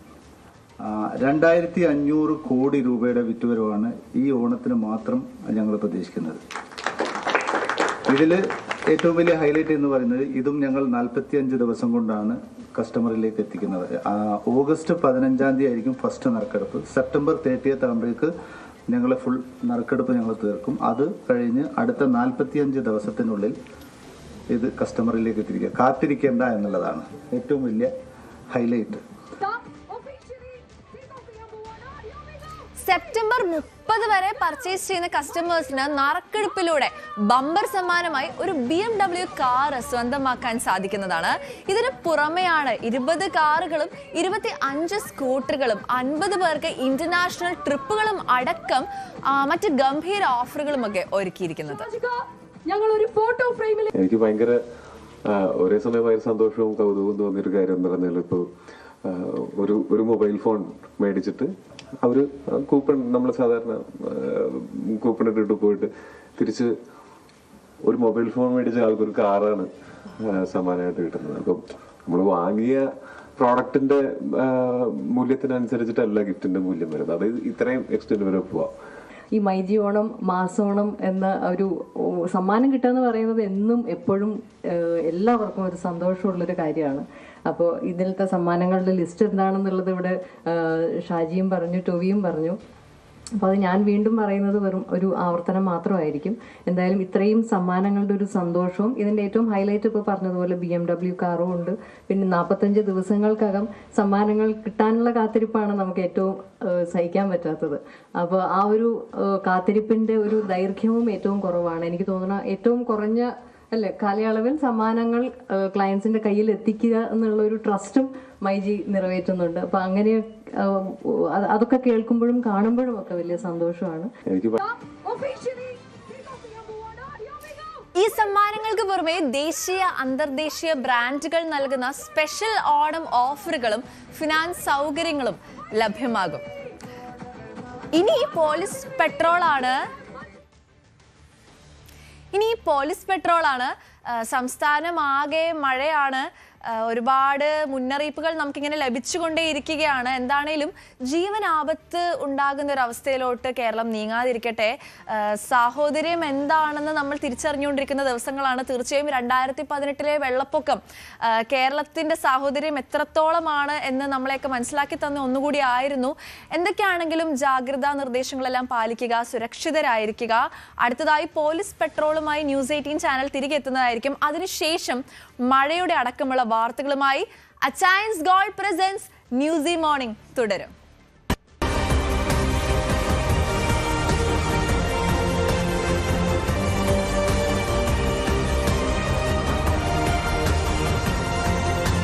2500 കോടി രൂപയുടെ വിറ്റുവരവാണ് ഈ ഓണത്തിന് മാത്രം ഞങ്ങൾ പ്രതീക്ഷിക്കുന്നത്. ഇതിൽ ഏറ്റവും വലിയ ഹൈലൈറ്റ് എന്ന് പറയുന്നത് ഇതും ഞങ്ങൾ 45 ദിവസം കൊണ്ടാണ് കസ്റ്റമറിലേക്ക് എത്തിക്കുന്നത്. ഓഗസ്റ്റ് 15-ാം തീയതി ആയിരിക്കും ഫസ്റ്റ് നറുക്കെടുപ്പ്. സെപ്റ്റംബർ 30th ആകുമ്പോഴേക്ക് ഞങ്ങൾ ഫുൾ നറുക്കെടുപ്പ് ഞങ്ങൾ തീർക്കും. അത് കഴിഞ്ഞ് അടുത്ത 45 ദിവസത്തിനുള്ളിൽ ഇത് കസ്റ്റമറിലേക്ക് എത്തിരിക്കുക. കാത്തിരിക്കേണ്ട എന്നുള്ളതാണ് ഏറ്റവും വലിയ ഹൈലൈറ്റ്. സെപ്റ്റംബർ 30 വരെ പർച്ചേസ് ചെയ്യുന്ന കസ്റ്റമേഴ്സിന് നറുക്കെടുപ്പിലൂടെ ബമ്പർ സമ്മാനമായി ഒരു BMW കാർ സ്വന്തമാക്കാൻ സാധിക്കുന്നതാണ്. ഇതിന് പുറമെയാണ് 20 കാറുകളും 25 സ്കൂട്ടറുകളും 50 പേർക്ക് ഇന്റർനാഷണൽ ട്രിപ്പുകളും അടക്കം മറ്റ് ഗംഭീര ഓഫറുകളും ഒക്കെ ഒരുക്കിയിരിക്കുന്നത്. എനിക്ക് ഭയങ്കര ഒരേ സമയം ഭയങ്കര സന്തോഷവും കൗതുകവും തോന്നിയൊരു കാര്യം എന്ന് പറഞ്ഞാൽ ഇപ്പോൾ ഒരു മൊബൈൽ ഫോൺ മേടിച്ചിട്ട് അവര് കൂപ്പൺ നമ്മൾ സാധാരണ കൂപ്പൺ ഇട്ടിട്ട് പോയിട്ട് തിരിച്ച് ഒരു മൊബൈൽ ഫോൺ മേടിച്ച ആൾക്കൊരു കാറാണ് സമ്മാനമായിട്ട് കിട്ടുന്നത്. അപ്പം നമ്മൾ വാങ്ങിയ പ്രോഡക്റ്റിന്റെ മൂല്യത്തിനനുസരിച്ചിട്ടല്ല ഗിഫ്റ്റിന്റെ മൂല്യം വരുന്നത്. അത് ഇത്രയും എക്സ്റ്റെൻഡ് വരെ പോവാം. ഈ മൈജി ഓണം മാസോണം എന്ന ഒരു സമ്മാനം കിട്ടുക എന്ന് പറയുന്നത് എന്നും എപ്പോഴും എല്ലാവർക്കും ഒരു സന്തോഷമുള്ളൊരു കാര്യമാണ്. അപ്പോൾ ഇതിലത്തെ സമ്മാനങ്ങളുടെ ലിസ്റ്റ് എന്താണെന്നുള്ളത് ഇവിടെ ഷാജിയും പറഞ്ഞു, ടൊവിയും പറഞ്ഞു. അപ്പോൾ അത് ഞാൻ വീണ്ടും പറയുന്നത് വെറും ഒരു ആവർത്തനം മാത്രമായിരിക്കും. എന്തായാലും ഇത്രയും സമ്മാനങ്ങളുടെ ഒരു സന്തോഷവും ഇതിൻ്റെ ഏറ്റവും ഹൈലൈറ്റ് ഇപ്പോൾ പറഞ്ഞതുപോലെ BMW കാറും ഉണ്ട്. പിന്നെ 45 ദിവസങ്ങൾക്കകം സമ്മാനങ്ങൾ കിട്ടാനുള്ള കാത്തിരിപ്പാണ് നമുക്ക് ഏറ്റവും സഹിക്കാൻ പറ്റാത്തത്. അപ്പോൾ ആ ഒരു കാത്തിരിപ്പിൻ്റെ ഒരു ദൈർഘ്യവും ഏറ്റവും കുറവാണ്. എനിക്ക് തോന്നുന്ന ഏറ്റവും കുറഞ്ഞ കാലയളവിൽ സമ്മാനങ്ങൾ ക്ലയൻസിന്റെ കയ്യിൽ എത്തിക്കുക എന്നുള്ള ഒരു ട്രസ്റ്റും മൈജി നിറവേറ്റുന്നുണ്ട്. അപ്പൊ അങ്ങനെ അതൊക്കെ കേൾക്കുമ്പോഴും കാണുമ്പോഴും ഒക്കെ വലിയ സന്തോഷമാണ്. ഈ സമ്മാനങ്ങൾക്ക് പുറമെ ദേശീയ അന്തർദേശീയ ബ്രാൻഡുകൾ നൽകുന്ന സ്പെഷ്യൽ ഓണം ഓഫറുകളും ഫിനാൻസ് സൗകര്യങ്ങളും ലഭ്യമാകും. ഇനി പോലീസ് പെട്രോളാണ് സംസ്ഥാനമാകെ മഴയാണ്. ഒരുപാട് മുന്നറിയിപ്പുകൾ നമുക്കിങ്ങനെ ലഭിച്ചുകൊണ്ടേയിരിക്കുകയാണ്. എന്താണേലും ജീവനാപത്ത് ഉണ്ടാകുന്ന ഒരു അവസ്ഥയിലോട്ട് കേരളം നീങ്ങാതിരിക്കട്ടെ. സാഹോദര്യം എന്താണെന്ന് നമ്മൾ തിരിച്ചറിഞ്ഞുകൊണ്ടിരിക്കുന്ന ദിവസങ്ങളാണ്. തീർച്ചയായും 2018 വെള്ളപ്പൊക്കം കേരളത്തിന്റെ സാഹോദര്യം എത്രത്തോളമാണ് എന്ന് നമ്മളെയൊക്കെ മനസ്സിലാക്കി തന്ന ഒന്നുകൂടി ആയിരുന്നു. എന്തൊക്കെയാണെങ്കിലും ജാഗ്രതാ നിർദ്ദേശങ്ങളെല്ലാം പാലിക്കുക, സുരക്ഷിതരായിരിക്കുക. അടുത്തതായി പോലീസ് പെട്രോളുമായി ന്യൂസ് 18 ചാനൽ തിരികെ എത്തുന്നതായിരിക്കും. അതിനുശേഷം മഴയുടെ അടക്കമുള്ള വാർത്തകളുമായി Achayans gold presents news morning തുടരും.